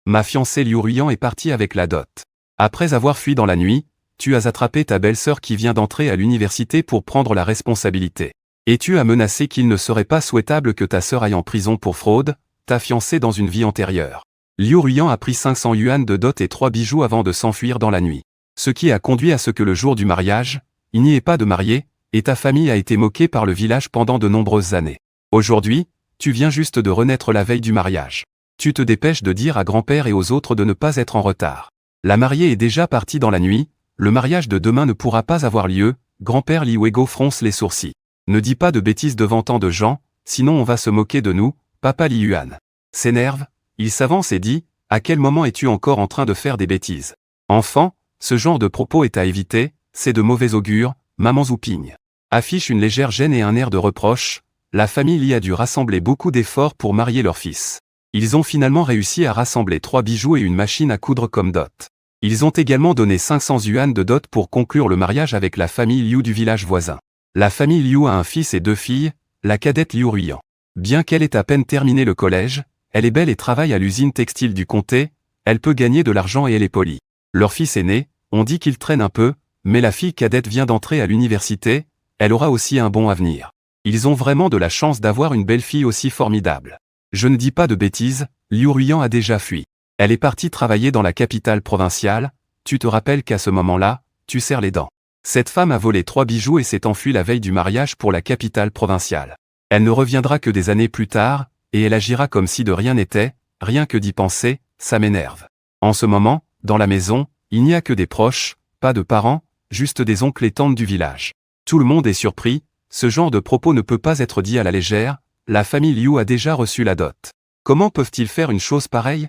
Ma fiancée Liu Ruyan est partie avec la dot. Après avoir fui dans la nuit, tu as attrapé ta belle-sœur qui vient d'entrer à l'université pour prendre la responsabilité. Et tu as menacé qu'il ne serait pas souhaitable que ta sœur aille en prison pour fraude, ta fiancée dans une vie antérieure. Liu Ruyan a pris 500 yuan de dot et 3 bijoux avant de s'enfuir dans la nuit. Ce qui a conduit à ce que le jour du mariage, il n'y ait pas de marié, et ta famille a été moquée par le village pendant de nombreuses années. Aujourd'hui, tu viens juste de renaître la veille du mariage. Tu te dépêches de dire à grand-père et aux autres de ne pas être en retard. La mariée est déjà partie dans la nuit, le mariage de demain ne pourra pas avoir lieu, grand-père Li Weigo fronce les sourcils. Ne dis pas de bêtises devant tant de gens, sinon on va se moquer de nous, papa Li Yuan. S'énerve, il s'avance et dit, à quel moment es-tu encore en train de faire des bêtises? Enfant, ce genre de propos est à éviter, c'est de mauvais augure, maman Zoupigne. Affiche une légère gêne et un air de reproche, la famille Li a dû rassembler beaucoup d'efforts pour marier leur fils. Ils ont finalement réussi à rassembler 3 bijoux et une machine à coudre comme dot. Ils ont également donné 500 yuan de dot pour conclure le mariage avec la famille Liu du village voisin. La famille Liu a un fils et 2 filles, la cadette Liu Ruyan. Bien qu'elle ait à peine terminé le collège, elle est belle et travaille à l'usine textile du comté, elle peut gagner de l'argent et elle est polie. Leur fils aîné, on dit qu'il traîne un peu, mais la fille cadette vient d'entrer à l'université, elle aura aussi un bon avenir. Ils ont vraiment de la chance d'avoir une belle fille aussi formidable. Je ne dis pas de bêtises, Liu Ruyan a déjà fui. Elle est partie travailler dans la capitale provinciale, tu te rappelles qu'à ce moment-là, tu serres les dents. Cette femme a volé 3 bijoux et s'est enfuie la veille du mariage pour la capitale provinciale. Elle ne reviendra que des années plus tard, et elle agira comme si de rien n'était, rien que d'y penser, ça m'énerve. En ce moment, dans la maison, il n'y a que des proches, pas de parents, juste des oncles et tantes du village. Tout le monde est surpris, ce genre de propos ne peut pas être dit à la légère, la famille Liu a déjà reçu la dot. Comment peuvent-ils faire une chose pareille?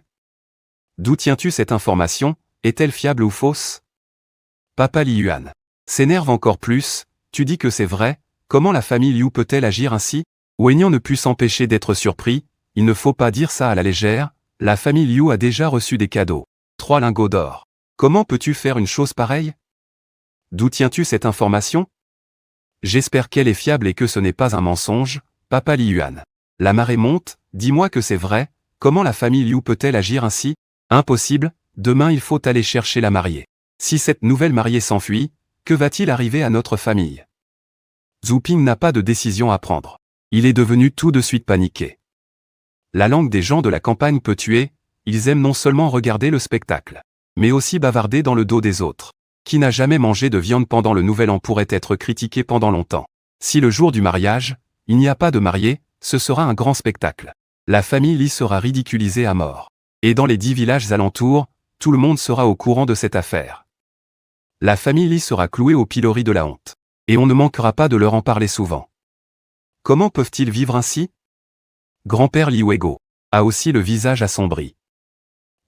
D'où tiens-tu cette information, est-elle fiable ou fausse? Papa Li Yuan s'énerve encore plus, tu dis que c'est vrai, comment la famille Liu peut-elle agir ainsi? Weignan ne put s'empêcher d'être surpris, il ne faut pas dire ça à la légère, la famille Liu a déjà reçu des cadeaux. 3 lingots d'or. Comment peux-tu faire une chose pareille? D'où tiens-tu cette information? J'espère qu'elle est fiable et que ce n'est pas un mensonge, papa Li Yuan. La marée monte, dis-moi que c'est vrai, comment la famille Liu peut-elle agir ainsi? Impossible, demain il faut aller chercher la mariée. Si cette nouvelle mariée s'enfuit, que va-t-il arriver à notre famille? Zuping n'a pas de décision à prendre. Il est devenu tout de suite paniqué. La langue des gens de la campagne peut tuer, ils aiment non seulement regarder le spectacle, mais aussi bavarder dans le dos des autres. Qui n'a jamais mangé de viande pendant le Nouvel An pourrait être critiqué pendant longtemps. Si le jour du mariage, il n'y a pas de mariée, ce sera un grand spectacle. La famille Li sera ridiculisée à mort. Et dans les 10 villages alentours, tout le monde sera au courant de cette affaire. La famille Li sera clouée au pilori de la honte. Et on ne manquera pas de leur en parler souvent. Comment peuvent-ils vivre ainsi? Grand-père Li Weigo a aussi le visage assombri.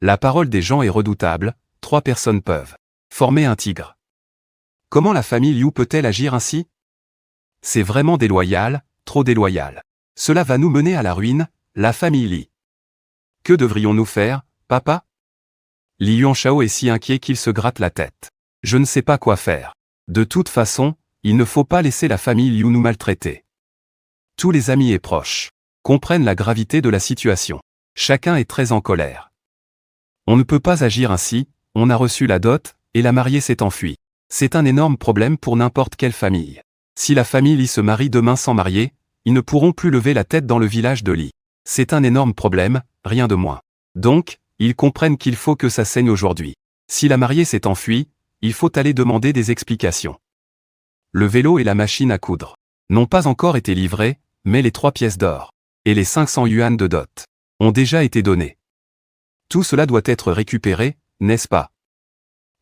La parole des gens est redoutable, 3 personnes peuvent former un tigre. Comment la famille Liu peut-elle agir ainsi? C'est vraiment déloyal, trop déloyal. Cela va nous mener à la ruine, la famille Li. Que devrions-nous faire, papa? Li Yuanshao est si inquiet qu'il se gratte la tête. Je ne sais pas quoi faire. De toute façon, il ne faut pas laisser la famille Liu nous maltraiter. Tous les amis et proches comprennent la gravité de la situation. Chacun est très en colère. On ne peut pas agir ainsi, on a reçu la dot, et la mariée s'est enfuie. C'est un énorme problème pour n'importe quelle famille. Si la famille Li se marie demain sans marier, ils ne pourront plus lever la tête dans le village de Li. C'est un énorme problème, rien de moins. Donc, ils comprennent qu'il faut que ça saigne aujourd'hui. Si la mariée s'est enfuie, il faut aller demander des explications. Le vélo et la machine à coudre n'ont pas encore été livrés, mais les 3 pièces d'or et les 500 yuan de dot ont déjà été donnés. Tout cela doit être récupéré, n'est-ce pas?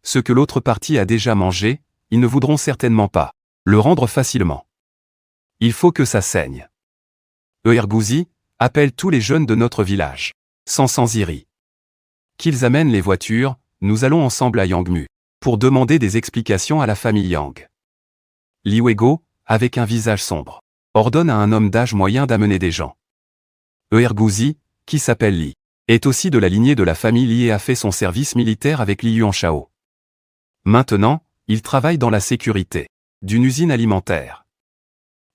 Ce que l'autre partie a déjà mangé, ils ne voudront certainement pas le rendre facilement. Il faut que ça saigne. Ergouzi appelle tous les jeunes de notre village. Sans Iri. Qu'ils amènent les voitures, nous allons ensemble à Yangmu pour demander des explications à la famille Yang. Li Weigo, avec un visage sombre, ordonne à un homme d'âge moyen d'amener des gens. Ergouzi, qui s'appelle Li, est aussi de la lignée de la famille Li et a fait son service militaire avec Li Yuanshao. Maintenant, il travaille dans la sécurité d'une usine alimentaire.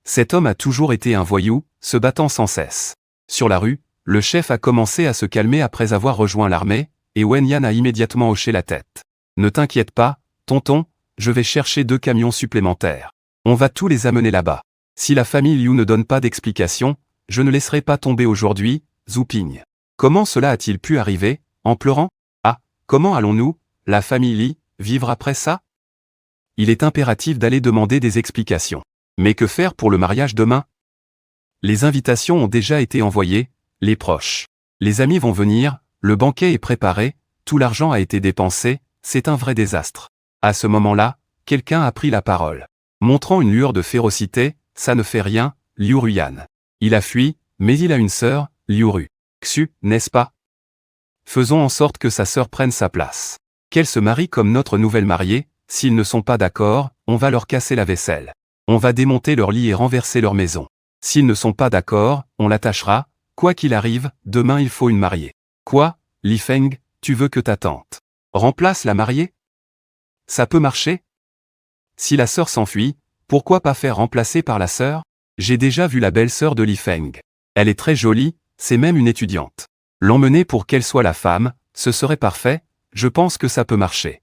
Cet homme a toujours été un voyou, se battant sans cesse. Sur la rue, le chef a commencé à se calmer après avoir rejoint l'armée, et Wenyan a immédiatement hoché la tête. Ne t'inquiète pas, tonton, je vais chercher 2 camions supplémentaires. On va tous les amener là-bas. Si la famille Liu ne donne pas d'explication, je ne laisserai pas tomber aujourd'hui, Zuping. Comment cela a-t-il pu arriver, en pleurant? Ah, comment allons-nous, la famille Li, vivre après ça? Il est impératif d'aller demander des explications. Mais que faire pour le mariage demain? Les invitations ont déjà été envoyées, les proches. Les amis vont venir, le banquet est préparé, tout l'argent a été dépensé, c'est un vrai désastre. À ce moment-là, quelqu'un a pris la parole. Montrant une lueur de férocité, ça ne fait rien, Liu Ruyan. Il a fui, mais il a une sœur, Liu Ru. Xu, n'est-ce pas? Faisons en sorte que sa sœur prenne sa place. Qu'elle se marie comme notre nouvelle mariée, s'ils ne sont pas d'accord, on va leur casser la vaisselle. On va démonter leur lit et renverser leur maison. S'ils ne sont pas d'accord, on l'attachera, quoi qu'il arrive, demain il faut une mariée. Quoi, Li Feng, tu veux que ta tante remplace la mariée? Ça peut marcher? Si la sœur s'enfuit, pourquoi pas faire remplacer par la sœur? J'ai déjà vu la belle-sœur de Li Feng. Elle est très jolie, c'est même une étudiante. L'emmener pour qu'elle soit la femme, ce serait parfait, je pense que ça peut marcher.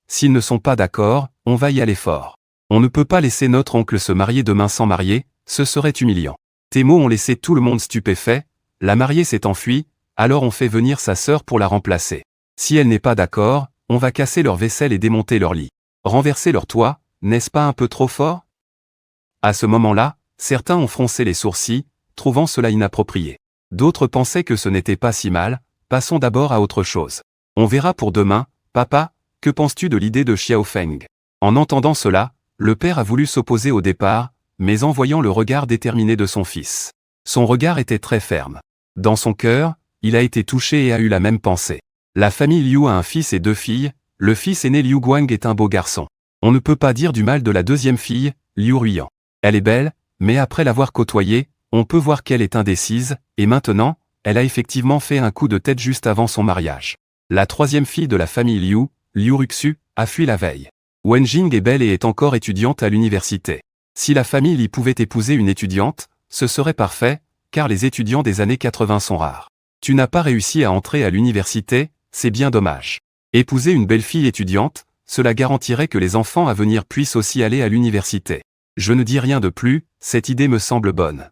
S'ils ne sont pas d'accord, on va y aller fort. On ne peut pas laisser notre oncle se marier demain sans marier, ce serait humiliant. Tes mots ont laissé tout le monde stupéfait, la mariée s'est enfuie, alors on fait venir sa sœur pour la remplacer. Si elle n'est pas d'accord, on va casser leur vaisselle et démonter leur lit. Renverser leur toit, n'est-ce pas un peu trop fort? À ce moment-là, certains ont froncé les sourcils, trouvant cela inapproprié. D'autres pensaient que ce n'était pas si mal, passons d'abord à autre chose. On verra pour demain, papa, que penses-tu de l'idée de Xiao Feng? En entendant cela, le père a voulu s'opposer au départ, mais en voyant le regard déterminé de son fils. Son regard était très ferme. Dans son cœur, il a été touché et a eu la même pensée. La famille Liu a un fils et 2 filles, le fils aîné Liu Guang est un beau garçon. On ne peut pas dire du mal de la deuxième fille, Liu Ruyan. Elle est belle, mais après l'avoir côtoyée, on peut voir qu'elle est indécise, et maintenant, elle a effectivement fait un coup de tête juste avant son mariage. La troisième fille de la famille Liu, Liu Ruxu, a fui la veille. Wenjing est belle et est encore étudiante à l'université. Si la famille Li pouvait épouser une étudiante, ce serait parfait, car les étudiants des années 80 sont rares. Tu n'as pas réussi à entrer à l'université, c'est bien dommage. Épouser une belle fille étudiante, cela garantirait que les enfants à venir puissent aussi aller à l'université. Je ne dis rien de plus, cette idée me semble bonne.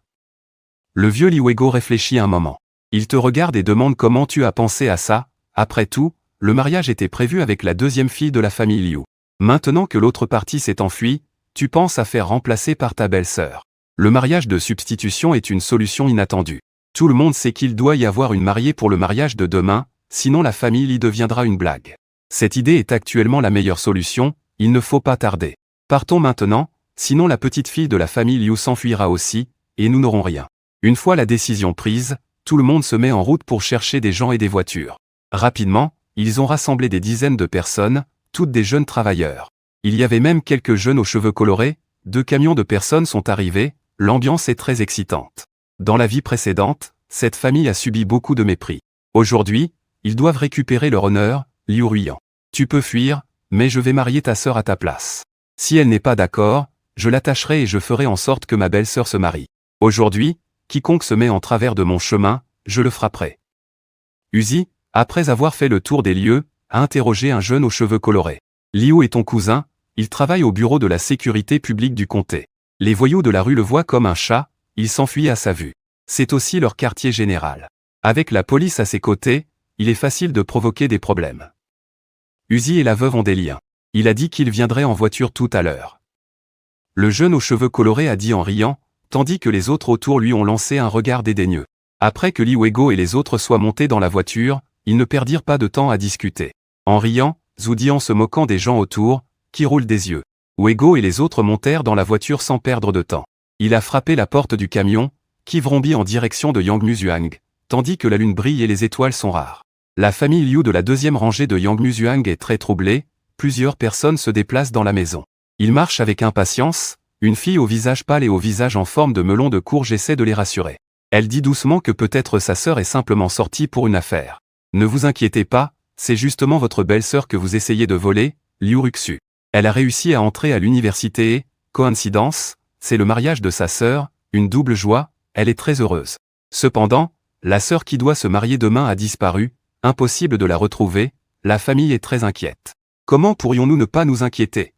Le vieux Li Weigo réfléchit un moment. Il te regarde et demande comment tu as pensé à ça. Après tout, le mariage était prévu avec la deuxième fille de la famille Liu. Maintenant que l'autre partie s'est enfuie, tu penses à faire remplacer par ta belle-sœur. Le mariage de substitution est une solution inattendue. Tout le monde sait qu'il doit y avoir une mariée pour le mariage de demain, sinon la famille Li deviendra une blague. Cette idée est actuellement la meilleure solution, il ne faut pas tarder. Partons maintenant, sinon la petite fille de la famille Liu s'enfuira aussi, et nous n'aurons rien. Une fois la décision prise, tout le monde se met en route pour chercher des gens et des voitures. Rapidement, ils ont rassemblé des dizaines de personnes, toutes des jeunes travailleurs. Il y avait même quelques jeunes aux cheveux colorés, 2 camions de personnes sont arrivés, l'ambiance est très excitante. Dans la vie précédente, cette famille a subi beaucoup de mépris. Aujourd'hui, ils doivent récupérer leur honneur, Liu Ruyan. Tu peux fuir, mais je vais marier ta sœur à ta place. Si elle n'est pas d'accord, je l'attacherai et je ferai en sorte que ma belle-sœur se marie. Aujourd'hui, quiconque se met en travers de mon chemin, je le frapperai. Uzi, après avoir fait le tour des lieux, a interrogé un jeune aux cheveux colorés. Liu est ton cousin, il travaille au bureau de la sécurité publique du comté. Les voyous de la rue le voient comme un chat, il s'enfuit à sa vue. C'est aussi leur quartier général. Avec la police à ses côtés, il est facile de provoquer des problèmes. Uzi et la veuve ont des liens. Il a dit qu'il viendrait en voiture tout à l'heure. Le jeune aux cheveux colorés a dit en riant, tandis que les autres autour lui ont lancé un regard dédaigneux. Après que Li Weigo et les autres soient montés dans la voiture, ils ne perdirent pas de temps à discuter. En riant, Zoudian se moquant des gens autour, qui roulent des yeux. Weigo et les autres montèrent dans la voiture sans perdre de temps. Il a frappé la porte du camion, qui vrombit en direction de Yangmuzuang, tandis que la lune brille et les étoiles sont rares. La famille Liu de la deuxième rangée de Yangmuzuang est très troublée, plusieurs personnes se déplacent dans la maison. Ils marchent avec impatience, une fille au visage pâle et au visage en forme de melon de courge essaie de les rassurer. Elle dit doucement que peut-être sa sœur est simplement sortie pour une affaire. Ne vous inquiétez pas, c'est justement votre belle-sœur que vous essayez de voler, Liu Ruxu. Elle a réussi à entrer à l'université et, coïncidence, c'est le mariage de sa sœur, une double joie, elle est très heureuse. Cependant, la sœur qui doit se marier demain a disparu, impossible de la retrouver, la famille est très inquiète. Comment pourrions-nous ne pas nous inquiéter?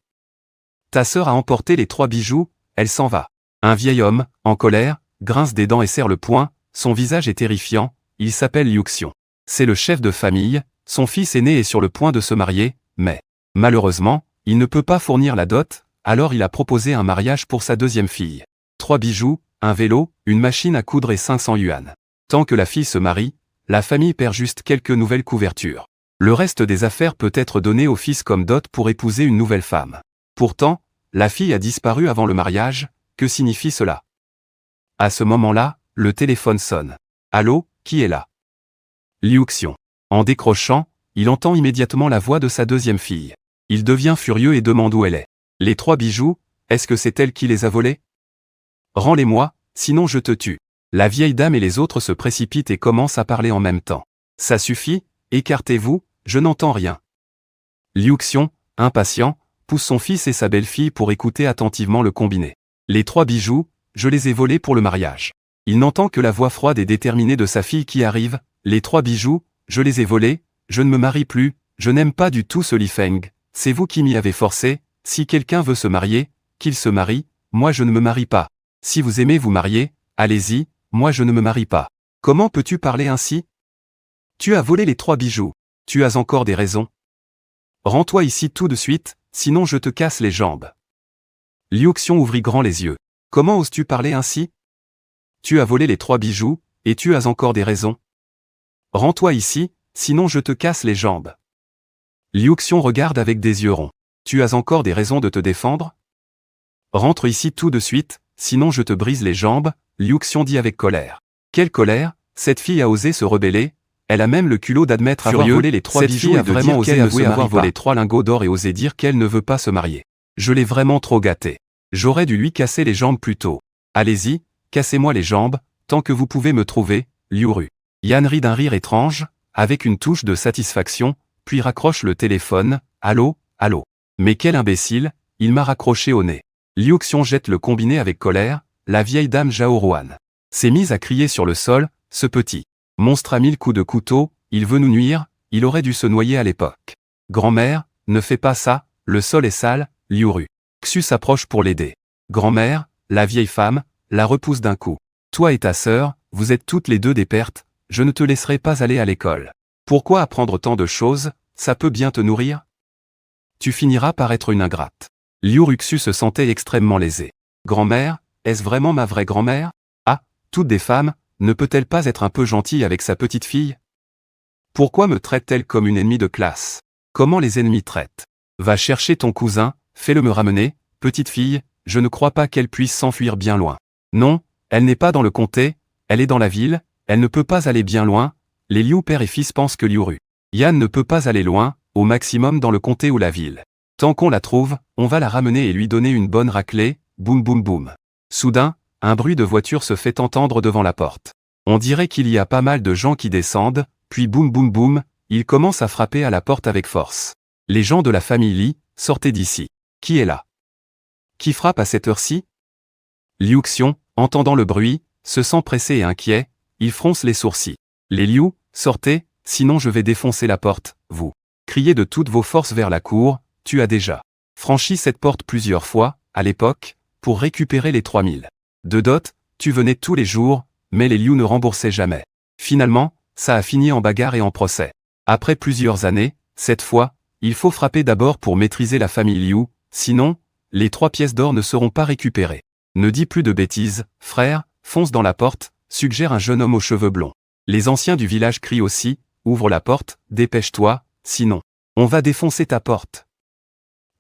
Ta sœur a emporté les 3 bijoux, elle s'en va. Un vieil homme, en colère, grince des dents et serre le poing, son visage est terrifiant, il s'appelle Liu Xiong. C'est le chef de famille, son fils aîné est sur le point de se marier, mais, malheureusement, il ne peut pas fournir la dot, alors il a proposé un mariage pour sa deuxième fille. 3 bijoux, un vélo, une machine à coudre et 500 yuan. Tant que la fille se marie, la famille perd juste quelques nouvelles couvertures. Le reste des affaires peut être donné au fils comme dot pour épouser une nouvelle femme. Pourtant, la fille a disparu avant le mariage, que signifie cela? À ce moment-là, le téléphone sonne. Allô, qui est là? Liu Xiong. En décrochant, il entend immédiatement la voix de sa deuxième fille. Il devient furieux et demande où elle est. Les 3 bijoux, est-ce que c'est elle qui les a volés? Rends-les-moi, sinon je te tue. La vieille dame et les autres se précipitent et commencent à parler en même temps. Ça suffit, écartez-vous, je n'entends rien. Liu Xiong, impatient, pousse son fils et sa belle-fille pour écouter attentivement le combiné. Les 3 bijoux, je les ai volés pour le mariage. Il n'entend que la voix froide et déterminée de sa fille qui arrive. Les 3 bijoux, je les ai volés, je ne me marie plus, je n'aime pas du tout ce Li Feng, c'est vous qui m'y avez forcé, si quelqu'un veut se marier, qu'il se marie, moi je ne me marie pas. Si vous aimez vous marier, allez-y, moi je ne me marie pas. Comment peux-tu parler ainsi? Tu as volé les 3 bijoux, tu as encore des raisons. Rends-toi ici tout de suite, sinon je te casse les jambes. Liu Xiong ouvrit grand les yeux. Comment oses-tu parler ainsi? Tu as volé les 3 bijoux, et tu as encore des raisons. Rends-toi ici, sinon je te casse les jambes. Liu Xiong regarde avec des yeux ronds. Tu as encore des raisons de te défendre? Rentre ici tout de suite, sinon je te brise les jambes, Liu Xiong dit avec colère. Quelle colère, cette fille a osé se rebeller, elle a même le culot d'admettre avoir volé les 3 bijoux et vraiment osé avouer avoir volé 3 lingots d'or et osé dire qu'elle ne veut pas se marier. Je l'ai vraiment trop gâtée. J'aurais dû lui casser les jambes plus tôt. Allez-y, cassez-moi les jambes, tant que vous pouvez me trouver, Liu Ru. Yan rit d'un rire étrange, avec une touche de satisfaction, puis raccroche le téléphone. Allô, allô. Mais quel imbécile, il m'a raccroché au nez. Liu Xiong jette le combiné avec colère, la vieille dame Zhao Ruan s'est mise à crier sur le sol, ce petit monstre a 1000 coups de couteau, il veut nous nuire, il aurait dû se noyer à l'époque. Grand-mère, ne fais pas ça, le sol est sale, Liu Ru. Xu s'approche pour l'aider. Grand-mère, la vieille femme, la repousse d'un coup. Toi et ta sœur, vous êtes toutes les deux des pertes, je ne te laisserai pas aller à l'école. Pourquoi apprendre tant de choses, ça peut bien te nourrir? Tu finiras par être une ingrate. Liu Ruxu se sentait extrêmement lésé. Grand-mère, est-ce vraiment ma vraie grand-mère? Ah, toutes des femmes, ne peut-elle pas être un peu gentille avec sa petite fille? Pourquoi me traite-t-elle comme une ennemie de classe? Comment les ennemis traitent? Va chercher ton cousin, fais-le me ramener, petite fille, je ne crois pas qu'elle puisse s'enfuir bien loin. Non, elle n'est pas dans le comté, elle est dans la ville, elle ne peut pas aller bien loin, les Liu père et fils pensent que Liu Ru. Yan ne peut pas aller loin, au maximum dans le comté ou la ville. Tant qu'on la trouve, on va la ramener et lui donner une bonne raclée, boum boum boum. Soudain, un bruit de voiture se fait entendre devant la porte. On dirait qu'il y a pas mal de gens qui descendent, puis boum boum boum, ils commencent à frapper à la porte avec force. Les gens de la famille Li, sortez d'ici. Qui est là? Qui frappe à cette heure-ci? Liu Xiong, entendant le bruit, se sent pressé et inquiet, il fronce les sourcils. Les Liu, sortez, sinon je vais défoncer la porte, vous. Criez de toutes vos forces vers la cour, tu as déjà franchi cette porte plusieurs fois, à l'époque, pour récupérer les 3000. De dot, tu venais tous les jours, mais les Liu ne remboursaient jamais. Finalement, ça a fini en bagarre et en procès. Après plusieurs années, cette fois, il faut frapper d'abord pour maîtriser la famille Liu, sinon, les 3 pièces d'or ne seront pas récupérées. Ne dis plus de bêtises, frère, fonce dans la porte, suggère un jeune homme aux cheveux blonds. Les anciens du village crient aussi, ouvre la porte, dépêche-toi, sinon, on va défoncer ta porte.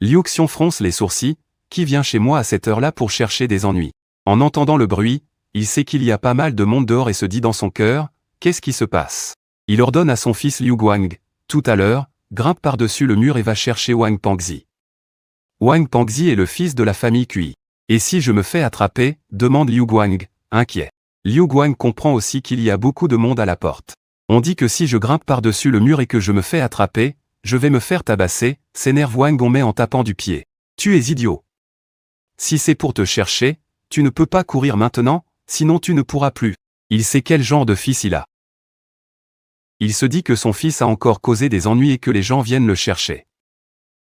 Liu Xiong fronce les sourcils, qui vient chez moi à cette heure-là pour chercher des ennuis. En entendant le bruit, il sait qu'il y a pas mal de monde dehors et se dit dans son cœur, qu'est-ce qui se passe? Il ordonne à son fils Liu Guang, tout à l'heure, grimpe par-dessus le mur et va chercher Wang Pangzi. Wang Pangzi est le fils de la famille Cui. Et si je me fais attraper, demande Liu Guang, inquiet. Liu Guang comprend aussi qu'il y a beaucoup de monde à la porte. On dit que si je grimpe par-dessus le mur et que je me fais attraper, je vais me faire tabasser, s'énerve Wang Gongmei en tapant du pied. Tu es idiot. Si c'est pour te chercher, tu ne peux pas courir maintenant, sinon tu ne pourras plus. Il sait quel genre de fils il a. Il se dit que son fils a encore causé des ennuis et que les gens viennent le chercher.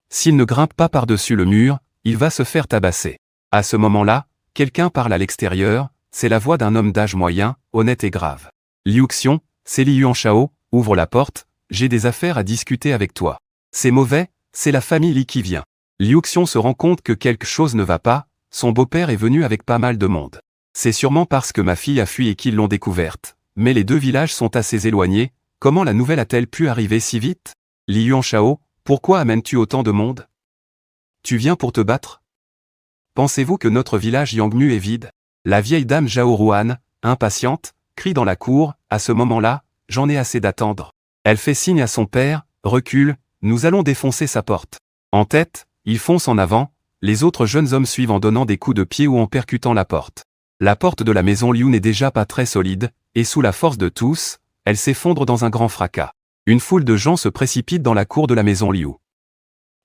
S'il ne grimpe pas par-dessus le mur, il va se faire tabasser. À ce moment-là, quelqu'un parle à l'extérieur, c'est la voix d'un homme d'âge moyen, honnête et grave. Liu Xiong, c'est Li Yuanshao, ouvre la porte, j'ai des affaires à discuter avec toi. C'est mauvais, c'est la famille Li qui vient. Liu Xiong se rend compte que quelque chose ne va pas, son beau-père est venu avec pas mal de monde. C'est sûrement parce que ma fille a fui et qu'ils l'ont découverte, mais les deux villages sont assez éloignés, comment la nouvelle a-t-elle pu arriver si vite? Li Yuanshao, pourquoi amènes-tu autant de monde? Tu viens pour te battre? Pensez-vous que notre village Yangmu est vide? La vieille dame Zhao Ruan, impatiente, crie dans la cour, à ce moment-là, j'en ai assez d'attendre. Elle fait signe à son père, recule, nous allons défoncer sa porte. En tête, il fonce en avant, les autres jeunes hommes suivent en donnant des coups de pied ou en percutant la porte. La porte de la maison Liu n'est déjà pas très solide, et sous la force de tous, elle s'effondre dans un grand fracas. Une foule de gens se précipite dans la cour de la maison Liu.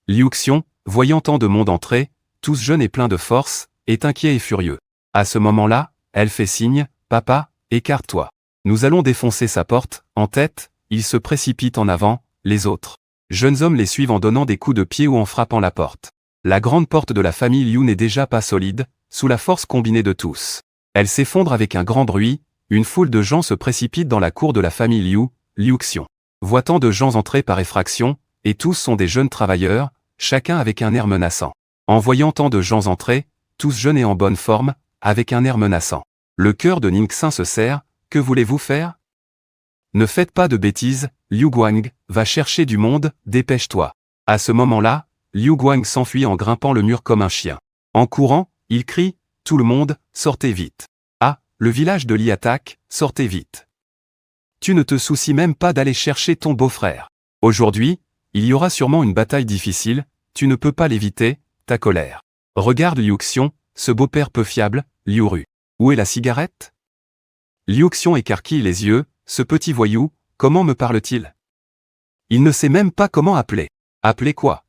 Liu Xiong, voyant tant de monde entrer, tous jeunes et pleins de force, est inquiet et furieux. À ce moment-là, elle fait signe, papa, écarte-toi. Nous allons défoncer sa porte, en tête, il se précipite en avant, les autres jeunes hommes les suivent en donnant des coups de pied ou en frappant la porte. La grande porte de la famille Liu n'est déjà pas solide, sous la force combinée de tous. Elle s'effondre avec un grand bruit, une foule de gens se précipite dans la cour de la famille Liu, Liu Xiong. Voit tant de gens entrer par effraction, et tous sont des jeunes travailleurs, chacun avec un air menaçant. En voyant tant de gens entrer, tous jeunes et en bonne forme, avec un air menaçant. Le cœur de Ningxin se serre, que voulez-vous faire? Ne faites pas de bêtises, Liu Guang, va chercher du monde, dépêche-toi. À ce moment-là, Liu Guang s'enfuit en grimpant le mur comme un chien. En courant, il crie, tout le monde, sortez vite. Ah, le village de Li attaque, sortez vite. Tu ne te soucies même pas d'aller chercher ton beau-frère. Aujourd'hui, il y aura sûrement une bataille difficile, tu ne peux pas l'éviter, ta colère. Regarde Liu Xiong, ce beau-père peu fiable, Liu Ru. Où est la cigarette? Liu Xiong écarquille les yeux, ce petit voyou, comment me parle-t-il? Il ne sait même pas comment appeler. Appeler quoi?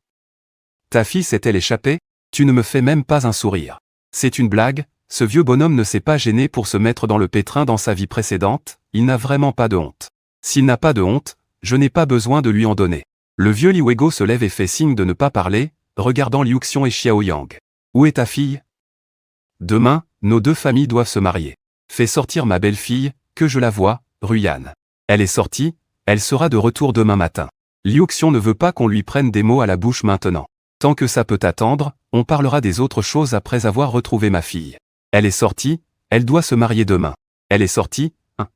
Ta fille s'est-elle échappée? Tu ne me fais même pas un sourire. C'est une blague, ce vieux bonhomme ne s'est pas gêné pour se mettre dans le pétrin dans sa vie précédente, il n'a vraiment pas de honte. S'il n'a pas de honte, je n'ai pas besoin de lui en donner. Le vieux Li Weigo se lève et fait signe de ne pas parler, regardant Liu Xiong et Xiao Yang. Où est ta fille? Demain, nos deux familles doivent se marier. Fais sortir ma belle-fille, que je la voie, Ruyan. Elle est sortie, elle sera de retour demain matin. Liu Xiong ne veut pas qu'on lui prenne des mots à la bouche maintenant. Tant que ça peut attendre, on parlera des autres choses après avoir retrouvé ma fille. Elle est sortie, elle doit se marier demain. Elle est sortie, hein?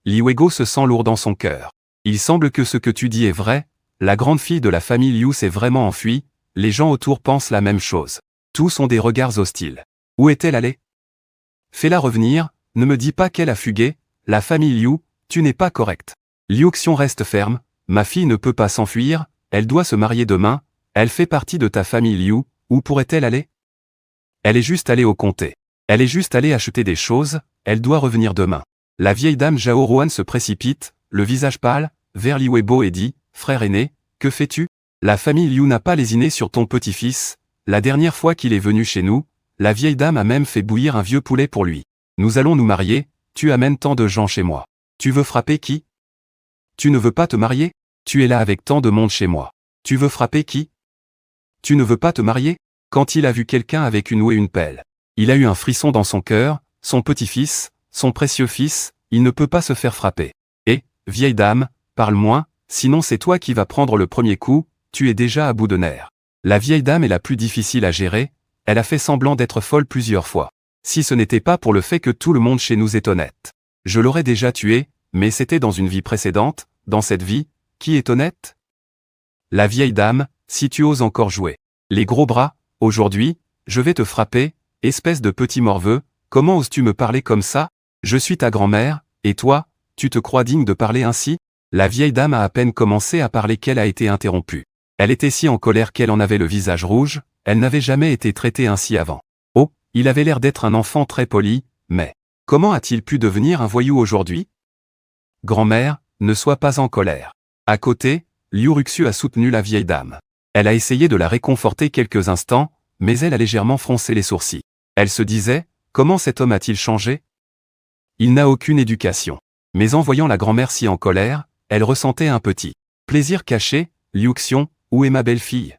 Li Weigo se sent lourd dans son cœur. Il semble que ce que tu dis est vrai, la grande fille de la famille Liu s'est vraiment enfuie, les gens autour pensent la même chose. Tous ont des regards hostiles. Où est-elle allée? Fais-la revenir, ne me dis pas qu'elle a fugué, la famille Liu, tu n'es pas correct. Liu Xiong reste ferme, ma fille ne peut pas s'enfuir, elle doit se marier demain, elle fait partie de ta famille Liu, où pourrait-elle aller? Elle est juste allée au comté. Elle est juste allée acheter des choses, elle doit revenir demain. La vieille dame Zhao Ruan se précipite, le visage pâle, vers Li Weibo et dit, frère aîné, que fais-tu? La famille Liu n'a pas lésiné sur ton petit-fils, la dernière fois qu'il est venu chez nous, la vieille dame a même fait bouillir un vieux poulet pour lui. Nous allons nous marier, tu amènes tant de gens chez moi. Tu veux frapper qui? Tu ne veux pas te marier? Tu es là avec tant de monde chez moi. Tu veux frapper qui? Tu ne veux pas te marier? Quand il a vu quelqu'un avec une houe et une pelle, il a eu un frisson dans son cœur, son petit-fils, son précieux fils, il ne peut pas se faire frapper. Et, vieille dame, parle moins, sinon c'est toi qui vas prendre le premier coup, tu es déjà à bout de nerfs. La vieille dame est la plus difficile à gérer, elle a fait semblant d'être folle plusieurs fois. Si ce n'était pas pour le fait que tout le monde chez nous est honnête. Je l'aurais déjà tué, mais c'était dans une vie précédente, dans cette vie, qui est honnête? La vieille dame, si tu oses encore jouer. Les gros bras, aujourd'hui, je vais te frapper, espèce de petit morveux, comment oses-tu me parler comme ça? Je suis ta grand-mère, et toi, tu te crois digne de parler ainsi? La vieille dame a à peine commencé à parler qu'elle a été interrompue. Elle était si en colère qu'elle en avait le visage rouge, elle n'avait jamais été traitée ainsi avant. Oh, il avait l'air d'être un enfant très poli, mais comment a-t-il pu devenir un voyou aujourd'hui? Grand-mère, ne sois pas en colère. À côté, Liu Ruxu a soutenu la vieille dame. Elle a essayé de la réconforter quelques instants, mais elle a légèrement froncé les sourcils. Elle se disait, comment cet homme a-t-il changé? Il n'a aucune éducation. Mais en voyant la grand-mère si en colère, elle ressentait un petit plaisir caché. Liu Xiong, où est ma belle-fille?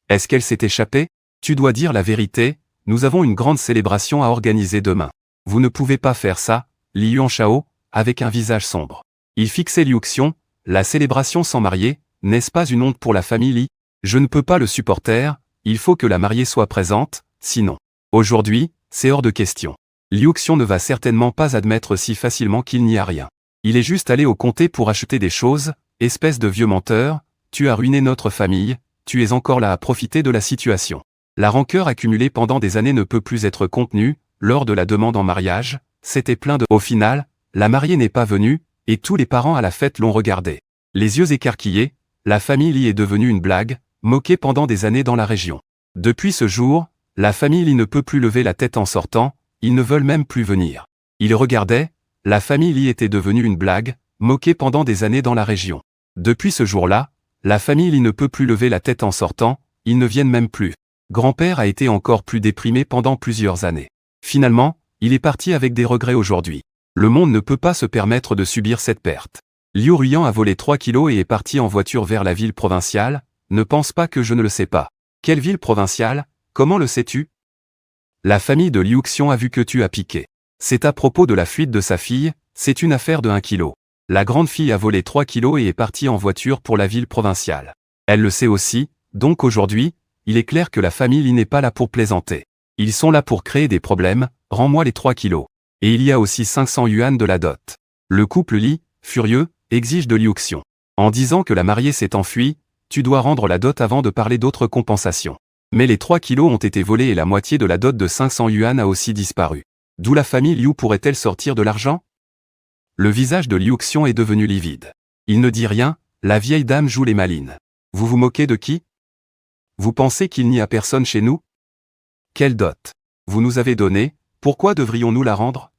Est-ce qu'elle s'est échappée? Tu dois dire la vérité, nous avons une grande célébration à organiser demain. Vous ne pouvez pas faire ça, Li Yuanshao, avec un visage sombre. Il fixait Liu Xiong, la célébration sans mariée, n'est-ce pas une honte pour la famille Li? Je ne peux pas le supporter, il faut que la mariée soit présente, sinon. Aujourd'hui, c'est hors de question. Liu Xiong ne va certainement pas admettre si facilement qu'il n'y a rien. Il est juste allé au comté pour acheter des choses, espèce de vieux menteur, tu as ruiné notre famille, tu es encore là à profiter de la situation. La rancœur accumulée pendant des années ne peut plus être contenue, lors de la demande en mariage, c'était plein de... Au final, la mariée n'est pas venue, et tous les parents à la fête l'ont regardée. Les yeux écarquillés, la famille Li est devenue une blague, moquée pendant des années dans la région. Depuis ce jour, la famille Li ne peut plus lever la tête en sortant, ils ne veulent même plus venir. Ils regardaient, la famille Li était devenue une blague, moquée pendant des années dans la région. Depuis ce jour-là, la famille Li ne peut plus lever la tête en sortant, ils ne viennent même plus. Grand-père a été encore plus déprimé pendant plusieurs années. Finalement, il est parti avec des regrets aujourd'hui. Le monde ne peut pas se permettre de subir cette perte. Liu Ruyan a volé 3 kilos et est parti en voiture vers la ville provinciale, ne pense pas que je ne le sais pas. Quelle ville provinciale? Comment le sais-tu? La famille de Liu Xiong a vu que tu as piqué. C'est à propos de la fuite de sa fille, c'est une affaire de 1 kilo. La grande fille a volé 3 kilos et est partie en voiture pour la ville provinciale. Elle le sait aussi, donc aujourd'hui, il est clair que la famille Li n'est pas là pour plaisanter. Ils sont là pour créer des problèmes, rends-moi les 3 kilos. Et il y a aussi 500 yuan de la dot. Le couple Li, furieux, exige de Liu Xiong. En disant que la mariée s'est enfuie, tu dois rendre la dot avant de parler d'autres compensations. Mais les 3 kilos ont été volés et la moitié de la dot de 500 yuan a aussi disparu. D'où la famille Liu pourrait-elle sortir de l'argent? Le visage de Liu Xiong est devenu livide. Il ne dit rien, la vieille dame joue les malines. Vous vous moquez de qui? Vous pensez qu'il n'y a personne chez nous? Quelle dot vous nous avez donnée, pourquoi devrions-nous la rendre?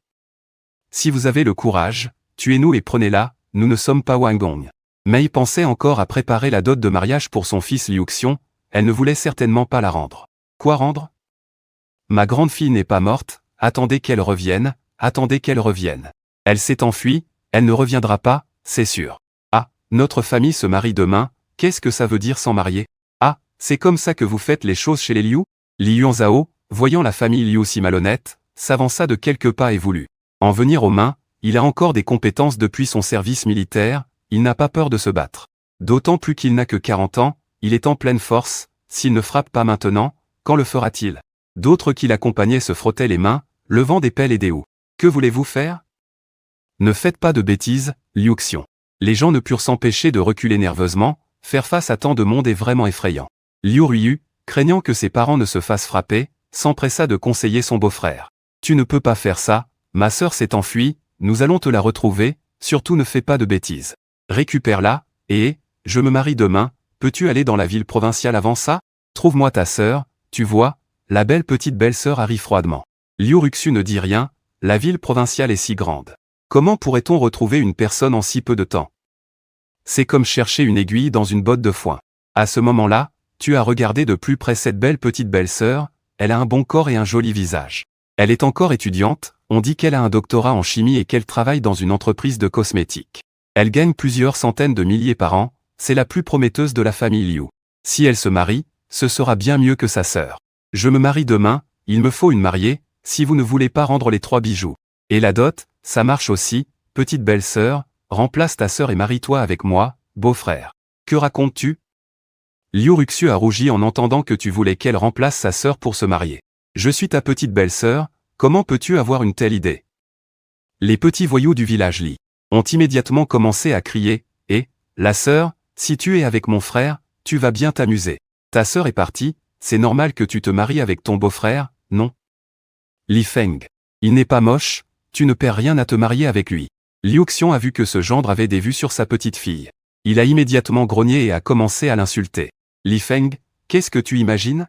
Si vous avez le courage, tuez-nous et prenez-la, nous ne sommes pas Wang Gong. Mei pensait encore à préparer la dot de mariage pour son fils Liu Xiong, elle ne voulait certainement pas la rendre. Quoi rendre? Ma grande fille n'est pas morte, attendez qu'elle revienne, attendez qu'elle revienne. Elle s'est enfuie, elle ne reviendra pas, c'est sûr. Ah, notre famille se marie demain, qu'est-ce que ça veut dire sans marier? Ah, c'est comme ça que vous faites les choses chez les Liu? Li Yuanzhao, voyant la famille Liu si malhonnête, s'avança de quelques pas et voulut en venir aux mains, il a encore des compétences depuis son service militaire, il n'a pas peur de se battre. D'autant plus qu'il n'a que 40 ans, il est en pleine force, s'il ne frappe pas maintenant, quand le fera-t-il? D'autres qui l'accompagnaient se frottaient les mains, levant des pelles et des houes. Que voulez-vous faire? Ne faites pas de bêtises, Liu Xiong. Les gens ne purent s'empêcher de reculer nerveusement, faire face à tant de monde est vraiment effrayant. Liu Ruyu, craignant que ses parents ne se fassent frapper, s'empressa de conseiller son beau-frère. Tu ne peux pas faire ça, ma sœur s'est enfuie, nous allons te la retrouver, surtout ne fais pas de bêtises. Récupère-la, et, je me marie demain, peux-tu aller dans la ville provinciale avant ça? Trouve-moi ta sœur, tu vois, la belle petite belle-sœur arrive froidement. Liu Ruxu ne dit rien, la ville provinciale est si grande. Comment pourrait-on retrouver une personne en si peu de temps? C'est comme chercher une aiguille dans une botte de foin. À ce moment-là, tu as regardé de plus près cette belle petite belle-sœur, elle a un bon corps et un joli visage. Elle est encore étudiante, on dit qu'elle a un doctorat en chimie et qu'elle travaille dans une entreprise de cosmétiques. Elle gagne plusieurs centaines de milliers par an, c'est la plus prometteuse de la famille Liu. Si elle se marie, ce sera bien mieux que sa sœur. Je me marie demain, il me faut une mariée, si vous ne voulez pas rendre les 3 bijoux. Et la dot, ça marche aussi, petite belle-sœur, remplace ta sœur et marie-toi avec moi, beau-frère. Que racontes-tu? Liu Ruxu a rougi en entendant que tu voulais qu'elle remplace sa sœur pour se marier. Je suis ta petite belle-sœur, comment peux-tu avoir une telle idée? Les petits voyous du village Li ont immédiatement commencé à crier, la sœur, si tu es avec mon frère, tu vas bien t'amuser. Ta sœur est partie, c'est normal que tu te maries avec ton beau-frère, non? Li Feng. Il n'est pas moche, tu ne perds rien à te marier avec lui. Liu Xiong a vu que ce gendre avait des vues sur sa petite fille. Il a immédiatement grogné et a commencé à l'insulter. Li Feng, qu'est-ce que tu imagines?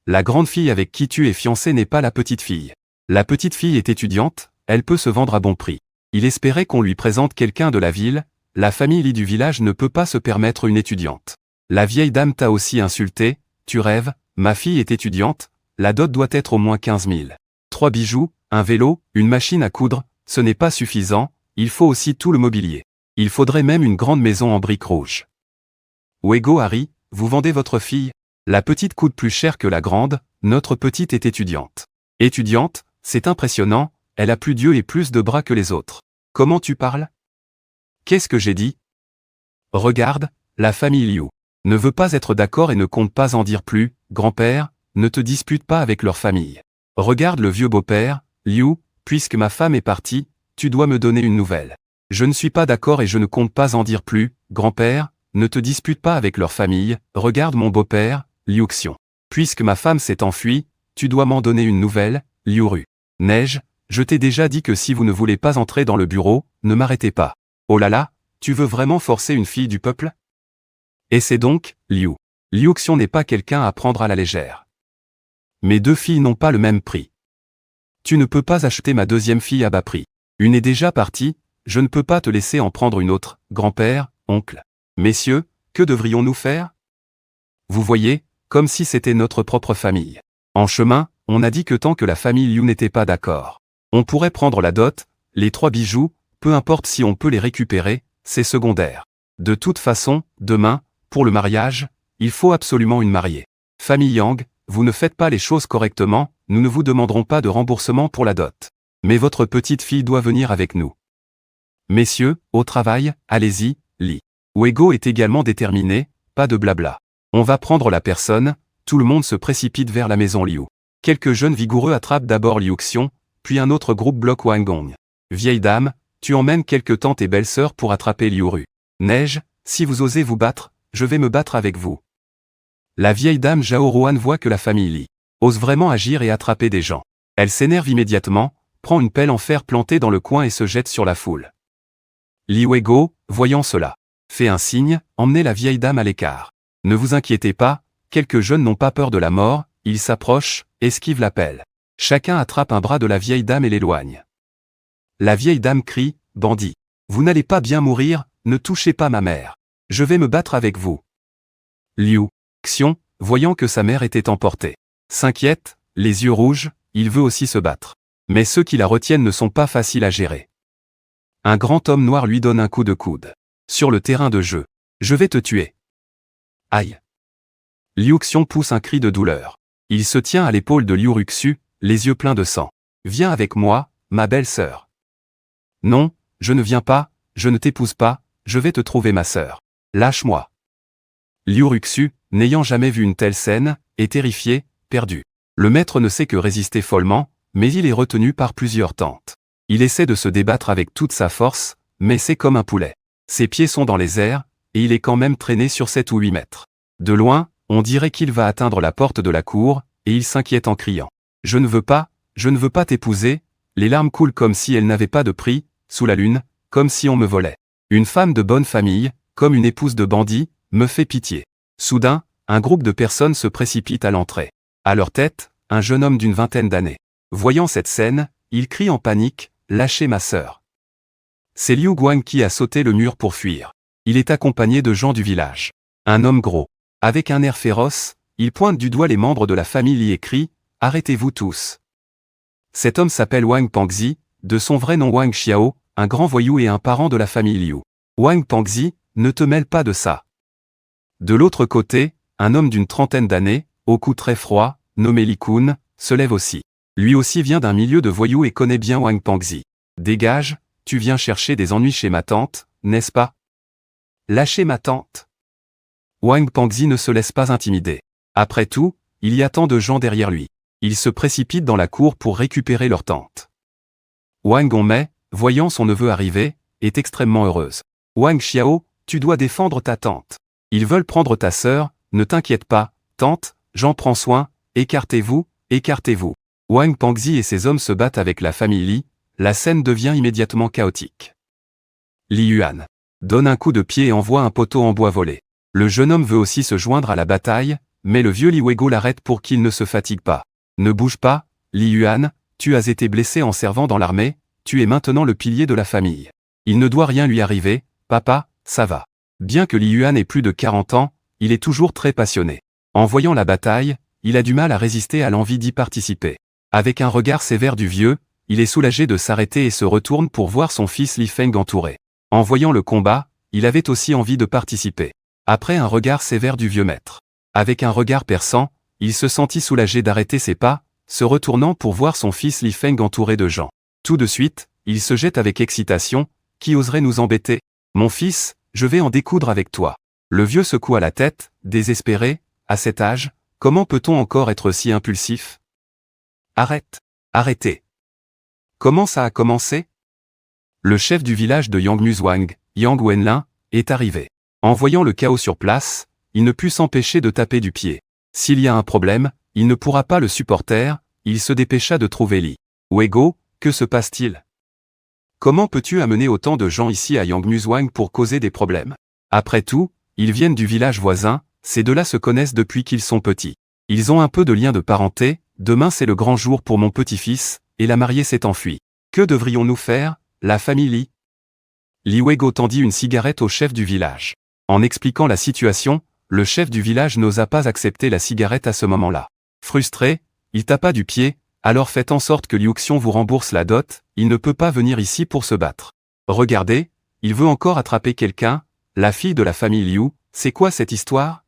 La grande fille avec qui tu es fiancé n'est pas la petite fille. La petite fille est étudiante, elle peut se vendre à bon prix. Il espérait qu'on lui présente quelqu'un de la ville, la famille Li du village ne peut pas se permettre une étudiante. La vieille dame t'a aussi insulté, tu rêves, ma fille est étudiante, la dot doit être au moins 15 000. 3 bijoux, un vélo, une machine à coudre, ce n'est pas suffisant, il faut aussi tout le mobilier. Il faudrait même une grande maison en briques rouges. Wego Harry, vous vendez votre fille? La petite coûte plus cher que la grande, notre petite est étudiante. Étudiante, c'est impressionnant, elle a plus d'yeux et plus de bras que les autres. Comment tu parles? Qu'est-ce que j'ai dit? Regarde, la famille Liu ne veut pas être d'accord et ne compte pas en dire plus. Grand-père, ne te dispute pas avec leur famille. Regarde le vieux beau-père, Liu, puisque ma femme est partie, tu dois me donner une nouvelle. Je ne suis pas d'accord et je ne compte pas en dire plus. Grand-père, ne te dispute pas avec leur famille. Regarde mon beau-père, Liu Xiong. Puisque ma femme s'est enfuie, tu dois m'en donner une nouvelle, Liu Ru. Neige, je t'ai déjà dit que si vous ne voulez pas entrer dans le bureau, ne m'arrêtez pas. Oh là là, tu veux vraiment forcer une fille du peuple? Et c'est donc, Liu. Liu Xiong n'est pas quelqu'un à prendre à la légère. Mes deux filles n'ont pas le même prix. Tu ne peux pas acheter ma deuxième fille à bas prix. Une est déjà partie, je ne peux pas te laisser en prendre une autre. Grand-père, oncle. Messieurs, que devrions-nous faire? Vous voyez, comme si c'était notre propre famille. En chemin, on a dit que tant que la famille Liu n'était pas d'accord, on pourrait prendre la dot, les 3 bijoux, peu importe si on peut les récupérer, c'est secondaire. De toute façon, demain, pour le mariage, il faut absolument une mariée. Famille Yang, vous ne faites pas les choses correctement, nous ne vous demanderons pas de remboursement pour la dot. Mais votre petite fille doit venir avec nous. Messieurs, au travail, allez-y, Li. Wego est également déterminé, pas de blabla. On va prendre la personne, tout le monde se précipite vers la maison Liu. Quelques jeunes vigoureux attrapent d'abord Liu Xiong, puis un autre groupe bloque Wang Gong. Vieille dame, tu emmènes quelques tantes et belles-sœurs pour attraper Liu Ru. Neige, si vous osez vous battre, je vais me battre avec vous. La vieille dame Zhao Ruan voit que la famille Li ose vraiment agir et attraper des gens. Elle s'énerve immédiatement, prend une pelle en fer plantée dans le coin et se jette sur la foule. Li Wego, voyant cela, fait un signe, emmenez la vieille dame à l'écart. Ne vous inquiétez pas, quelques jeunes n'ont pas peur de la mort, ils s'approchent, esquivent la pelle. Chacun attrape un bras de la vieille dame et l'éloigne. La vieille dame crie, bandit. Vous n'allez pas bien mourir, ne touchez pas ma mère. Je vais me battre avec vous. Liu Xiong, voyant que sa mère était emportée, s'inquiète, les yeux rouges, il veut aussi se battre. Mais ceux qui la retiennent ne sont pas faciles à gérer. Un grand homme noir lui donne un coup de coude. Sur le terrain de jeu. Je vais te tuer. Aïe. Liu Xiong pousse un cri de douleur. Il se tient à l'épaule de Liu Ruxu, les yeux pleins de sang. Viens avec moi, ma belle-sœur. Non, je ne viens pas, je ne t'épouse pas, je vais te trouver ma sœur. Lâche-moi. Liu Ruxu, n'ayant jamais vu une telle scène, est terrifié, perdu. Le maître ne sait que résister follement, mais il est retenu par plusieurs tantes. Il essaie de se débattre avec toute sa force, mais c'est comme un poulet. Ses pieds sont dans les airs, et il est quand même traîné sur 7 ou 8 mètres. De loin, on dirait qu'il va atteindre la porte de la cour, et il s'inquiète en criant. Je ne veux pas t'épouser, les larmes coulent comme si elles n'avaient pas de prix, sous la lune, comme si on me volait. Une femme de bonne famille, comme une épouse de bandit, me fait pitié. Soudain, un groupe de personnes se précipite à l'entrée. À leur tête, un jeune homme d'une vingtaine d'années. Voyant cette scène, il crie en panique, « Lâchez ma sœur !» C'est Liu Guang qui a sauté le mur pour fuir. Il est accompagné de gens du village. Un homme gros. Avec un air féroce, il pointe du doigt les membres de la famille Li et crie, « Arrêtez-vous tous !» Cet homme s'appelle Wang Pangzi, de son vrai nom Wang Xiao, un grand voyou et un parent de la famille Liu. Wang Pangzi, ne te mêle pas de ça. De l'autre côté, un homme d'une trentaine d'années, au cou très froid, nommé Li Kun, se lève aussi. Lui aussi vient d'un milieu de voyous et connaît bien Wang Pangzi. Dégage, tu viens chercher des ennuis chez ma tante, n'est-ce pas? Lâchez ma tante. Wang Pangzi ne se laisse pas intimider. Après tout, il y a tant de gens derrière lui. Ils se précipitent dans la cour pour récupérer leur tante. Wang Gongmei, voyant son neveu arriver, est extrêmement heureuse. Wang Xiao, tu dois défendre ta tante. Ils veulent prendre ta sœur, ne t'inquiète pas, tante, j'en prends soin, écartez-vous, écartez-vous. Wang Pangzi et ses hommes se battent avec la famille Li, la scène devient immédiatement chaotique. Li Yuan donne un coup de pied et envoie un poteau en bois voler. Le jeune homme veut aussi se joindre à la bataille, mais le vieux Li Wego l'arrête pour qu'il ne se fatigue pas. Ne bouge pas, Li Yuan, tu as été blessé en servant dans l'armée, tu es maintenant le pilier de la famille. Il ne doit rien lui arriver, papa, ça va. Bien que Li Yuan ait plus de 40 ans, il est toujours très passionné. En voyant la bataille, il a du mal à résister à l'envie d'y participer. Avec un regard sévère du vieux, il est soulagé de s'arrêter et se retourne pour voir son fils Li Feng entouré. En voyant le combat, il avait aussi envie de participer. Après un regard sévère du vieux maître, avec un regard perçant, il se sentit soulagé d'arrêter ses pas, se retournant pour voir son fils Li Feng entouré de gens. Tout de suite, il se jette avec excitation. Qui oserait nous embêter? Mon fils, je vais en découdre avec toi. Le vieux secoua la tête, désespéré. À cet âge, comment peut-on encore être si impulsif? Arrête. Arrêtez. Comment ça a commencé? Le chef du village de Yangmuzhuang, Yang Wenlin, est arrivé. En voyant le chaos sur place, il ne put s'empêcher de taper du pied. S'il y a un problème, il ne pourra pas le supporter. Il se dépêcha de trouver Li Weigo. Que se passe-t-il? Comment peux-tu amener autant de gens ici à Yangmuzhuang pour causer des problèmes? Après tout, ils viennent du village voisin, ces deux-là se connaissent depuis qu'ils sont petits. Ils ont un peu de lien de parenté, demain c'est le grand jour pour mon petit-fils, et la mariée s'est enfuie. Que devrions-nous faire, la famille Li? Li Weigo tendit une cigarette au chef du village. En expliquant la situation, le chef du village n'osa pas accepter la cigarette à ce moment-là. Frustré, il tapa du pied. Alors faites en sorte que Liu Xiong vous rembourse la dot, il ne peut pas venir ici pour se battre. Regardez, il veut encore attraper quelqu'un, la fille de la famille Liu, c'est quoi cette histoire?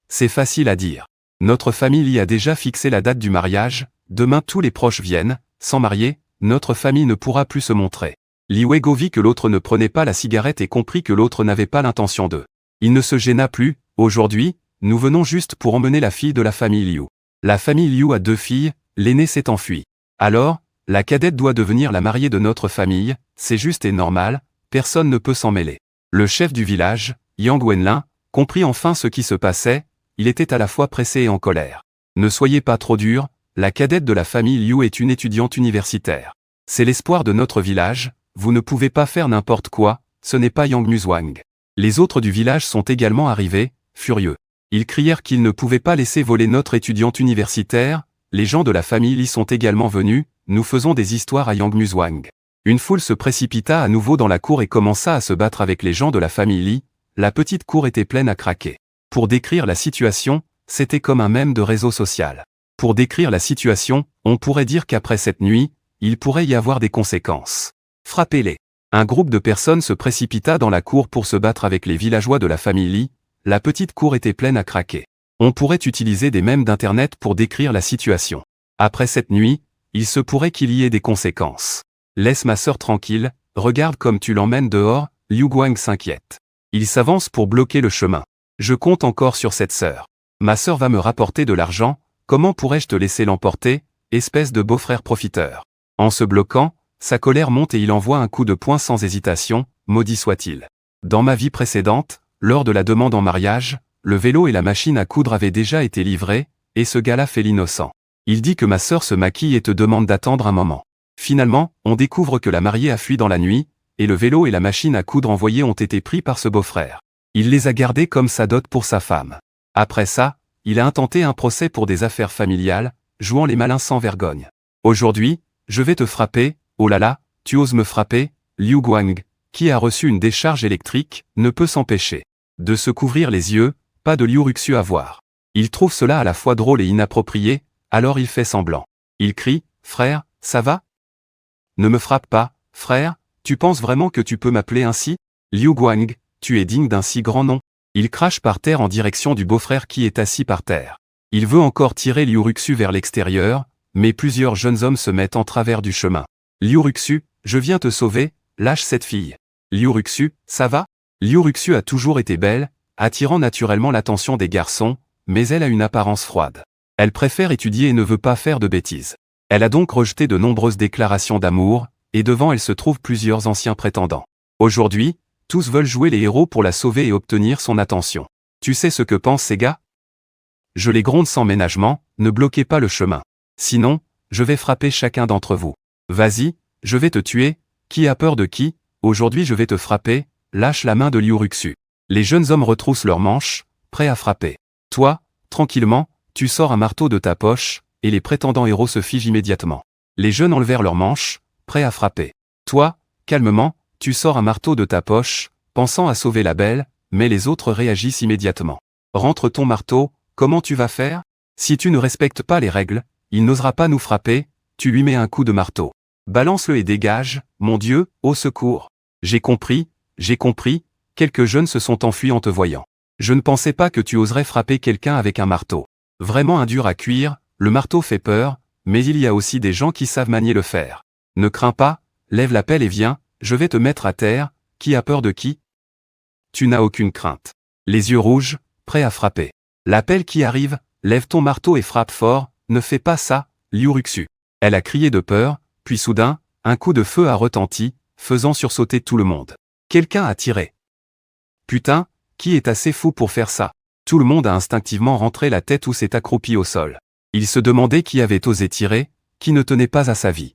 C'est facile à dire. Notre famille Li a déjà fixé la date du mariage, demain tous les proches viennent, sans marier, notre famille ne pourra plus se montrer. Li Weigo vit que l'autre ne prenait pas la cigarette et comprit que l'autre n'avait pas l'intention de. Il ne se gêna plus, aujourd'hui, nous venons juste pour emmener la fille de la famille Liu. La famille Liu a 2 filles, l'aînée s'est enfuie. Alors, la cadette doit devenir la mariée de notre famille, c'est juste et normal, personne ne peut s'en mêler. Le chef du village, Yang Wenlin, comprit enfin ce qui se passait, il était à la fois pressé et en colère. Ne soyez pas trop dur, la cadette de la famille Liu est une étudiante universitaire. C'est l'espoir de notre village, vous ne pouvez pas faire n'importe quoi, ce n'est pas Yangmuzhuang. Les autres du village sont également arrivés, furieux. Ils crièrent qu'ils ne pouvaient pas laisser voler notre étudiante universitaire. Les gens de la famille Li sont également venus, nous faisons des histoires à Yangmuzhuang. Une foule se précipita à nouveau dans la cour et commença à se battre avec les gens de la famille Li, la petite cour était pleine à craquer. Pour décrire la situation, c'était comme un mème de réseau social. Pour décrire la situation, on pourrait dire qu'après cette nuit, il pourrait y avoir des conséquences. Frappez-les. Un groupe de personnes se précipita dans la cour pour se battre avec les villageois de la famille Li, la petite cour était pleine à craquer. On pourrait utiliser des mèmes d'internet pour décrire la situation. Après cette nuit, il se pourrait qu'il y ait des conséquences. Laisse ma sœur tranquille, regarde comme tu l'emmènes dehors, Liu Guang s'inquiète. Il s'avance pour bloquer le chemin. Je compte encore sur cette sœur. Ma sœur va me rapporter de l'argent, comment pourrais-je te laisser l'emporter, espèce de beau-frère profiteur. En se bloquant, sa colère monte et il envoie un coup de poing sans hésitation, maudit soit-il. Dans ma vie précédente, lors de la demande en mariage, le vélo et la machine à coudre avaient déjà été livrés, et ce gars-là fait l'innocent. Il dit que ma sœur se maquille et te demande d'attendre un moment. Finalement, on découvre que la mariée a fui dans la nuit, et le vélo et la machine à coudre envoyés ont été pris par ce beau-frère. Il les a gardés comme sa dot pour sa femme. Après ça, il a intenté un procès pour des affaires familiales, jouant les malins sans vergogne. Aujourd'hui, je vais te frapper, oh là là, tu oses me frapper, Liu Guang, qui a reçu une décharge électrique, ne peut s'empêcher de se couvrir les yeux, pas de Liu Ruxu à voir. Il trouve cela à la fois drôle et inapproprié, alors il fait semblant. Il crie, frère, ça va? Ne me frappe pas, frère, tu penses vraiment que tu peux m'appeler ainsi? Liu Guang, tu es digne d'un si grand nom. Il crache par terre en direction du beau-frère qui est assis par terre. Il veut encore tirer Liu Ruxu vers l'extérieur, mais plusieurs jeunes hommes se mettent en travers du chemin. Liu Ruxu, je viens te sauver, lâche cette fille. Liu Ruxu, ça va? Liu Ruxu a toujours été belle, attirant naturellement l'attention des garçons, mais elle a une apparence froide. Elle préfère étudier et ne veut pas faire de bêtises. Elle a donc rejeté de nombreuses déclarations d'amour, et devant elle se trouvent plusieurs anciens prétendants. Aujourd'hui, tous veulent jouer les héros pour la sauver et obtenir son attention. Tu sais ce que pensent ces gars? Je les gronde sans ménagement, ne bloquez pas le chemin. Sinon, je vais frapper chacun d'entre vous. Vas-y, je vais te tuer, qui a peur de qui? Aujourd'hui je vais te frapper, lâche la main de Liu Ruxu. Les jeunes hommes retroussent leurs manches, prêts à frapper. Toi, tranquillement, tu sors un marteau de ta poche, et les prétendants héros se figent immédiatement. Les jeunes enlevèrent leurs manches, prêts à frapper. Toi, calmement, tu sors un marteau de ta poche, pensant à sauver la belle, mais les autres réagissent immédiatement. Rentre ton marteau, comment tu vas faire? Si tu ne respectes pas les règles, il n'osera pas nous frapper, tu lui mets un coup de marteau. Balance-le et dégage, mon Dieu, au secours. J'ai compris, j'ai compris, quelques jeunes se sont enfuis en te voyant. Je ne pensais pas que tu oserais frapper quelqu'un avec un marteau. Vraiment un dur à cuire, le marteau fait peur, mais il y a aussi des gens qui savent manier le fer. Ne crains pas, lève la pelle et viens, je vais te mettre à terre, qui a peur de qui? Tu n'as aucune crainte. Les yeux rouges, prêt à frapper. La pelle qui arrive, lève ton marteau et frappe fort, ne fais pas ça, Liuruxu. Elle a crié de peur, puis soudain, un coup de feu a retenti, faisant sursauter tout le monde. Quelqu'un a tiré. Putain, qui est assez fou pour faire ça? Tout le monde a instinctivement rentré la tête ou s'est accroupi au sol. Il se demandait qui avait osé tirer, qui ne tenait pas à sa vie.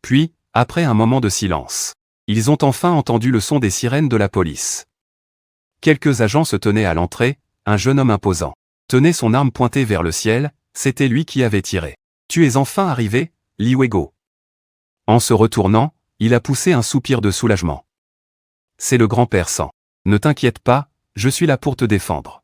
Puis, après un moment de silence, ils ont enfin entendu le son des sirènes de la police. Quelques agents se tenaient à l'entrée, un jeune homme imposant tenait son arme pointée vers le ciel, c'était lui qui avait tiré. Tu es enfin arrivé, Liuego. En se retournant, il a poussé un soupir de soulagement. C'est le grand-père San. Ne t'inquiète pas, je suis là pour te défendre.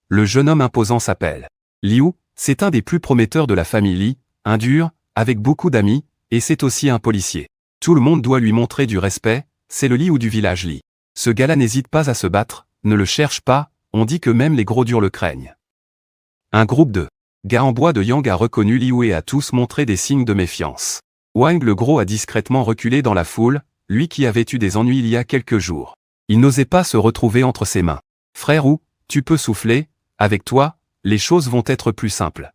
Le jeune homme imposant s'appelle Liu, c'est un des plus prometteurs de la famille Li, un dur, avec beaucoup d'amis, et c'est aussi un policier. Tout le monde doit lui montrer du respect, c'est le Liu du village Li. Ce gars-là n'hésite pas à se battre, ne le cherche pas, on dit que même les gros durs le craignent. Un groupe de gars en bois de Yang a reconnu Liu et a tous montré des signes de méfiance. Wang le gros a discrètement reculé dans la foule, lui qui avait eu des ennuis il y a quelques jours. Il n'osait pas se retrouver entre ses mains. Frère Wu, tu peux souffler, avec toi, les choses vont être plus simples.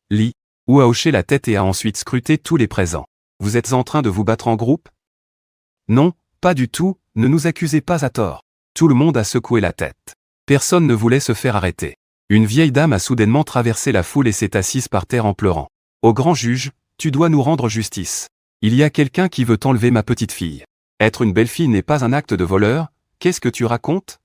Li Wu a hoché la tête et a ensuite scruté tous les présents. Vous êtes en train de vous battre en groupe? Non, pas du tout, ne nous accusez pas à tort. Tout le monde a secoué la tête. Personne ne voulait se faire arrêter. Une vieille dame a soudainement traversé la foule et s'est assise par terre en pleurant. Au grand juge, tu dois nous rendre justice. Il y a quelqu'un qui veut enlever ma petite fille. Être une belle-fille n'est pas un acte de voleur, qu'est-ce que tu racontes?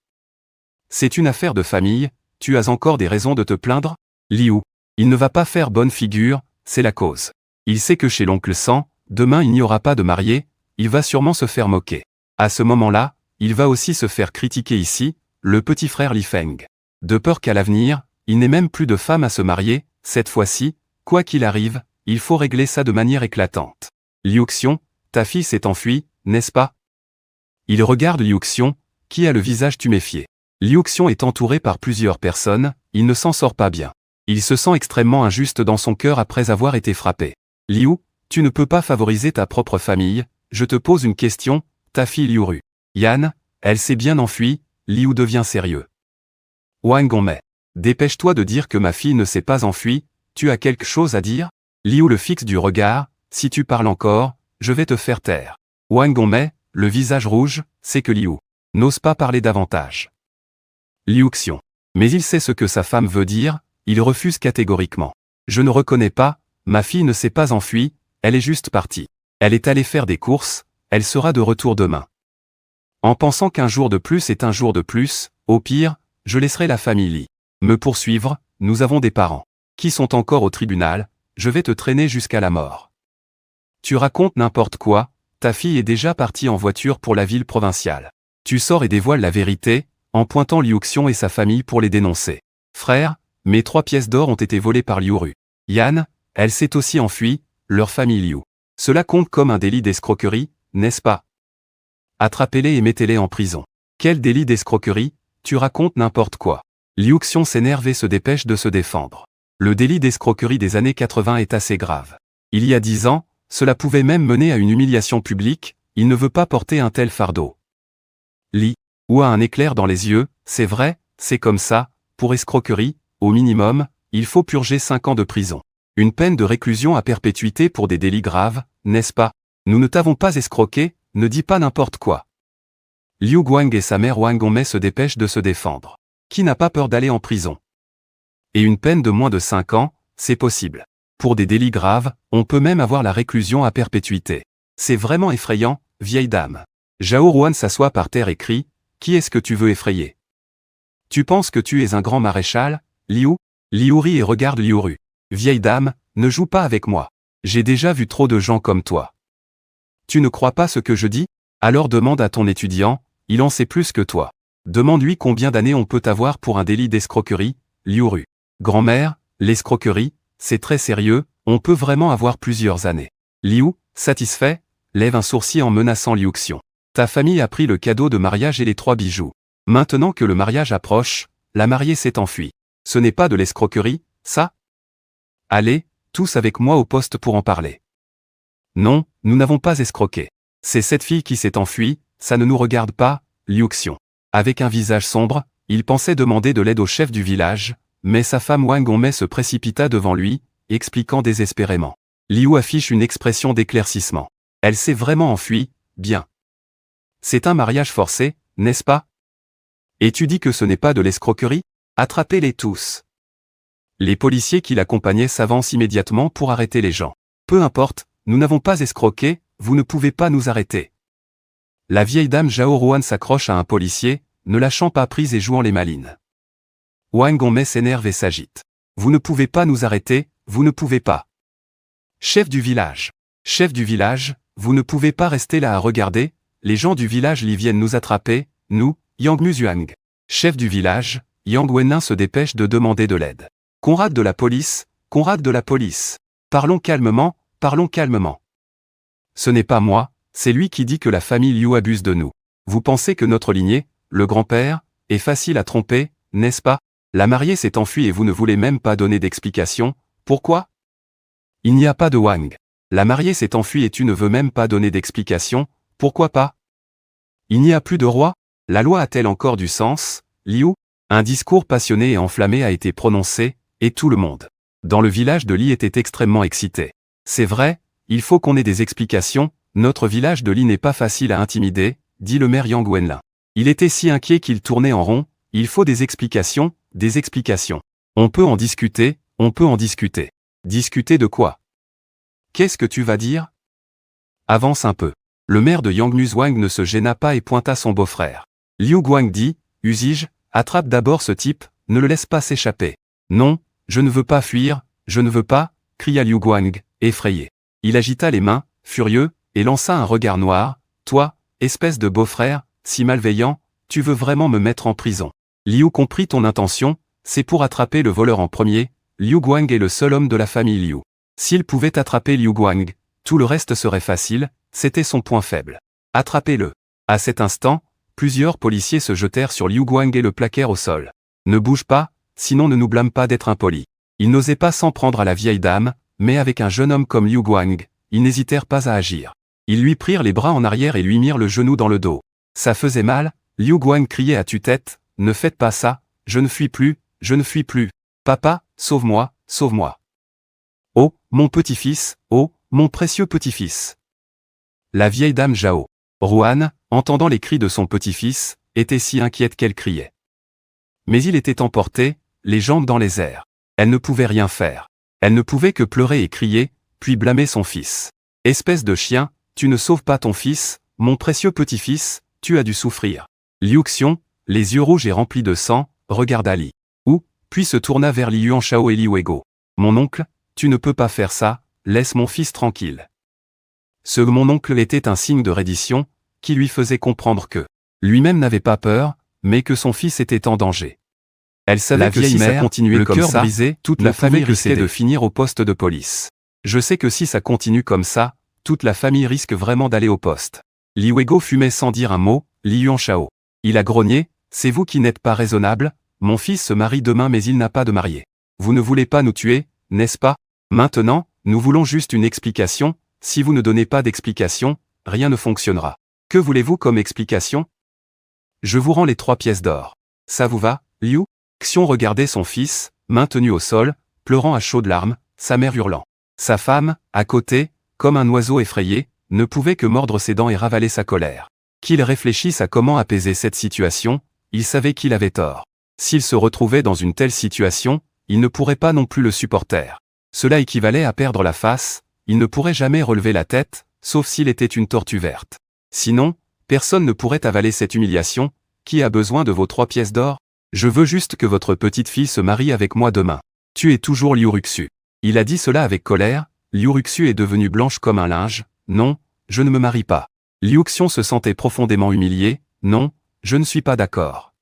C'est une affaire de famille, tu as encore des raisons de te plaindre? Liu, il ne va pas faire bonne figure, c'est la cause. Il sait que chez l'oncle San, demain il n'y aura pas de mariée, il va sûrement se faire moquer. À ce moment-là, il va aussi se faire critiquer ici, le petit frère Li Feng. De peur qu'à l'avenir, il n'ait même plus de femme à se marier, cette fois-ci, quoi qu'il arrive, il faut régler ça de manière éclatante. Liu Xiong, ta fille s'est enfuie, n'est-ce pas? Il regarde Liu Xiong, qui a le visage tuméfié. Liu Xiong est entouré par plusieurs personnes, il ne s'en sort pas bien. Il se sent extrêmement injuste dans son cœur après avoir été frappé. Liu, tu ne peux pas favoriser ta propre famille, je te pose une question, ta fille Liuru. Yan, elle s'est bien enfuie, Liu devient sérieux. Wang Gongmei, dépêche-toi de dire que ma fille ne s'est pas enfuie, tu as quelque chose à dire? Liu le fixe du regard, si tu parles encore, je vais te faire taire. Wang Gongmei, le visage rouge, c'est que Liu n'ose pas parler davantage. Liu Xiong, mais il sait ce que sa femme veut dire, il refuse catégoriquement. Je ne reconnais pas, ma fille ne s'est pas enfuie, elle est juste partie. Elle est allée faire des courses, elle sera de retour demain. En pensant qu'un jour de plus est un jour de plus, au pire, je laisserai la famille Li me poursuivre, nous avons des parents qui sont encore au tribunal, je vais te traîner jusqu'à la mort. Tu racontes n'importe quoi, ta fille est déjà partie en voiture pour la ville provinciale. Tu sors et dévoiles la vérité, en pointant Liu Xiong et sa famille pour les dénoncer. Frère, mes 3 pièces d'or ont été volées par Liuru. Yan, elle s'est aussi enfuie, leur famille Liu. Cela compte comme un délit d'escroquerie, n'est-ce pas? Attrapez-les et mettez-les en prison. Quel délit d'escroquerie? Tu racontes n'importe quoi. Liu Xiong s'énerve et se dépêche de se défendre. Le délit d'escroquerie des années 80 est assez grave. Il y a 10 ans, cela pouvait même mener à une humiliation publique, il ne veut pas porter un tel fardeau. Li Wu a un éclair dans les yeux, c'est vrai, c'est comme ça, pour escroquerie, au minimum, il faut purger 5 ans de prison. Une peine de réclusion à perpétuité pour des délits graves, n'est-ce pas? Nous ne t'avons pas escroqué, ne dis pas n'importe quoi. Liu Guang et sa mère Wang Gongmei se dépêchent de se défendre. Qui n'a pas peur d'aller en prison? Et une peine de moins de 5 ans, c'est possible. Pour des délits graves, on peut même avoir la réclusion à perpétuité. C'est vraiment effrayant, vieille dame. Zhao Ruan s'assoit par terre et crie, qui est-ce que tu veux effrayer? Tu penses que tu es un grand maréchal, Liu? Liu rit et regarde Liuru. Vieille dame, ne joue pas avec moi. J'ai déjà vu trop de gens comme toi. Tu ne crois pas ce que je dis? Alors demande à ton étudiant, il en sait plus que toi. Demande-lui combien d'années on peut avoir pour un délit d'escroquerie, Liuru. Grand-mère, l'escroquerie, c'est très sérieux, on peut vraiment avoir plusieurs années. Liu, satisfait, lève un sourcil en menaçant Liu Xiong. Ta famille a pris le cadeau de mariage et les 3 bijoux. Maintenant que le mariage approche, la mariée s'est enfuie. Ce n'est pas de l'escroquerie, ça? Allez, tous avec moi au poste pour en parler. Non, nous n'avons pas escroqué. C'est cette fille qui s'est enfuie, ça ne nous regarde pas, Liu Xiong. Avec un visage sombre, il pensait demander de l'aide au chef du village, mais sa femme Wang Hongmei se précipita devant lui, expliquant désespérément. Liu affiche une expression d'éclaircissement. Elle s'est vraiment enfuie, bien. C'est un mariage forcé, n'est-ce pas? Et tu dis que ce n'est pas de l'escroquerie? Attrapez-les tous. Les policiers qui l'accompagnaient s'avancent immédiatement pour arrêter les gens. Peu importe, nous n'avons pas escroqué, vous ne pouvez pas nous arrêter. La vieille dame Zhao Ruan s'accroche à un policier, ne lâchant pas prise et jouant les malines. Wang Hongmei s'énerve et s'agite. Vous ne pouvez pas nous arrêter, vous ne pouvez pas. Chef du village, vous ne pouvez pas rester là à regarder, les gens du village l'y viennent nous attraper, nous, Yang Muzuang. Chef du village, Yang Wenlin se dépêche de demander de l'aide. Conrad de la police, Parlons calmement, Ce n'est pas moi, c'est lui qui dit que la famille Liu abuse de nous. Vous pensez que notre lignée, le grand-père, est facile à tromper, n'est-ce pas? La mariée s'est enfuie et vous ne voulez même pas donner d'explication, pourquoi? Il n'y a pas de Wang. La mariée s'est enfuie et tu ne veux même pas donner d'explication, pourquoi pas? Il n'y a plus de roi? La loi a-t-elle encore du sens, Liu? Un discours passionné et enflammé a été prononcé, et tout le monde dans le village de Li était extrêmement excité. C'est vrai, il faut qu'on ait des explications, notre village de Li n'est pas facile à intimider, dit le maire Yang Wenlin. Il était si inquiet qu'il tournait en rond, il faut des explications, On peut en discuter, Discuter de quoi? Qu'est-ce que tu vas dire? Avance un peu. Le maire de Yang Muzuang ne se gêna pas et pointa son beau-frère. Liu Guang dit, Usige, attrape d'abord ce type, ne le laisse pas s'échapper. Non, je ne veux pas fuir, je ne veux pas, cria Liu Guang, effrayé. Il agita les mains, furieux, et lança un regard noir. Toi, espèce de beau-frère, si malveillant, tu veux vraiment me mettre en prison. Liu comprit ton intention, c'est pour attraper le voleur en premier. Liu Guang est le seul homme de la famille Liu. S'il pouvait attraper Liu Guang, tout le reste serait facile, c'était son point faible. Attrapez-le. À cet instant, plusieurs policiers se jetèrent sur Liu Guang et le plaquèrent au sol. Ne bouge pas, sinon ne nous blâme pas d'être impoli. Ils n'osaient pas s'en prendre à la vieille dame, mais avec un jeune homme comme Liu Guang, ils n'hésitèrent pas à agir. Ils lui prirent les bras en arrière et lui mirent le genou dans le dos. Ça faisait mal, Liu Guang criait à tue-tête, ne faites pas ça, je ne fuis plus. Papa, sauve-moi, sauve-moi. Oh, mon petit-fils, oh, mon précieux petit-fils. La vieille dame Zhao Ruan, entendant les cris de son petit-fils, était si inquiète qu'elle criait. Mais il était emporté, les jambes dans les airs. Elle ne pouvait rien faire. Elle ne pouvait que pleurer et crier, puis blâmer son fils. Espèce de chien, tu ne sauves pas ton fils, mon précieux petit-fils, tu as dû souffrir. Liu Xiong, les yeux rouges et remplis de sang, regarda Li. Puis se tourna vers Li Yuanshao et Li Weigo. Mon oncle, tu ne peux pas faire ça, laisse mon fils tranquille. Ce mon oncle était un signe de reddition, qui lui faisait comprendre que lui-même n'avait pas peur, mais que son fils était en danger. Elle savait que si ça continuait comme ça, toute la famille risquait de finir au poste de police. Je sais que si ça continue comme ça, toute la famille risque vraiment d'aller au poste. Li Weigo fumait sans dire un mot, Li Yuanshao. Il a grogné, c'est vous qui n'êtes pas raisonnable. Mon fils se marie demain mais il n'a pas de mariée. Vous ne voulez pas nous tuer, n'est-ce pas? Maintenant, nous voulons juste une explication, si vous ne donnez pas d'explication, rien ne fonctionnera. Que voulez-vous comme explication? Je vous rends les 3 pièces d'or. Ça vous va, Liu? Xiong regardait son fils, maintenu au sol, pleurant à chaudes larmes, sa mère hurlant. Sa femme, à côté, comme un oiseau effrayé, ne pouvait que mordre ses dents et ravaler sa colère. Qu'il réfléchisse à comment apaiser cette situation, il savait qu'il avait tort. S'il se retrouvait dans une telle situation, il ne pourrait pas non plus le supporter. Cela équivalait à perdre la face, il ne pourrait jamais relever la tête, sauf s'il était une tortue verte. Sinon, personne ne pourrait avaler cette humiliation. Qui a besoin de vos 3 pièces d'or? Je veux juste que votre petite fille se marie avec moi demain. Tu es toujours Liu Ruxu. Il a dit cela avec colère, Liu Ruxu est devenue blanche comme un linge. Non, je ne me marie pas. Liu Xiong se sentait profondément humilié. Non, je ne suis pas d'accord.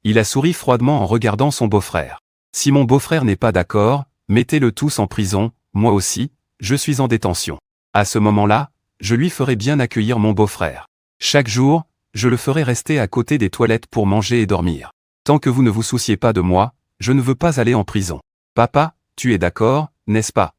Il a souri froidement en regardant son beau-frère. Si mon beau-frère n'est pas d'accord, mettez-le tous en prison, moi aussi, je suis en détention. À ce moment-là, je lui ferai bien accueillir mon beau-frère. Chaque jour, je le ferai rester à côté des toilettes pour manger et dormir. Tant que vous ne vous souciez pas de moi, je ne veux pas aller en prison. Papa, tu es d'accord, n'est-ce pas?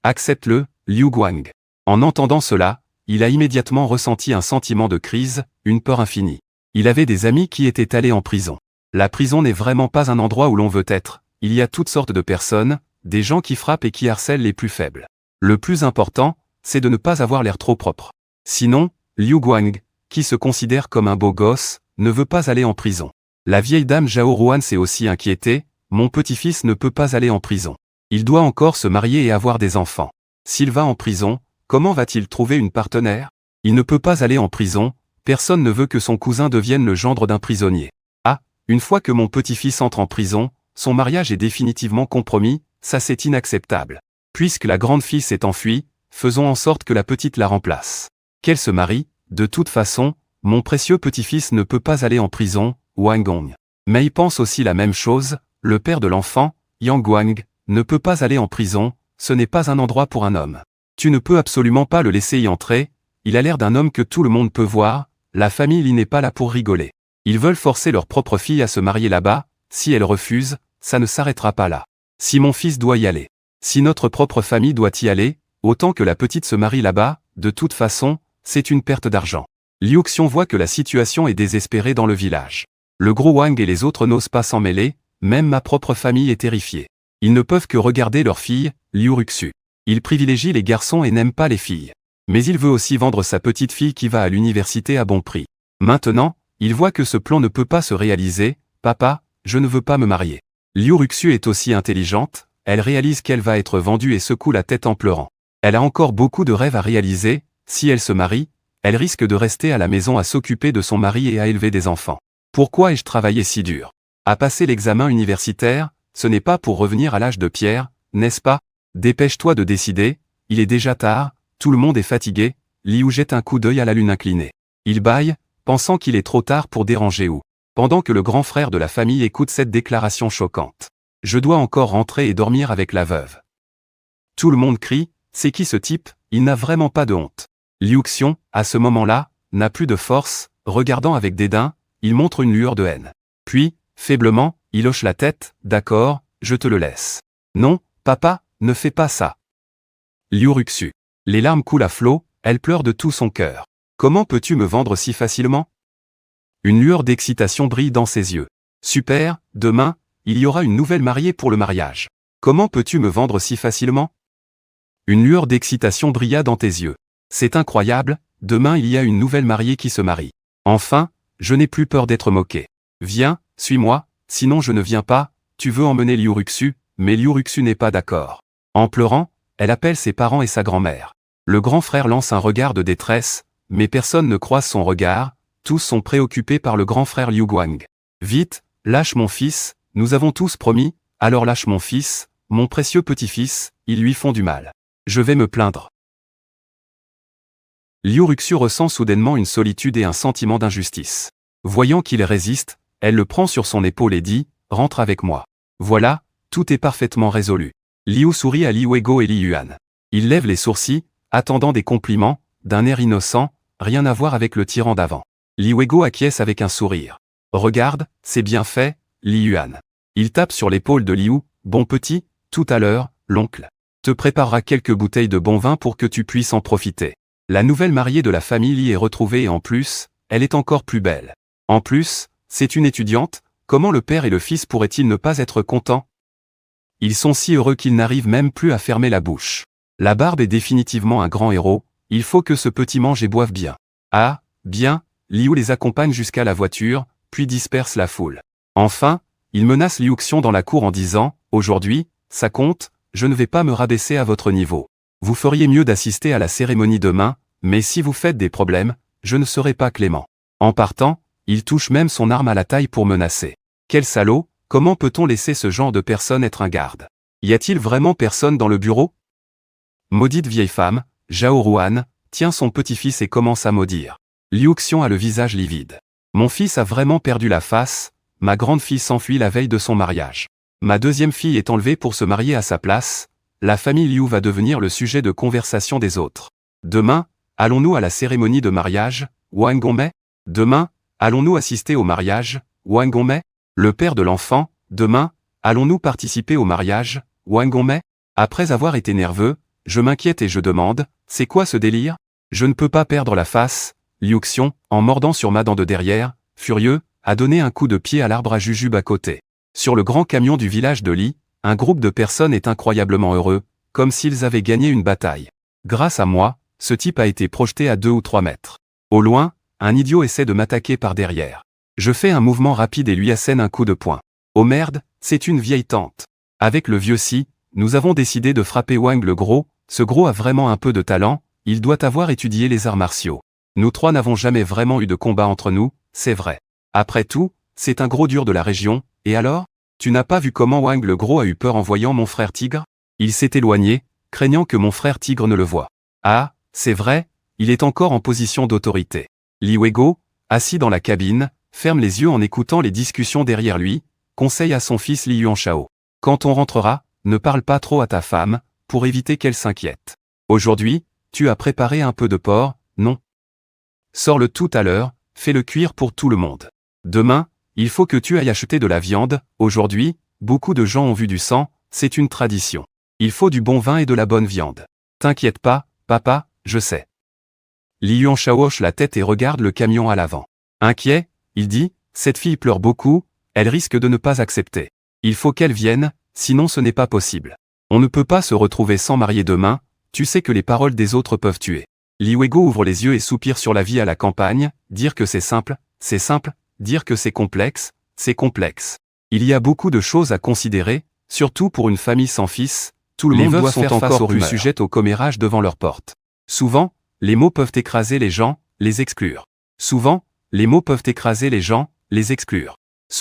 Accepte-le, Liu Guang. En entendant cela, il a immédiatement ressenti un sentiment de crise, une peur infinie. Il avait des amis qui étaient allés en prison. La prison n'est vraiment pas un endroit où l'on veut être, il y a toutes sortes de personnes, des gens qui frappent et qui harcèlent les plus faibles. Le plus important, c'est de ne pas avoir l'air trop propre. Sinon, Liu Guang, qui se considère comme un beau gosse, ne veut pas aller en prison. La vieille dame Zhao Ruan s'est aussi inquiétée, mon petit-fils ne peut pas aller en prison. Il doit encore se marier et avoir des enfants. S'il va en prison, comment va-t-il trouver une partenaire? Il ne peut pas aller en prison, personne ne veut que son cousin devienne le gendre d'un prisonnier. Ah, une fois que mon petit-fils entre en prison, son mariage est définitivement compromis, ça c'est inacceptable. Puisque la grande fille s'est enfuie, faisons en sorte que la petite la remplace. Qu'elle se marie, de toute façon, mon précieux petit-fils ne peut pas aller en prison, Wang Gong. Mais il pense aussi la même chose, le père de l'enfant, Yang Guang, ne peut pas aller en prison, ce n'est pas un endroit pour un homme. Tu ne peux absolument pas le laisser y entrer, il a l'air d'un homme que tout le monde peut voir, la famille Li n'est pas là pour rigoler. Ils veulent forcer leur propre fille à se marier là-bas, si elle refuse, ça ne s'arrêtera pas là. Si mon fils doit y aller, si notre propre famille doit y aller, autant que la petite se marie là-bas, de toute façon, c'est une perte d'argent. Liu Xiong voit que la situation est désespérée dans le village. Le gros Wang et les autres n'osent pas s'en mêler, même ma propre famille est terrifiée. Ils ne peuvent que regarder leur fille, Liu Ruxu. Il privilégie les garçons et n'aime pas les filles. Mais il veut aussi vendre sa petite fille qui va à l'université à bon prix. Maintenant, il voit que ce plan ne peut pas se réaliser, papa, je ne veux pas me marier. Liu Ruxu est aussi intelligente, elle réalise qu'elle va être vendue et secoue la tête en pleurant. Elle a encore beaucoup de rêves à réaliser, si elle se marie, elle risque de rester à la maison à s'occuper de son mari et à élever des enfants. Pourquoi ai-je travaillé si dur? À passer l'examen universitaire, ce n'est pas pour revenir à l'âge de pierre, n'est-ce pas? Dépêche-toi de décider, il est déjà tard, tout le monde est fatigué, Liu jette un coup d'œil à la lune inclinée. Il bâille, pensant qu'il est trop tard pour déranger Wu. Pendant que le grand frère de la famille écoute cette déclaration choquante. Je dois encore rentrer et dormir avec la veuve. Tout le monde crie, c'est qui ce type, il n'a vraiment pas de honte. Liu Xiong, à ce moment-là, n'a plus de force, regardant avec dédain, il montre une lueur de haine. Puis, faiblement, il hoche la tête, d'accord, je te le laisse. Non, papa, ne fais pas ça. Liu Ruxu. Les larmes coulent à flot, elle pleure de tout son cœur. Comment peux-tu me vendre si facilement? Une lueur d'excitation brille dans ses yeux. Super, demain, il y aura une nouvelle mariée pour le mariage. Comment peux-tu me vendre si facilement? Une lueur d'excitation brilla dans tes yeux. C'est incroyable, demain il y a une nouvelle mariée qui se marie. Enfin, je n'ai plus peur d'être moqué. Viens, suis-moi, sinon je ne viens pas, tu veux emmener Liu Ruxu, mais Liu Ruxu n'est pas d'accord. En pleurant, elle appelle ses parents et sa grand-mère. Le grand frère lance un regard de détresse, mais personne ne croise son regard, tous sont préoccupés par le grand frère Liu Guang. Vite, lâche mon fils, nous avons tous promis, alors lâche mon fils, mon précieux petit-fils, ils lui font du mal. Je vais me plaindre. Liu Ruxu ressent soudainement une solitude et un sentiment d'injustice. Voyant qu'il résiste, elle le prend sur son épaule et dit, rentre avec moi. Voilà, tout est parfaitement résolu. Liu sourit à Li Weiguo et Li Yuan. Il lève les sourcils, attendant des compliments, d'un air innocent, rien à voir avec le tyran d'avant. Li Weiguo acquiesce avec un sourire. Regarde, c'est bien fait, Li Yuan. Il tape sur l'épaule de Liu, bon petit, tout à l'heure, l'oncle te préparera quelques bouteilles de bon vin pour que tu puisses en profiter. La nouvelle mariée de la famille Li est retrouvée et en plus, elle est encore plus belle. En plus, c'est une étudiante, comment le père et le fils pourraient-ils ne pas être contents? Ils sont si heureux qu'ils n'arrivent même plus à fermer la bouche. La barbe est définitivement un grand héros, il faut que ce petit mange et boive bien. Ah, bien, Liu les accompagne jusqu'à la voiture, puis disperse la foule. Enfin, il menace Liu Xiong dans la cour en disant, aujourd'hui, ça compte, je ne vais pas me rabaisser à votre niveau. Vous feriez mieux d'assister à la cérémonie demain, mais si vous faites des problèmes, je ne serai pas clément. En partant, il touche même son arme à la taille pour menacer. Quel salaud, comment peut-on laisser ce genre de personne être un garde? Y a-t-il vraiment personne dans le bureau? Maudite vieille femme, Zhao Ruan, tient son petit-fils et commence à maudire. Liu Xiong a le visage livide. Mon fils a vraiment perdu la face, ma grande fille s'enfuit la veille de son mariage. Ma deuxième fille est enlevée pour se marier à sa place, la famille Liu va devenir le sujet de conversation des autres. Demain, allons-nous à la cérémonie de mariage, Wang Gongmei? Demain, allons-nous assister au mariage, Wang Gongmei? Le père de l'enfant, demain, allons-nous participer au mariage, Wang Gongmei? Après avoir été nerveux, je m'inquiète et je demande, c'est quoi ce délire? Je ne peux pas perdre la face. Liu Xiong, en mordant sur ma dent de derrière, furieux, a donné un coup de pied à l'arbre à jujube à côté. Sur le grand camion du village de Li, un groupe de personnes est incroyablement heureux, comme s'ils avaient gagné une bataille. Grâce à moi, ce type a été projeté à 2 ou 3 mètres. Au loin, un idiot essaie de m'attaquer par derrière. Je fais un mouvement rapide et lui assène un coup de poing. Oh merde, c'est une vieille tante. Avec le vieux Si, nous avons décidé de frapper Wang le gros. Ce gros a vraiment un peu de talent, il doit avoir étudié les arts martiaux. Nous trois n'avons jamais vraiment eu de combat entre nous, c'est vrai. Après tout, c'est un gros dur de la région, et alors? Tu n'as pas vu comment Wang le gros a eu peur en voyant mon frère Tigre? Il s'est éloigné, craignant que mon frère Tigre ne le voie. Ah, c'est vrai, il est encore en position d'autorité. Li Weigo, assis dans la cabine, ferme les yeux en écoutant les discussions derrière lui, conseille à son fils Li Yuanshao. Quand on rentrera, ne parle pas trop à ta femme, pour éviter qu'elle s'inquiète. Aujourd'hui, tu as préparé un peu de porc, non? Sors-le tout à l'heure, fais-le cuire pour tout le monde. Demain, il faut que tu ailles acheter de la viande. Aujourd'hui, beaucoup de gens ont vu du sang, c'est une tradition. Il faut du bon vin et de la bonne viande. T'inquiète pas, papa, je sais. Li Yuanshao hoche la tête et regarde le camion à l'avant. Inquiet, il dit, cette fille pleure beaucoup, elle risque de ne pas accepter. Il faut qu'elle vienne, sinon ce n'est pas possible. On ne peut pas se retrouver sans marier demain, tu sais que les paroles des autres peuvent tuer. Li Weigo ouvre les yeux et soupire sur la vie à la campagne, dire que c'est simple, dire que c'est complexe. Il y a beaucoup de choses à considérer, surtout pour une famille sans fils, tout le monde doit faire face aux rumeurs sujettes au commérage devant leur porte. Souvent, les mots peuvent écraser les gens, les exclure. Ceux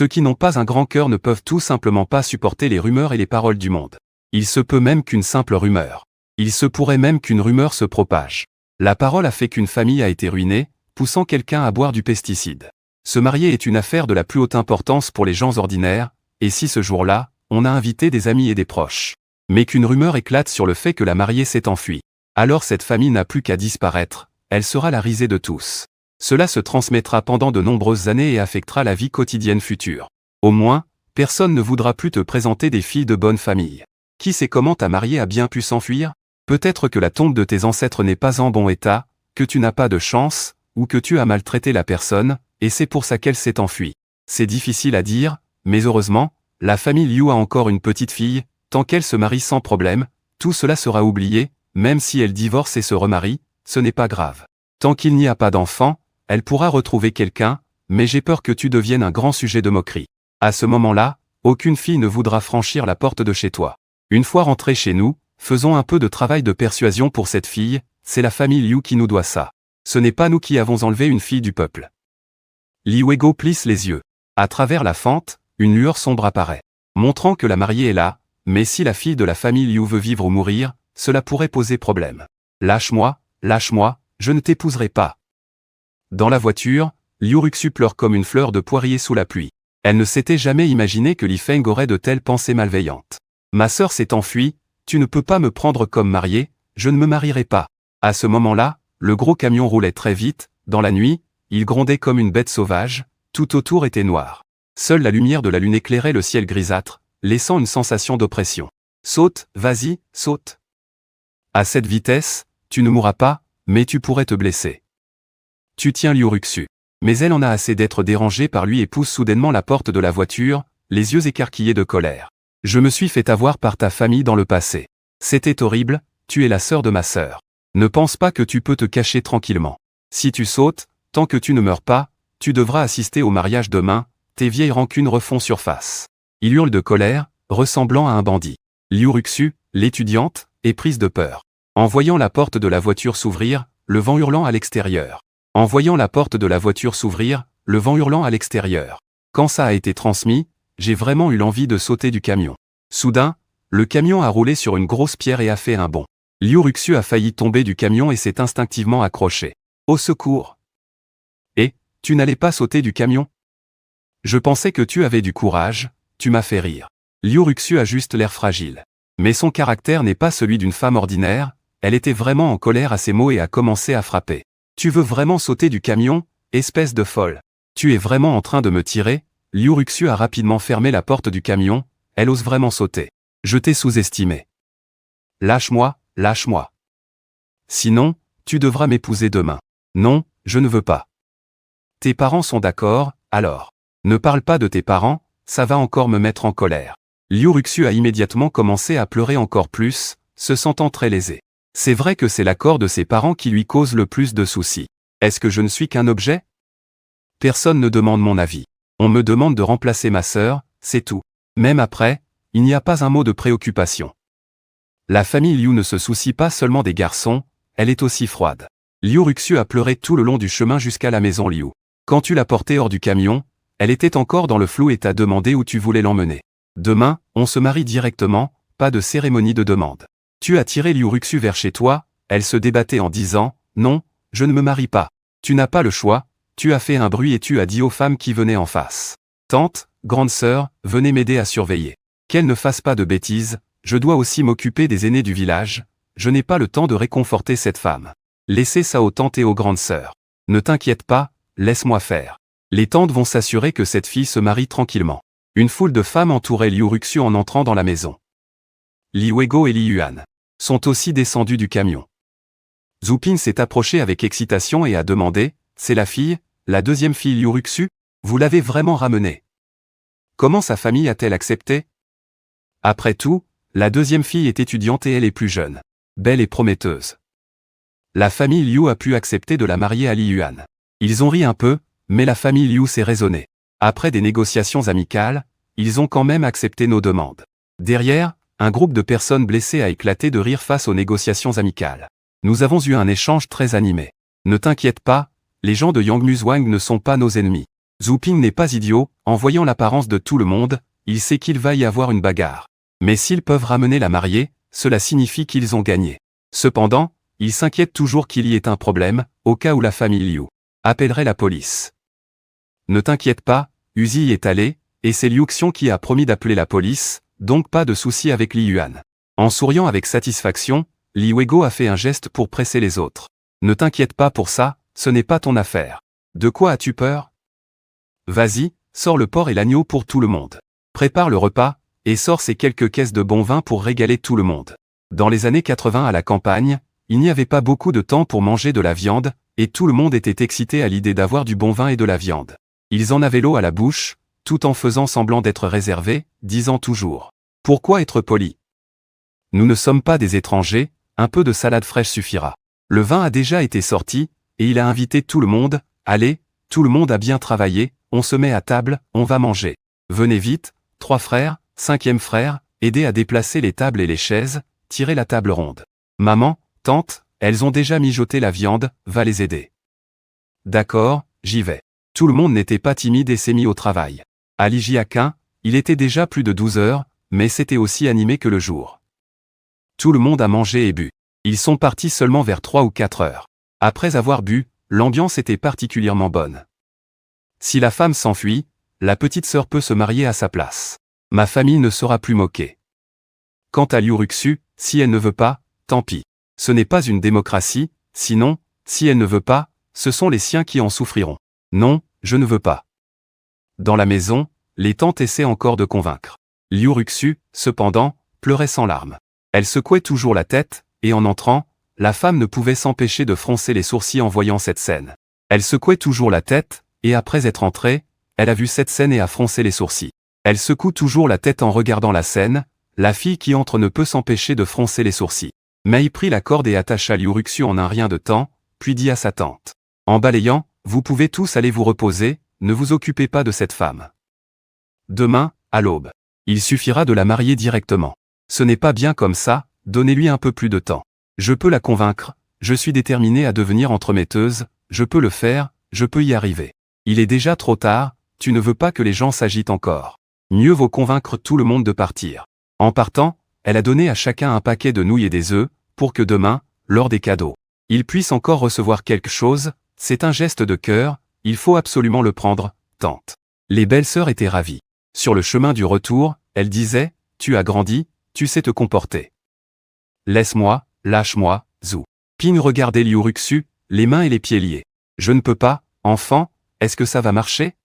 qui n'ont pas un grand cœur ne peuvent tout simplement pas supporter les rumeurs et les paroles du monde. Il se peut même qu'une simple rumeur. Il se pourrait même qu'une rumeur se propage. La parole a fait qu'une famille a été ruinée, poussant quelqu'un à boire du pesticide. Se marier est une affaire de la plus haute importance pour les gens ordinaires, et si ce jour-là, on a invité des amis et des proches, mais qu'une rumeur éclate sur le fait que la mariée s'est enfuie, alors cette famille n'a plus qu'à disparaître, elle sera la risée de tous. Cela se transmettra pendant de nombreuses années et affectera la vie quotidienne future. Au moins, personne ne voudra plus te présenter des filles de bonne famille. Qui sait comment ta mariée a bien pu s'enfuir? Peut-être que la tombe de tes ancêtres n'est pas en bon état, que tu n'as pas de chance, ou que tu as maltraité la personne, et c'est pour ça qu'elle s'est enfuie. C'est difficile à dire, mais heureusement, la famille Liu a encore une petite fille, tant qu'elle se marie sans problème, tout cela sera oublié, même si elle divorce et se remarie, ce n'est pas grave. Tant qu'il n'y a pas d'enfant, elle pourra retrouver quelqu'un, mais j'ai peur que tu deviennes un grand sujet de moquerie. À ce moment-là, aucune fille ne voudra franchir la porte de chez toi. Une fois rentrée chez nous, faisons un peu de travail de persuasion pour cette fille, c'est la famille Liu qui nous doit ça. Ce n'est pas nous qui avons enlevé une fille du peuple. Li Weigo plisse les yeux. À travers la fente, une lueur sombre apparaît, montrant que la mariée est là, mais si la fille de la famille Liu veut vivre ou mourir, cela pourrait poser problème. Lâche-moi, je ne t'épouserai pas. Dans la voiture, Liu Ruxu pleure comme une fleur de poirier sous la pluie. Elle ne s'était jamais imaginé que Li Feng aurait de telles pensées malveillantes. Ma sœur s'est enfuie, tu ne peux pas me prendre comme mariée, je ne me marierai pas. À ce moment-là, le gros camion roulait très vite, dans la nuit, il grondait comme une bête sauvage, tout autour était noir. Seule la lumière de la lune éclairait le ciel grisâtre, laissant une sensation d'oppression. Saute, vas-y, saute. À cette vitesse, tu ne mourras pas, mais tu pourrais te blesser. Tu tiens Liu Ruxu. Mais elle en a assez d'être dérangée par lui et pousse soudainement la porte de la voiture, les yeux écarquillés de colère. Je me suis fait avoir par ta famille dans le passé. C'était horrible, tu es la sœur de ma sœur. Ne pense pas que tu peux te cacher tranquillement. Si tu sautes, tant que tu ne meurs pas, tu devras assister au mariage demain, tes vieilles rancunes refont surface. Il hurle de colère, ressemblant à un bandit. Liu Ruxu, l'étudiante, est prise de peur. En voyant la porte de la voiture s'ouvrir, le vent hurlant à l'extérieur. Quand ça a été transmis, j'ai vraiment eu l'envie de sauter du camion. Soudain, le camion a roulé sur une grosse pierre et a fait un bond. Liu Ruxu a failli tomber du camion et s'est instinctivement accroché. Au secours! Et, tu n'allais pas sauter du camion? Je pensais que tu avais du courage, tu m'as fait rire. Liu Ruxu a juste l'air fragile. Mais son caractère n'est pas celui d'une femme ordinaire, elle était vraiment en colère à ces mots et a commencé à frapper. Tu veux vraiment sauter du camion, espèce de folle? Tu es vraiment en train de me tirer? Liu Ruxu a rapidement fermé la porte du camion, elle ose vraiment sauter. Je t'ai sous-estimé. Lâche-moi, lâche-moi. Sinon, tu devras m'épouser demain. Non, je ne veux pas. Tes parents sont d'accord, alors. Ne parle pas de tes parents, ça va encore me mettre en colère. Liu Ruxu a immédiatement commencé à pleurer encore plus, se sentant très lésé. C'est vrai que c'est l'accord de ses parents qui lui cause le plus de soucis. Est-ce que je ne suis qu'un objet? Personne ne demande mon avis. On me demande de remplacer ma sœur, c'est tout. Même après, il n'y a pas un mot de préoccupation. La famille Liu ne se soucie pas seulement des garçons, elle est aussi froide. Liu Ruxu a pleuré tout le long du chemin jusqu'à la maison Liu. Quand tu l'as portée hors du camion, elle était encore dans le flou et t'a demandé où tu voulais l'emmener. Demain, on se marie directement, pas de cérémonie de demande. Tu as tiré Liu Ruxu vers chez toi, elle se débattait en disant « Non, je ne me marie pas. Tu n'as pas le choix », tu as fait un bruit et tu as dit aux femmes qui venaient en face. « Tante, grande sœur, venez m'aider à surveiller. Qu'elle ne fasse pas de bêtises, je dois aussi m'occuper des aînés du village, je n'ai pas le temps de réconforter cette femme. Laissez ça aux tantes et aux grandes sœurs. Ne t'inquiète pas, laisse-moi faire. Les tantes vont s'assurer que cette fille se marie tranquillement. » Une foule de femmes entourait Liu Ruxu en entrant dans la maison. Li Weigo et Li Yuan sont aussi descendus du camion. Zhu Ping s'est approché avec excitation et a demandé « C'est la fille, la deuxième fille Liu Ruxu? Vous l'avez vraiment ramenée? Comment sa famille a-t-elle accepté? Après tout, la deuxième fille est étudiante et elle est plus jeune, belle et prometteuse. La famille Liu a pu accepter de la marier à Li Yuan. Ils ont ri un peu, mais la famille Liu s'est raisonnée. Après des négociations amicales, ils ont quand même accepté nos demandes. Derrière, un groupe de personnes blessées a éclaté de rire face aux négociations amicales. Nous avons eu un échange très animé. Ne t'inquiète pas, les gens de Yangmu Zhuang ne sont pas nos ennemis. Zhu Ping n'est pas idiot, en voyant l'apparence de tout le monde, il sait qu'il va y avoir une bagarre. Mais s'ils peuvent ramener la mariée, cela signifie qu'ils ont gagné. Cependant, il s'inquiète toujours qu'il y ait un problème, au cas où la famille Liu appellerait la police. Ne t'inquiète pas, Uzi y est allé, et c'est Liu Xiong qui a promis d'appeler la police, donc pas de souci avec Li Yuan. En souriant avec satisfaction, Li Weigo a fait un geste pour presser les autres. Ne t'inquiète pas pour ça, ce n'est pas ton affaire. De quoi as-tu peur? Vas-y, sors le porc et l'agneau pour tout le monde. Prépare le repas, et sors ces quelques caisses de bon vin pour régaler tout le monde. Dans les années 80 à la campagne, il n'y avait pas beaucoup de temps pour manger de la viande, et tout le monde était excité à l'idée d'avoir du bon vin et de la viande. Ils en avaient l'eau à la bouche, tout en faisant semblant d'être réservés, disant toujours « Pourquoi être poli? Nous ne sommes pas des étrangers, un peu de salade fraîche suffira. » Le vin a déjà été sorti, et il a invité tout le monde « Allez, tout le monde a bien travaillé, on se met à table, on va manger. Venez vite, 3 frères, 5e frère, aidez à déplacer les tables et les chaises, tirez la table ronde. Maman, tante, elles ont déjà mijoté la viande, va les aider. » D'accord, j'y vais. Tout le monde n'était pas timide et s'est mis au travail. À Lijiaquin, il était déjà plus de 12 heures, mais c'était aussi animé que le jour. Tout le monde a mangé et bu. Ils sont partis seulement vers 3 ou 4 heures. Après avoir bu, l'ambiance était particulièrement bonne. Si la femme s'enfuit, la petite sœur peut se marier à sa place. Ma famille ne sera plus moquée. Quant à Liu Ruxu, si elle ne veut pas, tant pis. Ce n'est pas une démocratie, sinon, si elle ne veut pas, ce sont les siens qui en souffriront. Non, je ne veux pas. Dans la maison, les tantes essaient encore de convaincre. Liu Ruxu, cependant, pleurait sans larmes. Elle secouait toujours la tête, et en entrant, la femme ne pouvait s'empêcher de froncer les sourcils en voyant cette scène. Elle secouait toujours la tête, et après être entrée, elle a vu cette scène et a froncé les sourcils. Elle secoue toujours la tête en regardant la scène, la fille qui entre ne peut s'empêcher de froncer les sourcils. Mei prit la corde et attacha Liu Ruxu en un rien de temps, puis dit à sa tante. En balayant, vous pouvez tous aller vous reposer, ne vous occupez pas de cette femme. Demain, à l'aube, il suffira de la marier directement. Ce n'est pas bien comme ça, donnez-lui un peu plus de temps. Je peux la convaincre, je suis déterminé à devenir entremetteuse, je peux le faire, je peux y arriver. Il est déjà trop tard, tu ne veux pas que les gens s'agitent encore. Mieux vaut convaincre tout le monde de partir. En partant, elle a donné à chacun un paquet de nouilles et des œufs, pour que demain, lors des cadeaux, ils puissent encore recevoir quelque chose. C'est un geste de cœur, il faut absolument le prendre, tante. Les belles-sœurs étaient ravies. Sur le chemin du retour, elles disaient, tu as grandi, tu sais te comporter. Laisse-moi, lâche-moi, Zhu Ping regardait Liu Ruxu, les mains et les pieds liés. Je ne peux pas, enfant, est-ce que ça va marcher?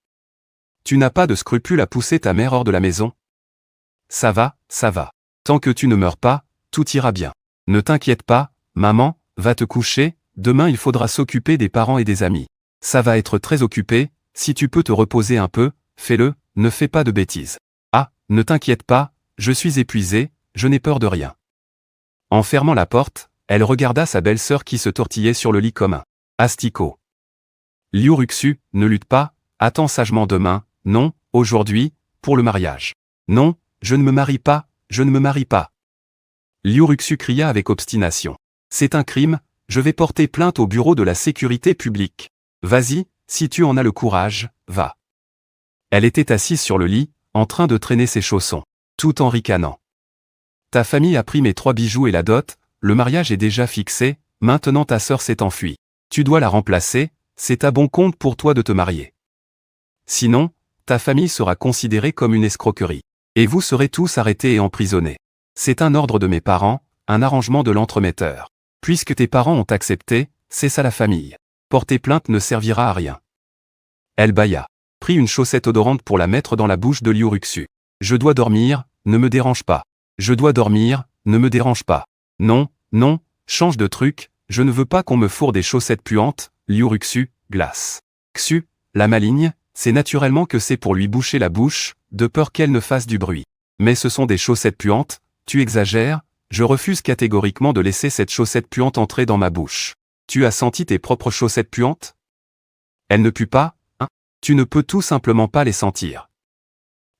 Tu n'as pas de scrupule à pousser ta mère hors de la maison? Ça va, ça va. Tant que tu ne meurs pas, tout ira bien. Ne t'inquiète pas, maman, va te coucher, demain il faudra s'occuper des parents et des amis. Ça va être très occupé, si tu peux te reposer un peu, fais-le, ne fais pas de bêtises. Ah, ne t'inquiète pas, je suis épuisée, je n'ai peur de rien. En fermant la porte, elle regarda sa belle-sœur qui se tortillait sur le lit comme un asticot. Liu Ruxu, ne lutte pas, attends sagement demain, non, aujourd'hui, pour le mariage. Non, je ne me marie pas, je ne me marie pas. Liu Ruxu cria avec obstination. C'est un crime, je vais porter plainte au bureau de la sécurité publique. Vas-y, si tu en as le courage, va. Elle était assise sur le lit, en train de traîner ses chaussons, tout en ricanant. Ta famille a pris mes 3 bijoux et la dot, le mariage est déjà fixé, maintenant ta sœur s'est enfuie. Tu dois la remplacer, c'est à bon compte pour toi de te marier. Sinon, ta famille sera considérée comme une escroquerie. Et vous serez tous arrêtés et emprisonnés. C'est un ordre de mes parents, un arrangement de l'entremetteur. Puisque tes parents ont accepté, c'est ça la famille. Porter plainte ne servira à rien. Elle bâilla, prit une chaussette odorante pour la mettre dans la bouche de Liu Ruxu. Je dois dormir, ne me dérange pas. Je dois dormir, ne me dérange pas. Non, non, change de truc, je ne veux pas qu'on me fourre des chaussettes puantes, Liu Ruxu, glace. Xu, la maligne, c'est naturellement que c'est pour lui boucher la bouche, de peur qu'elle ne fasse du bruit. Mais ce sont des chaussettes puantes, tu exagères, je refuse catégoriquement de laisser cette chaussette puante entrer dans ma bouche. Tu as senti tes propres chaussettes puantes? Elles ne puent pas, hein? Tu ne peux tout simplement pas les sentir.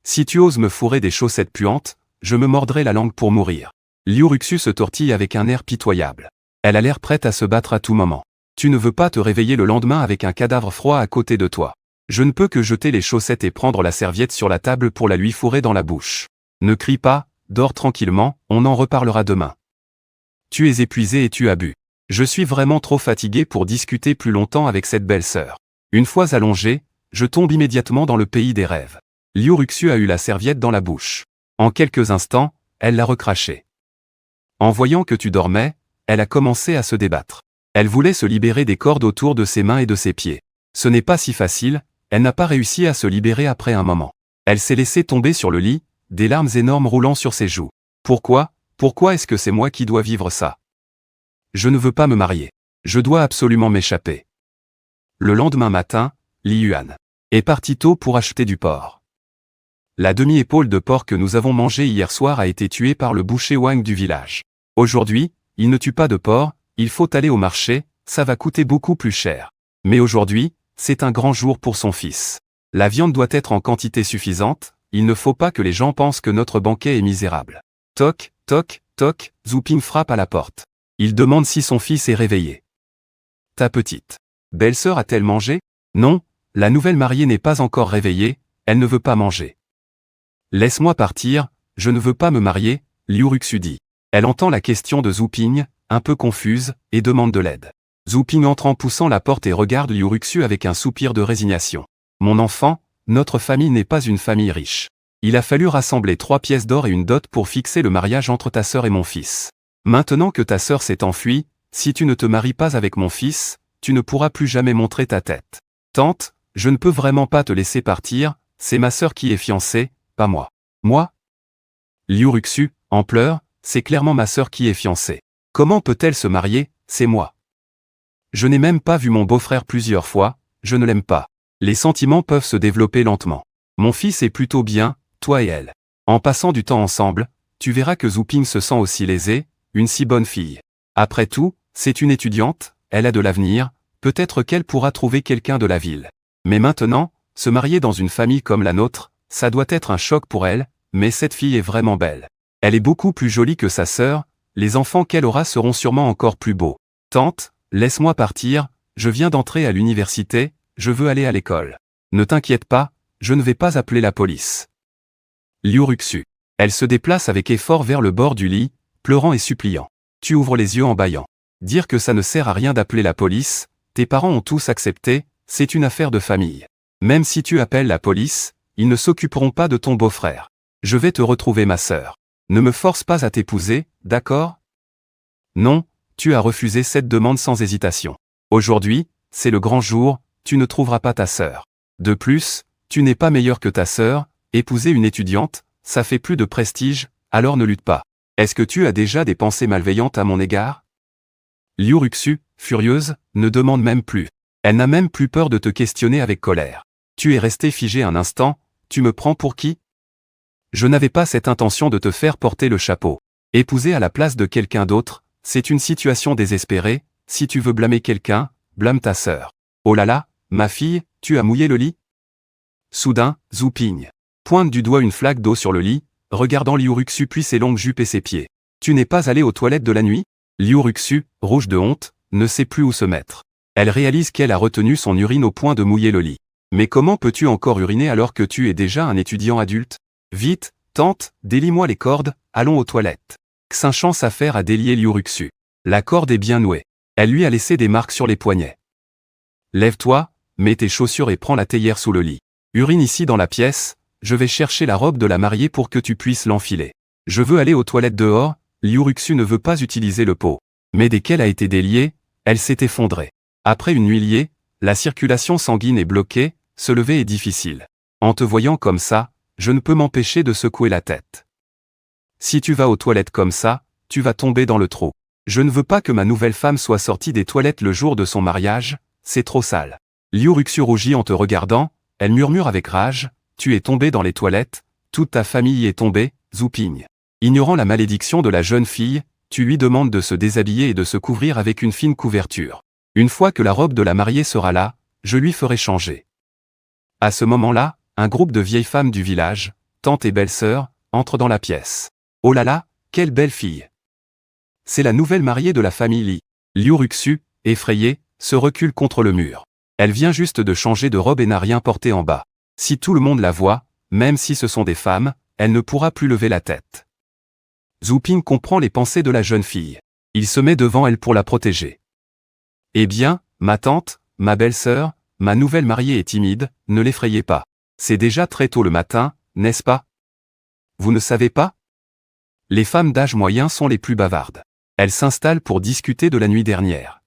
Si tu oses me fourrer des chaussettes puantes, je me mordrai la langue pour mourir. Liu Ruxu se tortille avec un air pitoyable. Elle a l'air prête à se battre à tout moment. Tu ne veux pas te réveiller le lendemain avec un cadavre froid à côté de toi. Je ne peux que jeter les chaussettes et prendre la serviette sur la table pour la lui fourrer dans la bouche. Ne crie pas, dors tranquillement, on en reparlera demain. Tu es épuisé et tu as bu. Je suis vraiment trop fatigué pour discuter plus longtemps avec cette belle-sœur. Une fois allongé, je tombe immédiatement dans le pays des rêves. Liu Ruxu a eu la serviette dans la bouche. En quelques instants, elle l'a recrachée. En voyant que tu dormais, elle a commencé à se débattre. Elle voulait se libérer des cordes autour de ses mains et de ses pieds. Ce n'est pas si facile, elle n'a pas réussi à se libérer après un moment. Elle s'est laissée tomber sur le lit, des larmes énormes roulant sur ses joues. Pourquoi est-ce que c'est moi qui dois vivre ça? Je ne veux pas me marier. Je dois absolument m'échapper. Le lendemain matin, Li Yuan est parti tôt pour acheter du porc. La demi-épaule de porc que nous avons mangée hier soir a été tuée par le boucher Wang du village. Aujourd'hui, il ne tue pas de porc, il faut aller au marché, ça va coûter beaucoup plus cher. Mais aujourd'hui, c'est un grand jour pour son fils. La viande doit être en quantité suffisante, il ne faut pas que les gens pensent que notre banquet est misérable. Toc, toc, toc, Zhu frappe à la porte. Il demande si son fils est réveillé. Ta petite belle-sœur a-t-elle mangé? Non, la nouvelle mariée n'est pas encore réveillée, elle ne veut pas manger. Laisse-moi partir, je ne veux pas me marier, Liu Ruxu dit. Elle entend la question de Zhu Ping, un peu confuse, et demande de l'aide. Zhu Ping entre en poussant la porte et regarde Liu Ruxu avec un soupir de résignation. Mon enfant, notre famille n'est pas une famille riche. Il a fallu rassembler 3 pièces d'or et une dot pour fixer le mariage entre ta sœur et mon fils. Maintenant que ta sœur s'est enfuie, si tu ne te maries pas avec mon fils, tu ne pourras plus jamais montrer ta tête. Tante, je ne peux vraiment pas te laisser partir, c'est ma sœur qui est fiancée, pas moi. Moi? Liu Ruxu, en pleurs, c'est clairement ma sœur qui est fiancée. Comment peut-elle se marier, c'est moi. Je n'ai même pas vu mon beau-frère plusieurs fois, je ne l'aime pas. Les sentiments peuvent se développer lentement. Mon fils est plutôt bien, toi et elle. En passant du temps ensemble, tu verras que Zhu Ping se sent aussi lésée, une si bonne fille. Après tout, c'est une étudiante, elle a de l'avenir, peut-être qu'elle pourra trouver quelqu'un de la ville. Mais maintenant, se marier dans une famille comme la nôtre, ça doit être un choc pour elle, mais cette fille est vraiment belle. Elle est beaucoup plus jolie que sa sœur, les enfants qu'elle aura seront sûrement encore plus beaux. Tante, laisse-moi partir, je viens d'entrer à l'université, je veux aller à l'école. Ne t'inquiète pas, je ne vais pas appeler la police. Liu Ruxu. Elle se déplace avec effort vers le bord du lit, pleurant et suppliant. Tu ouvres les yeux en bâillant. Dire que ça ne sert à rien d'appeler la police, tes parents ont tous accepté, c'est une affaire de famille. Même si tu appelles la police, ils ne s'occuperont pas de ton beau-frère. Je vais te retrouver ma sœur. Ne me force pas à t'épouser, d'accord? Non, tu as refusé cette demande sans hésitation. Aujourd'hui, c'est le grand jour, tu ne trouveras pas ta sœur. De plus, tu n'es pas meilleur que ta sœur, épouser une étudiante, ça fait plus de prestige, alors ne lutte pas. Est-ce que tu as déjà des pensées malveillantes à mon égard? Liu Ruxu, furieuse, ne demande même plus. Elle n'a même plus peur de te questionner avec colère. Tu es resté figé un instant, tu me prends pour qui? Je n'avais pas cette intention de te faire porter le chapeau. Épouser à la place de quelqu'un d'autre, c'est une situation désespérée, si tu veux blâmer quelqu'un, blâme ta sœur. Oh là là, ma fille, tu as mouillé le lit? Soudain, Zhu Ping pointe du doigt une flaque d'eau sur le lit, regardant Liu Ruxu puis ses longues jupes et ses pieds. Tu n'es pas allé aux toilettes de la nuit? Liu Ruxu, rouge de honte, ne sait plus où se mettre. Elle réalise qu'elle a retenu son urine au point de mouiller le lit. Mais comment peux-tu encore uriner alors que tu es déjà un étudiant adulte? Vite, tante, délie-moi les cordes, allons aux toilettes. Xinchan s'affaire à délier Liu Ruxu. La corde est bien nouée. Elle lui a laissé des marques sur les poignets. Lève-toi, mets tes chaussures et prends la théière sous le lit. Urine ici dans la pièce, je vais chercher la robe de la mariée pour que tu puisses l'enfiler. Je veux aller aux toilettes dehors, Liu Ruxu ne veut pas utiliser le pot. Mais dès qu'elle a été déliée, elle s'est effondrée. Après une nuit liée, la circulation sanguine est bloquée, se lever est difficile. En te voyant comme ça, je ne peux m'empêcher de secouer la tête. Si tu vas aux toilettes comme ça, tu vas tomber dans le trou. Je ne veux pas que ma nouvelle femme soit sortie des toilettes le jour de son mariage, c'est trop sale. Liu Ruxu rougit en te regardant, elle murmure avec rage, tu es tombé dans les toilettes, toute ta famille y est tombée, Zhu Ping. Ignorant la malédiction de la jeune fille, tu lui demandes de se déshabiller et de se couvrir avec une fine couverture. Une fois que la robe de la mariée sera là, je lui ferai changer. À ce moment-là, un groupe de vieilles femmes du village, tantes et belles-sœurs, entrent dans la pièce. Oh là là, quelle belle fille! C'est la nouvelle mariée de la famille Li. Liu Ruxu, effrayée, se recule contre le mur. Elle vient juste de changer de robe et n'a rien porté en bas. Si tout le monde la voit, même si ce sont des femmes, elle ne pourra plus lever la tête. Zhu Ping comprend les pensées de la jeune fille. Il se met devant elle pour la protéger. Eh bien, ma tante, ma belle-sœur, ma nouvelle mariée est timide, ne l'effrayez pas. C'est déjà très tôt le matin, n'est-ce pas? Vous ne savez pas? Les femmes d'âge moyen sont les plus bavardes. Elles s'installent pour discuter de la nuit dernière.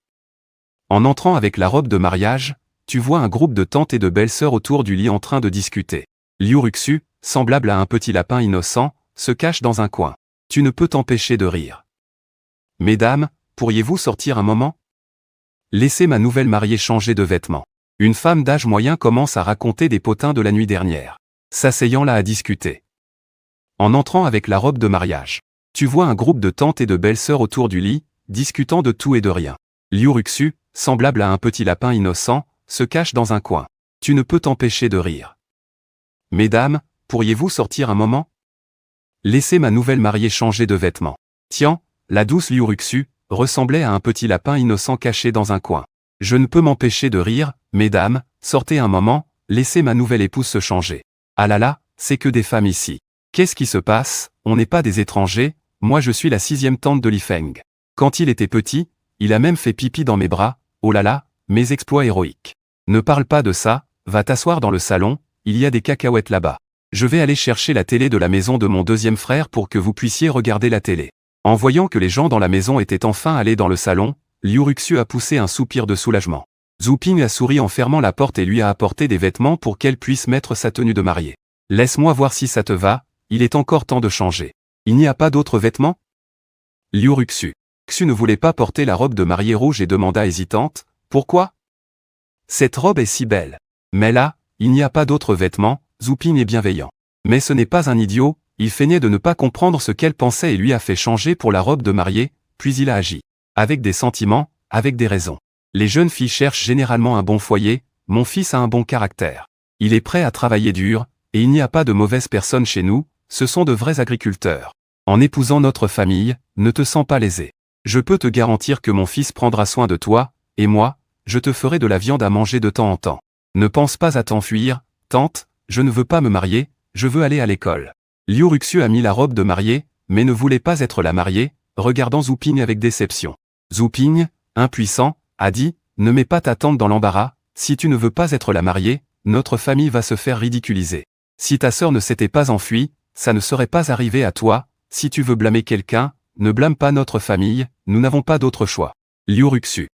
En entrant avec la robe de mariage, tu vois un groupe de tantes et de belles-sœurs autour du lit en train de discuter. Liu Ruxu, semblable à un petit lapin innocent, se cache dans un coin. Tu ne peux t'empêcher de rire. Mesdames, pourriez-vous sortir un moment? Laissez ma nouvelle mariée changer de vêtements. Une femme d'âge moyen commence à raconter des potins de la nuit dernière, s'asseyant là à discuter. En entrant avec la robe de mariage, tu vois un groupe de tantes et de belles-sœurs autour du lit, discutant de tout et de rien. Liu Ruxu, semblable à un petit lapin innocent, se cache dans un coin. Tu ne peux t'empêcher de rire. Mesdames, pourriez-vous sortir un moment? Laissez ma nouvelle mariée changer de vêtements. Tiens, la douce Liu Ruxu ressemblait à un petit lapin innocent caché dans un coin. Je ne peux m'empêcher de rire, mesdames, sortez un moment, laissez ma nouvelle épouse se changer. Ah là là, c'est que des femmes ici. Qu'est-ce qui se passe? On n'est pas des étrangers, moi je suis la 6e tante de Li Feng. Quand il était petit, il a même fait pipi dans mes bras, oh là là, mes exploits héroïques. Ne parle pas de ça, va t'asseoir dans le salon, il y a des cacahuètes là-bas. Je vais aller chercher la télé de la maison de mon deuxième frère pour que vous puissiez regarder la télé. En voyant que les gens dans la maison étaient enfin allés dans le salon, Liu Ruxu a poussé un soupir de soulagement. Zhu Ping a souri en fermant la porte et lui a apporté des vêtements pour qu'elle puisse mettre sa tenue de mariée. Laisse-moi voir si ça te va, il est encore temps de changer. Il n'y a pas d'autres vêtements? Liu Ruxu. Xu ne voulait pas porter la robe de mariée rouge et demanda hésitante, pourquoi? Cette robe est si belle. Mais là, il n'y a pas d'autres vêtements, Zhu Ping est bienveillant. Mais ce n'est pas un idiot, il feignait de ne pas comprendre ce qu'elle pensait et lui a fait changer pour la robe de mariée, puis il a agi. Avec des sentiments, avec des raisons. Les jeunes filles cherchent généralement un bon foyer, mon fils a un bon caractère. Il est prêt à travailler dur, et il n'y a pas de mauvaises personnes chez nous, ce sont de vrais agriculteurs. En épousant notre famille, ne te sens pas lésé. Je peux te garantir que mon fils prendra soin de toi, et moi, je te ferai de la viande à manger de temps en temps. Ne pense pas à t'enfuir, tante, je ne veux pas me marier, je veux aller à l'école. Liu Ruxu a mis la robe de mariée, mais ne voulait pas être la mariée, regardant Zhu Ping avec déception. Zhu Ping, impuissant, a dit, ne mets pas ta tante dans l'embarras, si tu ne veux pas être la mariée, notre famille va se faire ridiculiser. Si ta sœur ne s'était pas enfuie, ça ne serait pas arrivé à toi, si tu veux blâmer quelqu'un, ne blâme pas notre famille, nous n'avons pas d'autre choix. Liu Ruxu.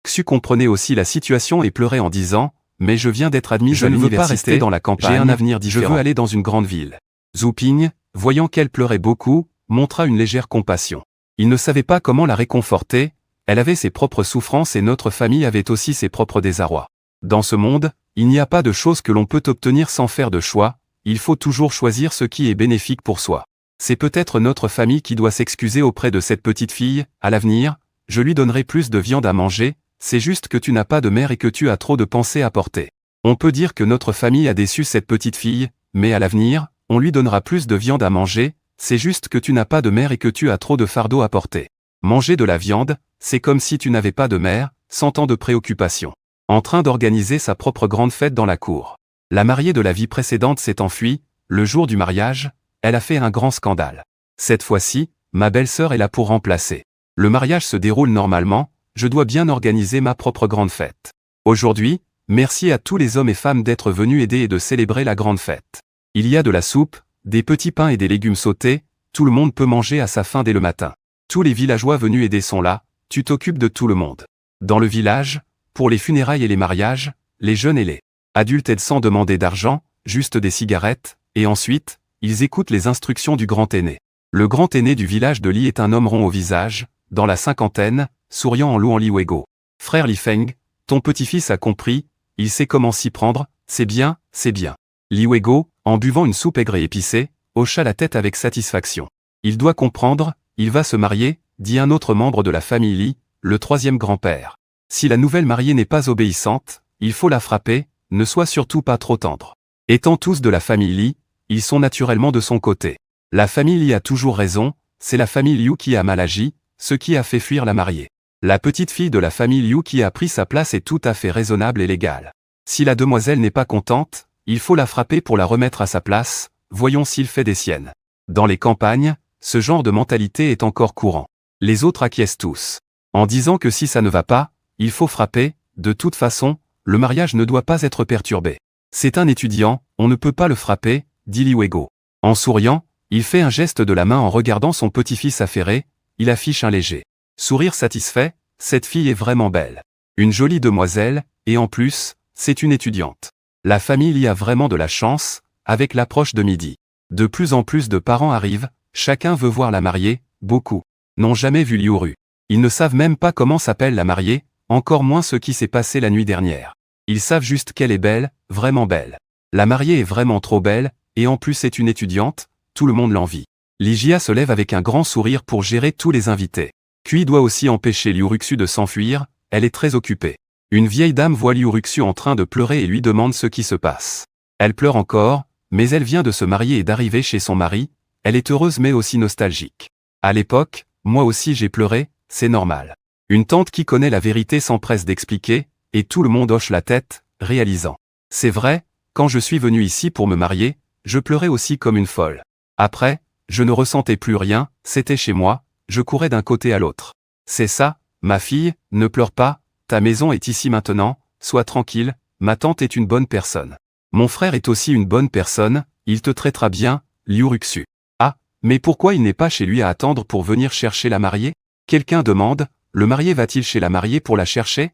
Xu comprenait aussi la situation et pleurait en disant « Mais je viens d'être admis à l'université, je ne veux pas rester dans la campagne, j'ai un avenir différent. Je veux aller dans une grande ville. » Zhu Ping, voyant qu'elle pleurait beaucoup, montra une légère compassion. Il ne savait pas comment la réconforter, elle avait ses propres souffrances et notre famille avait aussi ses propres désarrois. Dans ce monde, il n'y a pas de choses que l'on peut obtenir sans faire de choix, il faut toujours choisir ce qui est bénéfique pour soi. C'est peut-être notre famille qui doit s'excuser auprès de cette petite fille, à l'avenir, je lui donnerai plus de viande à manger, c'est juste que tu n'as pas de mère et que tu as trop de pensées à porter. On peut dire que notre famille a déçu cette petite fille, mais à l'avenir, on lui donnera plus de viande à manger, c'est juste que tu n'as pas de mère et que tu as trop de fardeau à porter. Manger de la viande, c'est comme si tu n'avais pas de mère, sans tant de préoccupations. En train d'organiser sa propre grande fête dans la cour. La mariée de la vie précédente s'est enfuie, le jour du mariage, elle a fait un grand scandale. Cette fois-ci, ma belle-sœur est là pour remplacer. Le mariage se déroule normalement, je dois bien organiser ma propre grande fête. Aujourd'hui, merci à tous les hommes et femmes d'être venus aider et de célébrer la grande fête. Il y a de la soupe, des petits pains et des légumes sautés, tout le monde peut manger à sa faim dès le matin. Tous les villageois venus aider sont là, tu t'occupes de tout le monde. Dans le village, pour les funérailles et les mariages, les jeunes et les adultes aident sans demander d'argent, juste des cigarettes, et ensuite, ils écoutent les instructions du grand aîné. Le grand aîné du village de Li est un homme rond au visage, dans la cinquantaine, souriant en louant Li Weigo. Frère Li Feng, ton petit-fils a compris, il sait comment s'y prendre, c'est bien, c'est bien. Li Weigo, en buvant une soupe aigre et épicée, hocha la tête avec satisfaction. Il doit comprendre, il va se marier, dit un autre membre de la famille Li, le troisième grand-père. Si la nouvelle mariée n'est pas obéissante, il faut la frapper, ne sois surtout pas trop tendre. Étant tous de la famille Li, ils sont naturellement de son côté. La famille Li a toujours raison, c'est la famille Liu qui a mal agi, ce qui a fait fuir la mariée. La petite fille de la famille Liu qui a pris sa place est tout à fait raisonnable et légale. Si la demoiselle n'est pas contente, il faut la frapper pour la remettre à sa place, voyons s'il fait des siennes. Dans les campagnes, ce genre de mentalité est encore courant. Les autres acquiescent tous. En disant que si ça ne va pas, il faut frapper, de toute façon, le mariage ne doit pas être perturbé. C'est un étudiant, on ne peut pas le frapper, dit Li Weigo. En souriant, il fait un geste de la main en regardant son petit-fils affairé, il affiche un léger sourire satisfait, cette fille est vraiment belle. Une jolie demoiselle, et en plus, c'est une étudiante. La famille y a vraiment de la chance, avec l'approche de midi. De plus en plus de parents arrivent, chacun veut voir la mariée, beaucoup n'ont jamais vu Liu Ru. Ils ne savent même pas comment s'appelle la mariée, encore moins ce qui s'est passé la nuit dernière. Ils savent juste qu'elle est belle, vraiment belle. La mariée est vraiment trop belle, et en plus c'est une étudiante, tout le monde l'envie. Li Jia se lève avec un grand sourire pour gérer tous les invités. Kui doit aussi empêcher Liu Ruxu de s'enfuir, elle est très occupée. Une vieille dame voit Liu Ruxu en train de pleurer et lui demande ce qui se passe. Elle pleure encore, mais elle vient de se marier et d'arriver chez son mari, elle est heureuse mais aussi nostalgique. À l'époque, moi aussi j'ai pleuré, c'est normal. Une tante qui connaît la vérité s'empresse d'expliquer, et tout le monde hoche la tête, réalisant. C'est vrai, quand je suis venu ici pour me marier, je pleurais aussi comme une folle. Après, je ne ressentais plus rien, c'était chez moi, je courais d'un côté à l'autre. C'est ça, ma fille, ne pleure pas, ta maison est ici maintenant, sois tranquille, ma tante est une bonne personne. Mon frère est aussi une bonne personne, il te traitera bien, Liu Ruxu. Ah, mais pourquoi il n'est pas chez lui à attendre pour venir chercher la mariée? Quelqu'un demande, le marié va-t-il chez la mariée pour la chercher?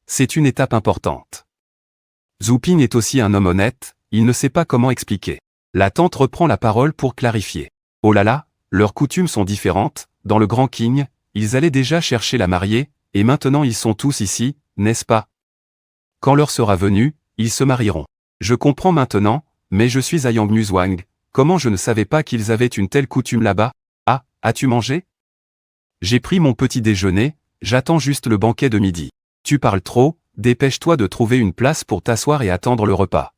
C'est une étape importante. Zhu Ping est aussi un homme honnête, il ne sait pas comment expliquer. La tante reprend la parole pour clarifier. Oh là là, leurs coutumes sont différentes, dans le Grand Qing, ils allaient déjà chercher la mariée, et maintenant ils sont tous ici, n'est-ce pas? Quand l'heure sera venue, ils se marieront. Je comprends maintenant, mais je suis à Yangmuzhuang, comment je ne savais pas qu'ils avaient une telle coutume là-bas? Ah, as-tu mangé? J'ai pris mon petit déjeuner, j'attends juste le banquet de midi. Tu parles trop, dépêche-toi de trouver une place pour t'asseoir et attendre le repas.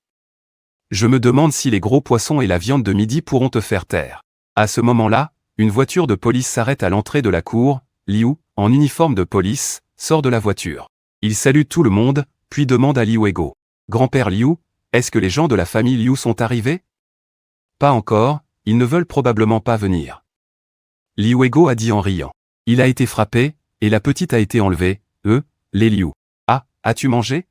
Je me demande si les gros poissons et la viande de midi pourront te faire taire. À ce moment-là, une voiture de police s'arrête à l'entrée de la cour, Liu, en uniforme de police, sort de la voiture. Il salue tout le monde, puis demande à Li Weigo. Grand-père Liu, est-ce que les gens de la famille Liu sont arrivés? Pas encore, ils ne veulent probablement pas venir. Li Weigo a dit en riant. Il a été frappé, et la petite a été enlevée, les Liu. Ah, as-tu mangé?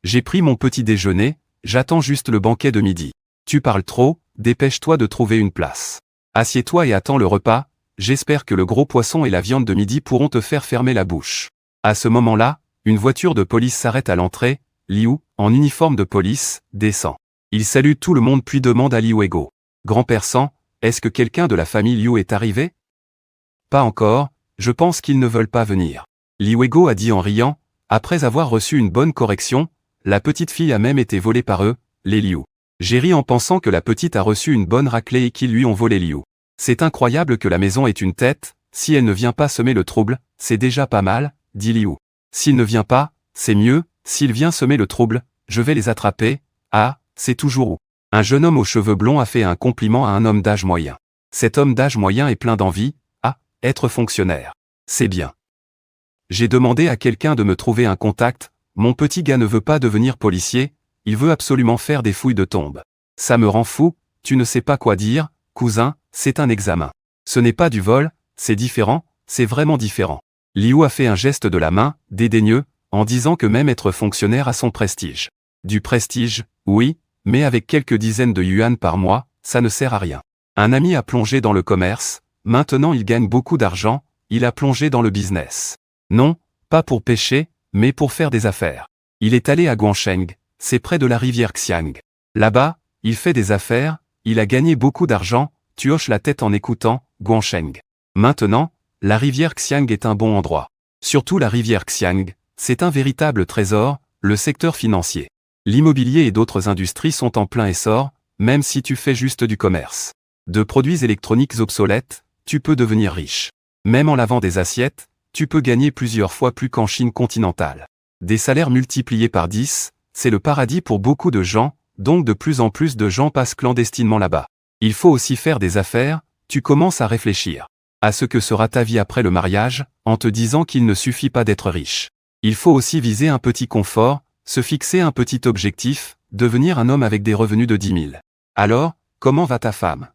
J'ai pris mon petit déjeuner, j'attends juste le banquet de midi. Tu parles trop, dépêche-toi de trouver une place. Assieds-toi et attends le repas, j'espère que le gros poisson et la viande de midi pourront te faire fermer la bouche. À ce moment-là, une voiture de police s'arrête à l'entrée, Liu, en uniforme de police, descend. Il salue tout le monde puis demande à Liu Ego. Grand-père San, est-ce que quelqu'un de la famille Liu est arrivé? Pas encore, je pense qu'ils ne veulent pas venir. Liu Ego a dit en riant, après avoir reçu une bonne correction, la petite fille a même été volée par eux, les Liu. J'ai ri en pensant que la petite a reçu une bonne raclée et qu'ils lui ont volé Liu. C'est incroyable que la maison ait une tête, si elle ne vient pas semer le trouble, c'est déjà pas mal, dit Liu. S'il ne vient pas, c'est mieux, s'il vient semer le trouble, je vais les attraper, ah, c'est toujours où. Un jeune homme aux cheveux blonds a fait un compliment à un homme d'âge moyen. Cet homme d'âge moyen est plein d'envie, être fonctionnaire. C'est bien. J'ai demandé à quelqu'un de me trouver un contact, mon petit gars ne veut pas devenir policier, il veut absolument faire des fouilles de tombes. Ça me rend fou, tu ne sais pas quoi dire, cousin, c'est un examen. Ce n'est pas du vol, c'est différent, c'est vraiment différent. Liu a fait un geste de la main, dédaigneux, en disant que même être fonctionnaire a son prestige. Du prestige, oui, mais avec quelques dizaines de yuan par mois, ça ne sert à rien. Un ami a plongé dans le commerce, maintenant il gagne beaucoup d'argent, il a plongé dans le business. Non, pas pour pêcher, mais pour faire des affaires. Il est allé à Guangsheng, c'est près de la rivière Xiang. Là-bas, il fait des affaires, il a gagné beaucoup d'argent, tu hoches la tête en écoutant, Guangsheng. Maintenant, la rivière Xiang est un bon endroit. Surtout la rivière Xiang, c'est un véritable trésor, le secteur financier. L'immobilier et d'autres industries sont en plein essor, même si tu fais juste du commerce. De produits électroniques obsolètes, tu peux devenir riche. Même en lavant des assiettes, tu peux gagner plusieurs fois plus qu'en Chine continentale. Des salaires multipliés par 10, c'est le paradis pour beaucoup de gens, donc de plus en plus de gens passent clandestinement là-bas. Il faut aussi faire des affaires, tu commences à réfléchir à ce que sera ta vie après le mariage, en te disant qu'il ne suffit pas d'être riche. Il faut aussi viser un petit confort, se fixer un petit objectif, devenir un homme avec des revenus de 10 000. Alors, comment va ta femme?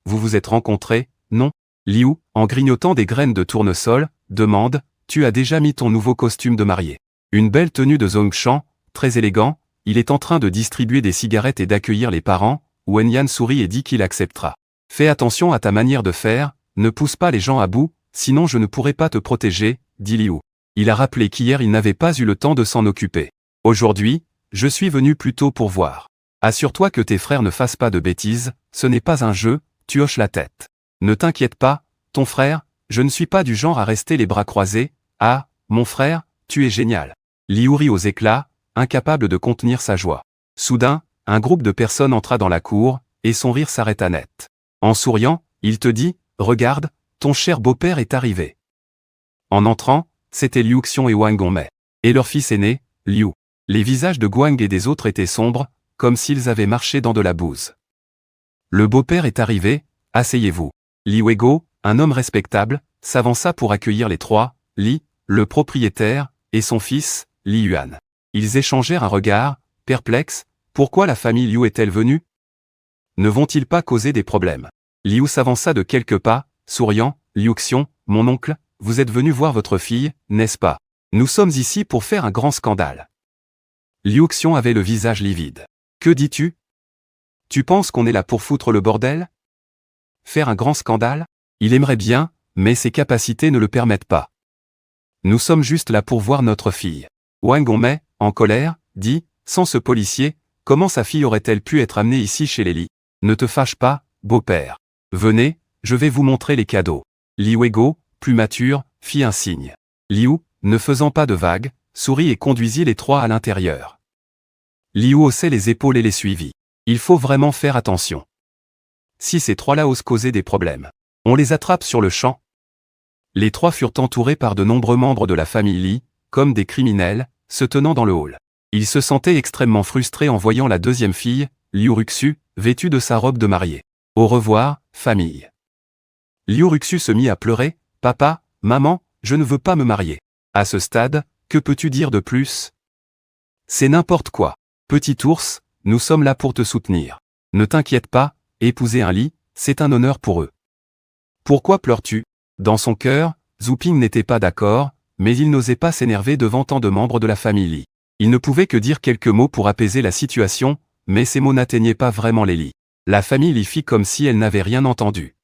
Vous vous êtes rencontrés, non? Liu, en grignotant des graines de tournesol, demande, tu as déjà mis ton nouveau costume de mariée. Une belle tenue de Zongshan, très élégant, il est en train de distribuer des cigarettes et d'accueillir les parents, Wenyan sourit et dit qu'il acceptera. Fais attention à ta manière de faire, ne pousse pas les gens à bout, sinon je ne pourrai pas te protéger, dit Liu. Il a rappelé qu'hier il n'avait pas eu le temps de s'en occuper. Aujourd'hui, je suis venu plus tôt pour voir. Assure-toi que tes frères ne fassent pas de bêtises, ce n'est pas un jeu, tu hoches la tête. Ne t'inquiète pas, ton frère, je ne suis pas du genre à rester les bras croisés, ah, mon frère, tu es génial. Liu rit aux éclats, incapable de contenir sa joie. Soudain, un groupe de personnes entra dans la cour, et son rire s'arrêta net. En souriant, il te dit, regarde, ton cher beau-père est arrivé. En entrant, c'étaient Liu Xiong et Wang Gongmei. Et leur fils aîné, Liu. Les visages de Guang et des autres étaient sombres, comme s'ils avaient marché dans de la bouse. Le beau-père est arrivé, asseyez-vous. Liu Ego, un homme respectable, s'avança pour accueillir les trois, Li, le propriétaire, et son fils, Li Yuan. Ils échangèrent un regard, perplexes, pourquoi la famille Liu est-elle venue? Ne vont-ils pas causer des problèmes? Liu s'avança de quelques pas, souriant, Liu Xiong, mon oncle, vous êtes venu voir votre fille, n'est-ce pas? Nous sommes ici pour faire un grand scandale. Liu Xiong avait le visage livide. Que dis-tu? Tu penses qu'on est là pour foutre le bordel? Faire un grand scandale? Il aimerait bien, mais ses capacités ne le permettent pas. Nous sommes juste là pour voir notre fille. Wang Gongmei, en colère, dit, sans ce policier, comment sa fille aurait-elle pu être amenée ici chez les Li? Ne te fâche pas, beau-père. Venez, je vais vous montrer les cadeaux. Liu Ego, plus mature, fit un signe. Liu, ne faisant pas de vagues, sourit et conduisit les trois à l'intérieur. Liu haussait les épaules et les suivit. Il faut vraiment faire attention. Si ces trois-là osent causer des problèmes, on les attrape sur le champ. Les trois furent entourés par de nombreux membres de la famille Li, comme des criminels, se tenant dans le hall. Ils se sentaient extrêmement frustrés en voyant la deuxième fille, Liu Ruxu, vêtue de sa robe de mariée. Au revoir, famille. Liu Ruxu se mit à pleurer, papa, maman, je ne veux pas me marier. À ce stade, que peux-tu dire de plus? C'est n'importe quoi. Petit ours, nous sommes là pour te soutenir. Ne t'inquiète pas, épouser un Li, c'est un honneur pour eux. Pourquoi pleures-tu? Dans son cœur, Zhu Ping n'était pas d'accord, mais il n'osait pas s'énerver devant tant de membres de la famille Li. Il ne pouvait que dire quelques mots pour apaiser la situation, mais ces mots n'atteignaient pas vraiment les Li. La famille Li fit comme si elle n'avait rien entendu.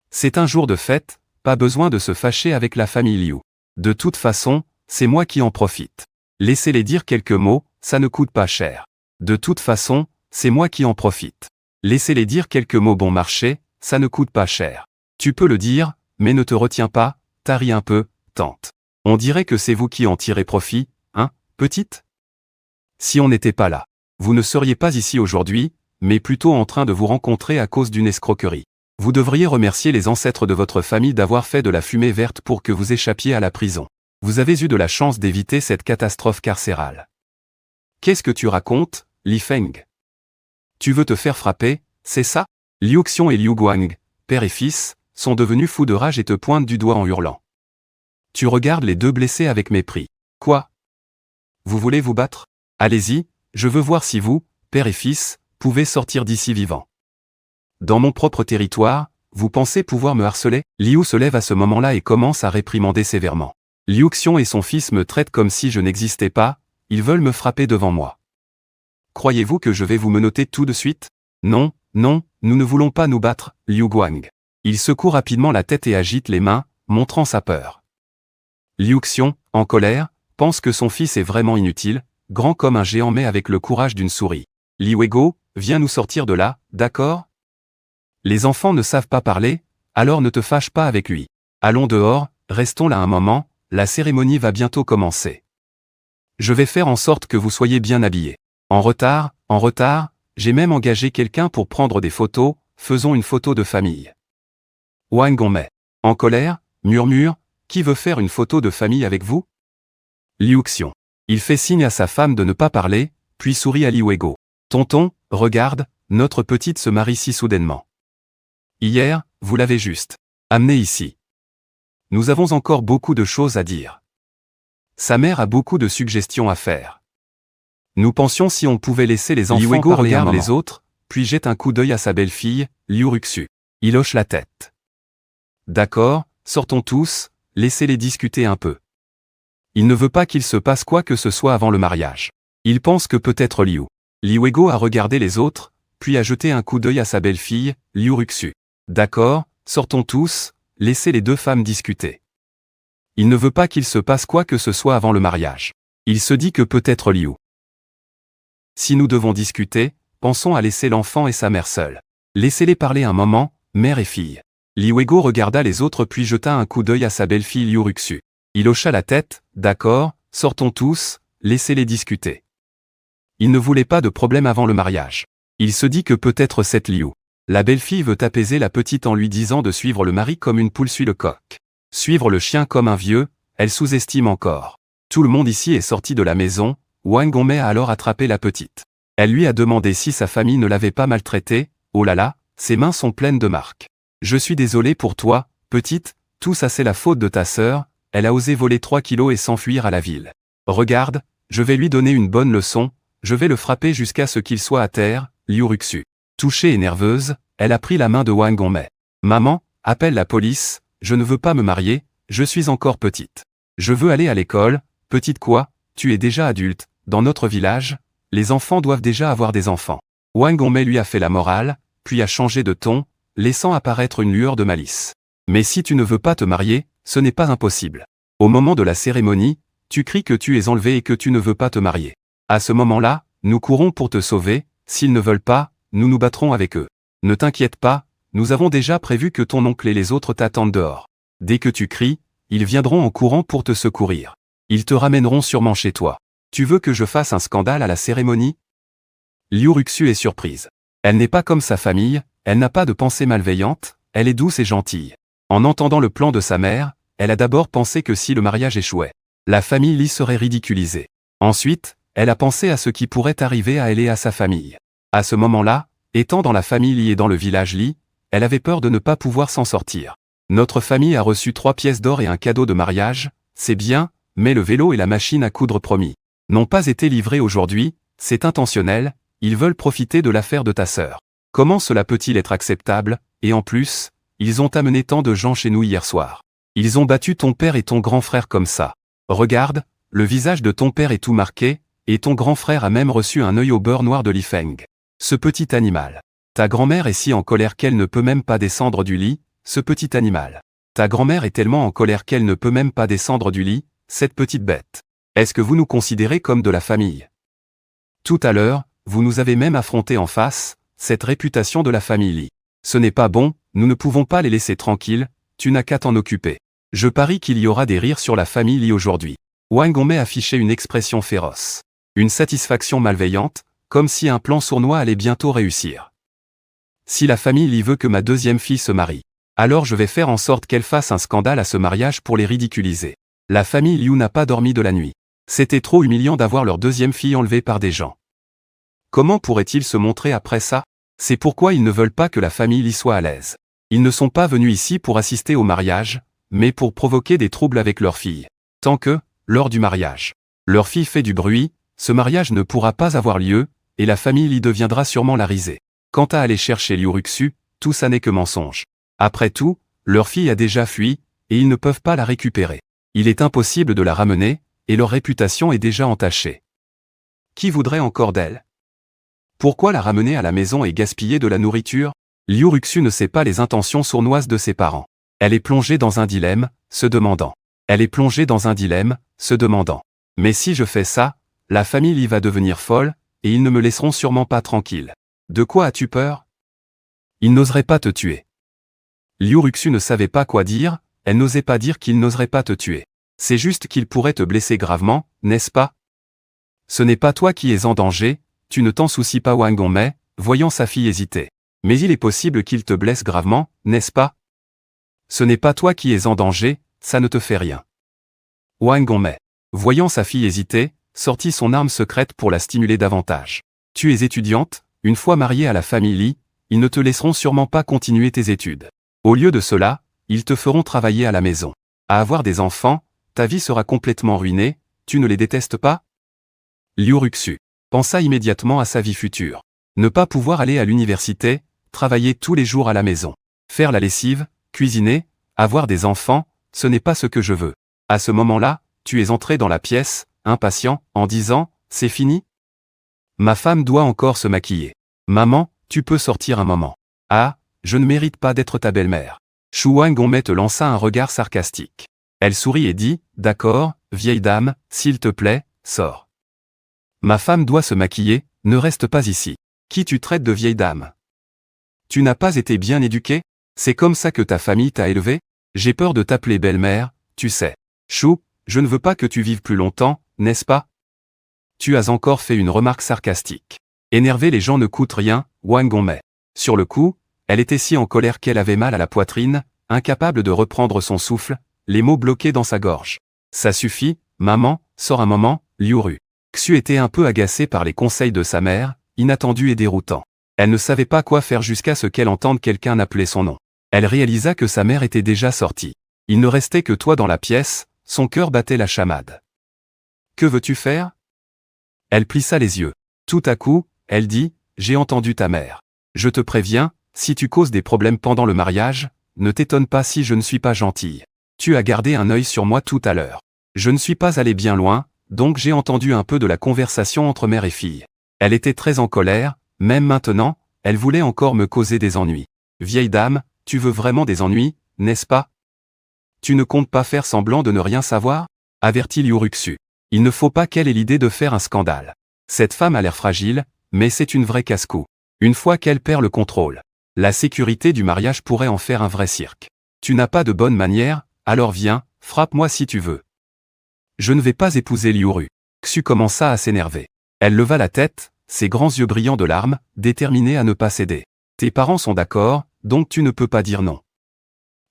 C'est un jour de fête, pas besoin de se fâcher avec la famille Liu. De toute façon, c'est moi qui en profite. Laissez-les dire quelques mots, ça ne coûte pas cher. De toute façon, c'est moi qui en profite. Laissez-les dire quelques mots bon marché, ça ne coûte pas cher. Tu peux le dire, mais ne te retiens pas, taris un peu, tente. On dirait que c'est vous qui en tirez profit, hein, petite? Si on n'était pas là, vous ne seriez pas ici aujourd'hui, mais plutôt en train de vous rencontrer à cause d'une escroquerie. Vous devriez remercier les ancêtres de votre famille d'avoir fait de la fumée verte pour que vous échappiez à la prison. Vous avez eu de la chance d'éviter cette catastrophe carcérale. Qu'est-ce que tu racontes, Li Feng? Tu veux te faire frapper, c'est ça? Liu Xiong et Liu Guang, père et fils, sont devenus fous de rage et te pointent du doigt en hurlant. Tu regardes les deux blessés avec mépris. Quoi? Vous voulez vous battre? Allez-y, je veux voir si vous, père et fils, pouvez sortir d'ici vivants. Dans mon propre territoire, vous pensez pouvoir me harceler? Liu se lève à ce moment-là et commence à réprimander sévèrement. Liu Xiong et son fils me traitent comme si je n'existais pas, ils veulent me frapper devant moi. Croyez-vous que je vais vous menotter tout de suite? Non, non, nous ne voulons pas nous battre, Liu Guang. Il secoue rapidement la tête et agite les mains, montrant sa peur. Liu Xiong, en colère, pense que son fils est vraiment inutile, grand comme un géant mais avec le courage d'une souris. Li Weigo, viens nous sortir de là, d'accord? Les enfants ne savent pas parler, alors ne te fâche pas avec lui. Allons dehors, restons là un moment, la cérémonie va bientôt commencer. Je vais faire en sorte que vous soyez bien habillés. En retard, j'ai même engagé quelqu'un pour prendre des photos, faisons une photo de famille. Wang Gongmei, en colère, murmure, qui veut faire une photo de famille avec vous? Liu Xiong. Il fait signe à sa femme de ne pas parler, puis sourit à Li Weigo. Tonton, regarde, notre petite se marie si soudainement. Hier, vous l'avez juste amenée ici. Nous avons encore beaucoup de choses à dire. Sa mère a beaucoup de suggestions à faire. Nous pensions si on pouvait laisser les enfants parler. Li Weigo regarde les autres, puis jette un coup d'œil à sa belle-fille, Liu Ruxu. Il hoche la tête. D'accord, sortons tous, laissez-les discuter un peu. Il ne veut pas qu'il se passe quoi que ce soit avant le mariage. Il pense que peut-être Liu. Li Weigo a regardé les autres, puis a jeté un coup d'œil à sa belle-fille, Liu Ruxu. D'accord, sortons tous, laissez les deux femmes discuter. Il ne veut pas qu'il se passe quoi que ce soit avant le mariage. Il se dit que peut-être Liu. Si nous devons discuter, pensons à laisser l'enfant et sa mère seuls. Laissez-les parler un moment, mère et fille. Li Weigo regarda les autres puis jeta un coup d'œil à sa belle-fille Liu Ruxu. Il hocha la tête, d'accord, sortons tous, laissez-les discuter. Il ne voulait pas de problème avant le mariage. Il se dit que peut-être cette Liu. La belle-fille veut apaiser la petite en lui disant de suivre le mari comme une poule suit le coq. Suivre le chien comme un vieux, elle sous-estime encore. Tout le monde ici est sorti de la maison, Wang Gongmei a alors attrapé la petite. Elle lui a demandé si sa famille ne l'avait pas maltraitée, oh là là, ses mains sont pleines de marques. Je suis désolé pour toi, petite, tout ça c'est la faute de ta sœur, elle a osé voler 3 kilos et s'enfuir à la ville. Regarde, je vais lui donner une bonne leçon, je vais le frapper jusqu'à ce qu'il soit à terre, Liu Ruxu. Touchée et nerveuse, elle a pris la main de Wang Gongmei. Maman, appelle la police, je ne veux pas me marier, je suis encore petite. Je veux aller à l'école, petite quoi, tu es déjà adulte, dans notre village, les enfants doivent déjà avoir des enfants. Wang Gongmei lui a fait la morale, puis a changé de ton, laissant apparaître une lueur de malice. Mais si tu ne veux pas te marier, ce n'est pas impossible. Au moment de la cérémonie, tu cries que tu es enlevé et que tu ne veux pas te marier. À ce moment-là, nous courons pour te sauver, s'ils ne veulent pas, nous nous battrons avec eux. Ne t'inquiète pas, nous avons déjà prévu que ton oncle et les autres t'attendent dehors. Dès que tu cries, ils viendront en courant pour te secourir. Ils te ramèneront sûrement chez toi. Tu veux que je fasse un scandale à la cérémonie? Liu Ruxu est surprise. Elle n'est pas comme sa famille, elle n'a pas de pensée malveillante, elle est douce et gentille. En entendant le plan de sa mère, elle a d'abord pensé que si le mariage échouait, la famille Li serait ridiculisée. Ensuite, elle a pensé à ce qui pourrait arriver à elle et à sa famille. À ce moment-là, étant dans la famille Li et dans le village Li, elle avait peur de ne pas pouvoir s'en sortir. Notre famille a reçu 3 pièces d'or et un cadeau de mariage, c'est bien, mais le vélo et la machine à coudre promis n'ont pas été livrés aujourd'hui, c'est intentionnel, ils veulent profiter de l'affaire de ta sœur. Comment cela peut-il être acceptable, et en plus, ils ont amené tant de gens chez nous hier soir. Ils ont battu ton père et ton grand frère comme ça. Regarde, le visage de ton père est tout marqué, et ton grand frère a même reçu un œil au beurre noir de Li Feng. Ce petit animal. Ta grand-mère est si en colère qu'elle ne peut même pas descendre du lit, ce petit animal. Ta grand-mère est tellement en colère qu'elle ne peut même pas descendre du lit, cette petite bête. Est-ce que vous nous considérez comme de la famille? Tout à l'heure, vous nous avez même affronté en face, cette réputation de la famille Li. Ce n'est pas bon, nous ne pouvons pas les laisser tranquilles, tu n'as qu'à t'en occuper. Je parie qu'il y aura des rires sur la famille Li aujourd'hui. Wang Hongmei affichait une expression féroce. Une satisfaction malveillante, comme si un plan sournois allait bientôt réussir. Si la famille Li veut que ma deuxième fille se marie, alors je vais faire en sorte qu'elle fasse un scandale à ce mariage pour les ridiculiser. La famille Liu n'a pas dormi de la nuit. C'était trop humiliant d'avoir leur deuxième fille enlevée par des gens. Comment pourraient-ils se montrer après ça? C'est pourquoi ils ne veulent pas que la famille Li soit à l'aise. Ils ne sont pas venus ici pour assister au mariage, mais pour provoquer des troubles avec leur fille. Tant que, lors du mariage, leur fille fait du bruit, ce mariage ne pourra pas avoir lieu, et la famille Li deviendra sûrement la risée. Quant à aller chercher Liu Ruxu, tout ça n'est que mensonge. Après tout, leur fille a déjà fui, et ils ne peuvent pas la récupérer. Il est impossible de la ramener, et leur réputation est déjà entachée. Qui voudrait encore d'elle? Pourquoi la ramener à la maison et gaspiller de la nourriture? Liu Ruxu ne sait pas les intentions sournoises de ses parents. Elle est plongée dans un dilemme, se demandant. Mais si je fais ça, la famille Li va devenir folle, et ils ne me laisseront sûrement pas tranquille. De quoi as-tu peur? Ils n'oseraient pas te tuer. Liu Ruxu ne savait pas quoi dire, elle n'osait pas dire qu'ils n'oseraient pas te tuer. C'est juste qu'ils pourraient te blesser gravement, n'est-ce pas? Ce n'est pas toi qui es en danger, tu ne t'en soucies pas. Wang Hongmei, voyant sa fille hésiter. Mais il est possible qu'il te blesse gravement, n'est-ce pas? Ce n'est pas toi qui es en danger, ça ne te fait rien. Wang Hongmei, voyant sa fille hésiter, sortit son arme secrète pour la stimuler davantage. Tu es étudiante, une fois mariée à la famille Li, ils ne te laisseront sûrement pas continuer tes études. Au lieu de cela, ils te feront travailler à la maison. À avoir des enfants, ta vie sera complètement ruinée, tu ne les détestes pas? Liu Ruxu pensa immédiatement à sa vie future. Ne pas pouvoir aller à l'université, travailler tous les jours à la maison. Faire la lessive, cuisiner, avoir des enfants, ce n'est pas ce que je veux. À ce moment-là, tu es entré dans la pièce, impatient, en disant, c'est fini? Ma femme doit encore se maquiller. Maman, tu peux sortir un moment. Ah, je ne mérite pas d'être ta belle-mère. Wang Hongmei te lança un regard sarcastique. Elle sourit et dit, d'accord, vieille dame, s'il te plaît, sors. Ma femme doit se maquiller, ne reste pas ici. Qui tu traites de vieille dame? Tu n'as pas été bien éduquée? C'est comme ça que ta famille t'a élevé? J'ai peur de t'appeler belle-mère, tu sais. Chou, je ne veux pas que tu vives plus longtemps, n'est-ce pas? Tu as encore fait une remarque sarcastique. Énerver les gens ne coûte rien, Wang Hongmei. Sur le coup, elle était si en colère qu'elle avait mal à la poitrine, incapable de reprendre son souffle, les mots bloqués dans sa gorge. Ça suffit, maman, sors un moment, Liu Ruxu était un peu agacée par les conseils de sa mère, inattendus et déroutants. Elle ne savait pas quoi faire jusqu'à ce qu'elle entende quelqu'un appeler son nom. Elle réalisa que sa mère était déjà sortie. Il ne restait que toi dans la pièce, son cœur battait la chamade. Que veux-tu faire? Elle plissa les yeux. Tout à coup, elle dit, j'ai entendu ta mère. Je te préviens, si tu causes des problèmes pendant le mariage, ne t'étonne pas si je ne suis pas gentille. Tu as gardé un œil sur moi tout à l'heure. Je ne suis pas allé bien loin, donc j'ai entendu un peu de la conversation entre mère et fille. Elle était très en colère, même maintenant, elle voulait encore me causer des ennuis. Vieille dame, tu veux vraiment des ennuis, n'est-ce pas? Tu ne comptes pas faire semblant de ne rien savoir? Avertit Liu Ruxu. Il ne faut pas qu'elle ait l'idée de faire un scandale. Cette femme a l'air fragile, mais c'est une vraie casse-cou. Une fois qu'elle perd le contrôle, la sécurité du mariage pourrait en faire un vrai cirque. Tu n'as pas de bonne manière, alors viens, frappe-moi si tu veux. Je ne vais pas épouser Liu Ruxu commença à s'énerver. Elle leva la tête, ses grands yeux brillants de larmes, déterminée à ne pas céder. Tes parents sont d'accord, donc tu ne peux pas dire non.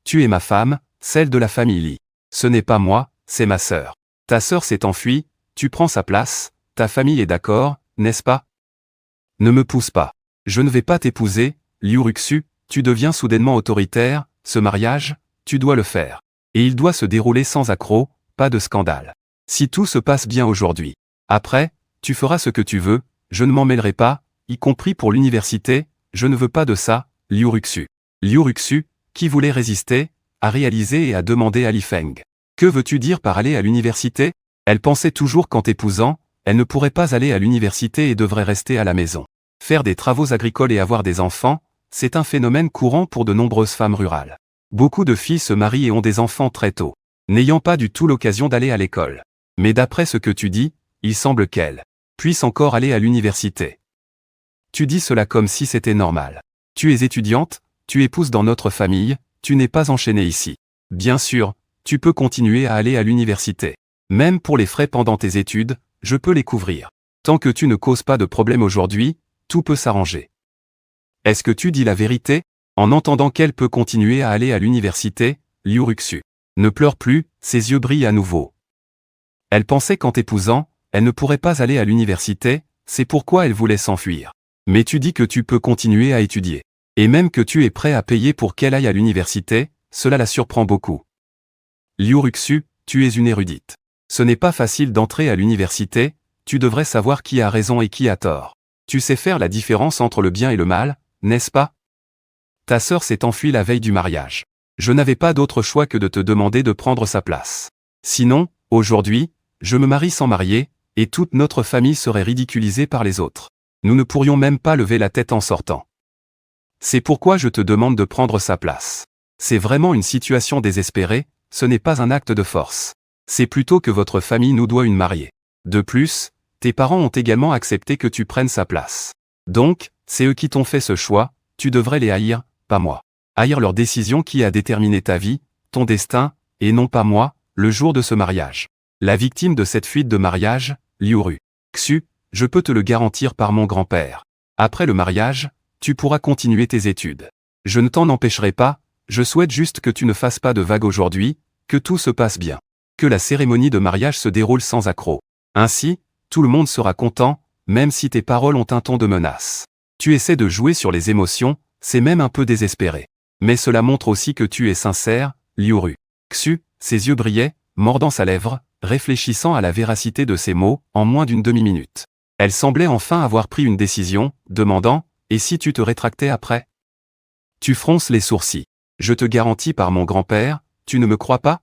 Tu es ma femme, celle de la famille Li. Ce n'est pas moi, c'est ma sœur. Ta sœur s'est enfuie, tu prends sa place, ta famille est d'accord, n'est-ce pas? Ne me pousse pas. Je ne vais pas t'épouser, Liu Ruxu, tu deviens soudainement autoritaire, ce mariage, tu dois le faire. Et il doit se dérouler sans accroc, pas de scandale. Si tout se passe bien aujourd'hui, après, tu feras ce que tu veux, je ne m'en mêlerai pas, y compris pour l'université, je ne veux pas de ça, Liu Ruxu. Liu Ruxu, qui voulait résister, a réalisé et a demandé à Li Feng. Que veux-tu dire par aller à l'université? Elle pensait toujours qu'en t'épousant, elle ne pourrait pas aller à l'université et devrait rester à la maison. Faire des travaux agricoles et avoir des enfants, c'est un phénomène courant pour de nombreuses femmes rurales. Beaucoup de filles se marient et ont des enfants très tôt, n'ayant pas du tout l'occasion d'aller à l'école. Mais d'après ce que tu dis, il semble qu'elles puissent encore aller à l'université. Tu dis cela comme si c'était normal. Tu es étudiante, tu épouses dans notre famille, tu n'es pas enchaînée ici. Bien sûr, tu peux continuer à aller à l'université. Même pour les frais pendant tes études, je peux les couvrir. Tant que tu ne causes pas de problème aujourd'hui, tout peut s'arranger. Est-ce que tu dis la vérité? En entendant qu'elle peut continuer à aller à l'université, Liu Ruxu ne pleure plus, ses yeux brillent à nouveau. Elle pensait qu'en t'épousant, elle ne pourrait pas aller à l'université, c'est pourquoi elle voulait s'enfuir. Mais tu dis que tu peux continuer à étudier. Et même que tu es prêt à payer pour qu'elle aille à l'université, cela la surprend beaucoup. Liu Ruxu, tu es une érudite. Ce n'est pas facile d'entrer à l'université, tu devrais savoir qui a raison et qui a tort. Tu sais faire la différence entre le bien et le mal, n'est-ce pas? Ta sœur s'est enfuie la veille du mariage. Je n'avais pas d'autre choix que de te demander de prendre sa place. Sinon, aujourd'hui, je me marie sans marier, et toute notre famille serait ridiculisée par les autres. Nous ne pourrions même pas lever la tête en sortant. C'est pourquoi je te demande de prendre sa place. C'est vraiment une situation désespérée, ce n'est pas un acte de force. C'est plutôt que votre famille nous doit une mariée. De plus, tes parents ont également accepté que tu prennes sa place. Donc, c'est eux qui t'ont fait ce choix, tu devrais les haïr, pas moi. Haïr leur décision qui a déterminé ta vie, ton destin, et non pas moi, le jour de ce mariage. La victime de cette fuite de mariage, Liu Ruxu, je peux te le garantir par mon grand-père. Après le mariage, tu pourras continuer tes études. Je ne t'en empêcherai pas, je souhaite juste que tu ne fasses pas de vagues aujourd'hui, que tout se passe bien. Que la cérémonie de mariage se déroule sans accroc. Ainsi, tout le monde sera content, même si tes paroles ont un ton de menace. Tu essaies de jouer sur les émotions, c'est même un peu désespéré. Mais cela montre aussi que tu es sincère, Liu Ruxu, ses yeux brillaient, mordant sa lèvre, réfléchissant à la véracité de ses mots, en moins d'une demi-minute. Elle semblait enfin avoir pris une décision, demandant « Et si tu te rétractais après ?» Tu fronces les sourcils. Je te garantis par mon grand-père, tu ne me crois pas?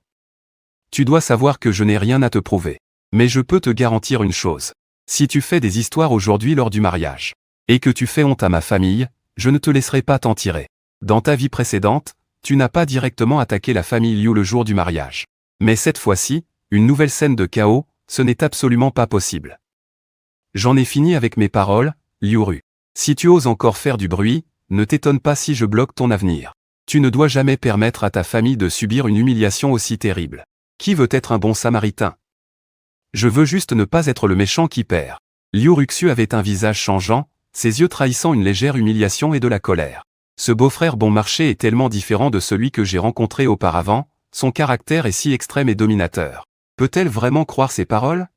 Tu dois savoir que je n'ai rien à te prouver. Mais je peux te garantir une chose. Si tu fais des histoires aujourd'hui lors du mariage, et que tu fais honte à ma famille, je ne te laisserai pas t'en tirer. Dans ta vie précédente, tu n'as pas directement attaqué la famille Liu le jour du mariage. Mais cette fois-ci, une nouvelle scène de chaos, ce n'est absolument pas possible. J'en ai fini avec mes paroles, Liu Ru. Si tu oses encore faire du bruit, ne t'étonne pas si je bloque ton avenir. Tu ne dois jamais permettre à ta famille de subir une humiliation aussi terrible. Qui veut être un bon samaritain? Je veux juste ne pas être le méchant qui perd. Liu Ruxu avait un visage changeant, ses yeux trahissant une légère humiliation et de la colère. Ce beau-frère bon marché est tellement différent de celui que j'ai rencontré auparavant, son caractère est si extrême et dominateur. Peut-elle vraiment croire ses paroles?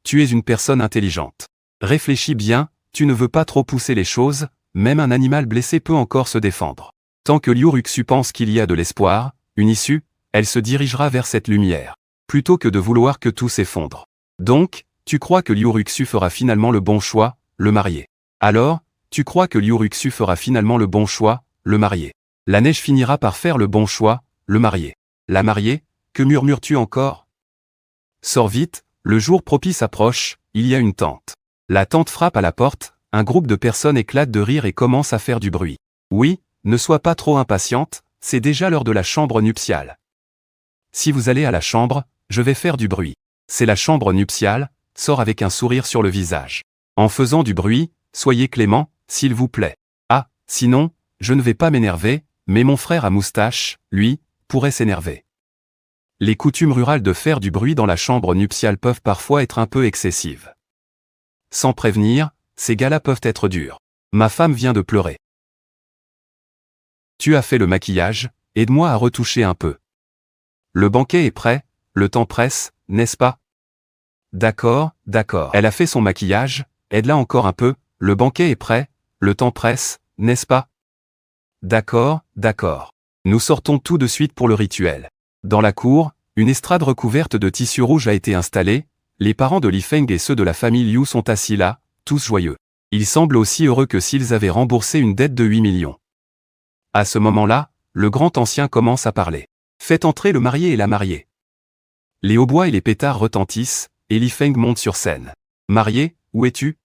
Tu es une personne intelligente. Réfléchis bien, tu ne veux pas trop pousser les choses, même un animal blessé peut encore se défendre. Tant que Liu Ruxu pense qu'il y a de l'espoir, une issue, elle se dirigera vers cette lumière, plutôt que de vouloir que tout s'effondre. Donc, tu crois que Liu Ruxu fera finalement le bon choix, le marier. Alors, tu crois que Liu Ruxu fera finalement le bon choix, le marier. La neige finira par faire le bon choix, le marier. La marier, que murmures-tu encore? Sors vite, le jour propice approche, il y a une tente. La tante frappe à la porte, un groupe de personnes éclate de rire et commence à faire du bruit. Oui, ne sois pas trop impatiente, c'est déjà l'heure de la chambre nuptiale. Si vous allez à la chambre, je vais faire du bruit. C'est la chambre nuptiale, sors avec un sourire sur le visage. En faisant du bruit, soyez clément, s'il vous plaît. Ah, sinon, je ne vais pas m'énerver, mais mon frère à moustache, lui, pourrait s'énerver. Les coutumes rurales de faire du bruit dans la chambre nuptiale peuvent parfois être un peu excessives. Sans prévenir, ces gars-là peuvent être durs. Ma femme vient de pleurer. Tu as fait le maquillage, aide-moi à retoucher un peu. Le banquet est prêt, le temps presse, n'est-ce pas? D'accord, d'accord. Elle a fait son maquillage, aide-la encore un peu, le banquet est prêt, le temps presse, n'est-ce pas? D'accord, d'accord. Nous sortons tout de suite pour le rituel. Dans la cour, une estrade recouverte de tissu rouge a été installée, les parents de Li Feng et ceux de la famille Liu sont assis là, tous joyeux. Ils semblent aussi heureux que s'ils avaient remboursé une dette de 8 millions. À ce moment-là, le grand ancien commence à parler. Faites entrer le marié et la mariée. Les hautbois et les pétards retentissent, et Li Feng monte sur scène. Mariée, où es-tu?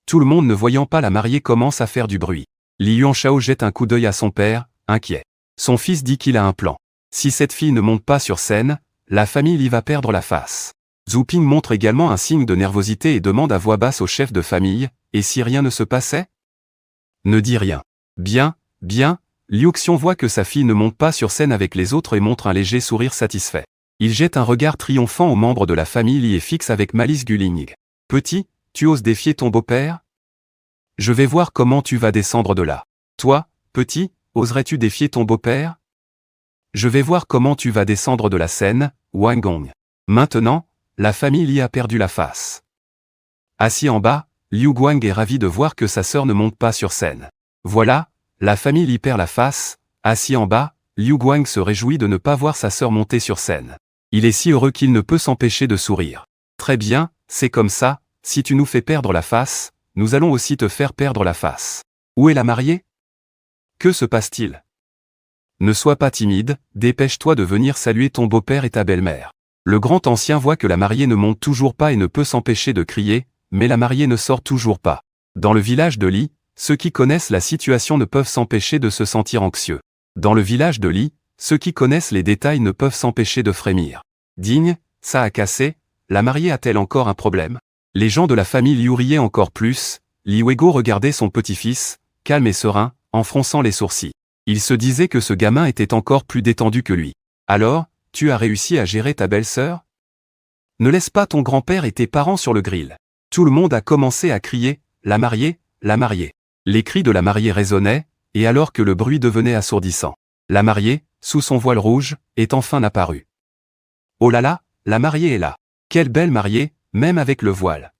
Tout le monde ne voyant pas la mariée commence à faire du bruit. Li Yuanshao jette un coup d'œil à son père, inquiet. Son fils dit qu'il a un plan. Si cette fille ne monte pas sur scène, la famille y va perdre la face. Zhu Ping montre également un signe de nervosité et demande à voix basse au chef de famille, « Et si rien ne se passait ?» Ne dis rien. Bien, bien, Liu Xiong voit que sa fille ne monte pas sur scène avec les autres et montre un léger sourire satisfait. Il jette un regard triomphant aux membres de la famille et fixe avec malice Guling. « Petit, tu oses défier ton beau-père ? Je vais voir comment tu vas descendre de là. Toi, petit, oserais-tu défier ton beau-père ? Je vais voir comment tu vas descendre de la scène, Wang Gong. » Maintenant, la famille y a perdu la face. Assis en bas, Liu Guang est ravi de voir que sa sœur ne monte pas sur scène. Voilà, la famille y perd la face. Assis en bas, Liu Guang se réjouit de ne pas voir sa sœur monter sur scène. Il est si heureux qu'il ne peut s'empêcher de sourire. Très bien, c'est comme ça, si tu nous fais perdre la face, nous allons aussi te faire perdre la face. Où est la mariée ? Que se passe-t-il ? Ne sois pas timide, dépêche-toi de venir saluer ton beau-père et ta belle-mère. Le grand ancien voit que la mariée ne monte toujours pas et ne peut s'empêcher de crier, mais la mariée ne sort toujours pas. Dans le village de Li, ceux qui connaissent la situation ne peuvent s'empêcher de se sentir anxieux. Dans le village de Li, ceux qui connaissent les détails ne peuvent s'empêcher de frémir. Digne, ça a cassé, la mariée a-t-elle encore un problème ? Les gens de la famille Liu riaient encore plus. Li Weigo regardait son petit-fils, calme et serein, en fronçant les sourcils. Il se disait que ce gamin était encore plus détendu que lui. Alors, tu as réussi à gérer ta belle-sœur ? Ne laisse pas ton grand-père et tes parents sur le grill. Tout le monde a commencé à crier « La mariée, la mariée ». Les cris de la mariée résonnaient, et alors que le bruit devenait assourdissant, la mariée, sous son voile rouge, est enfin apparue. Oh là là, la mariée est là. Quelle belle mariée, même avec le voile.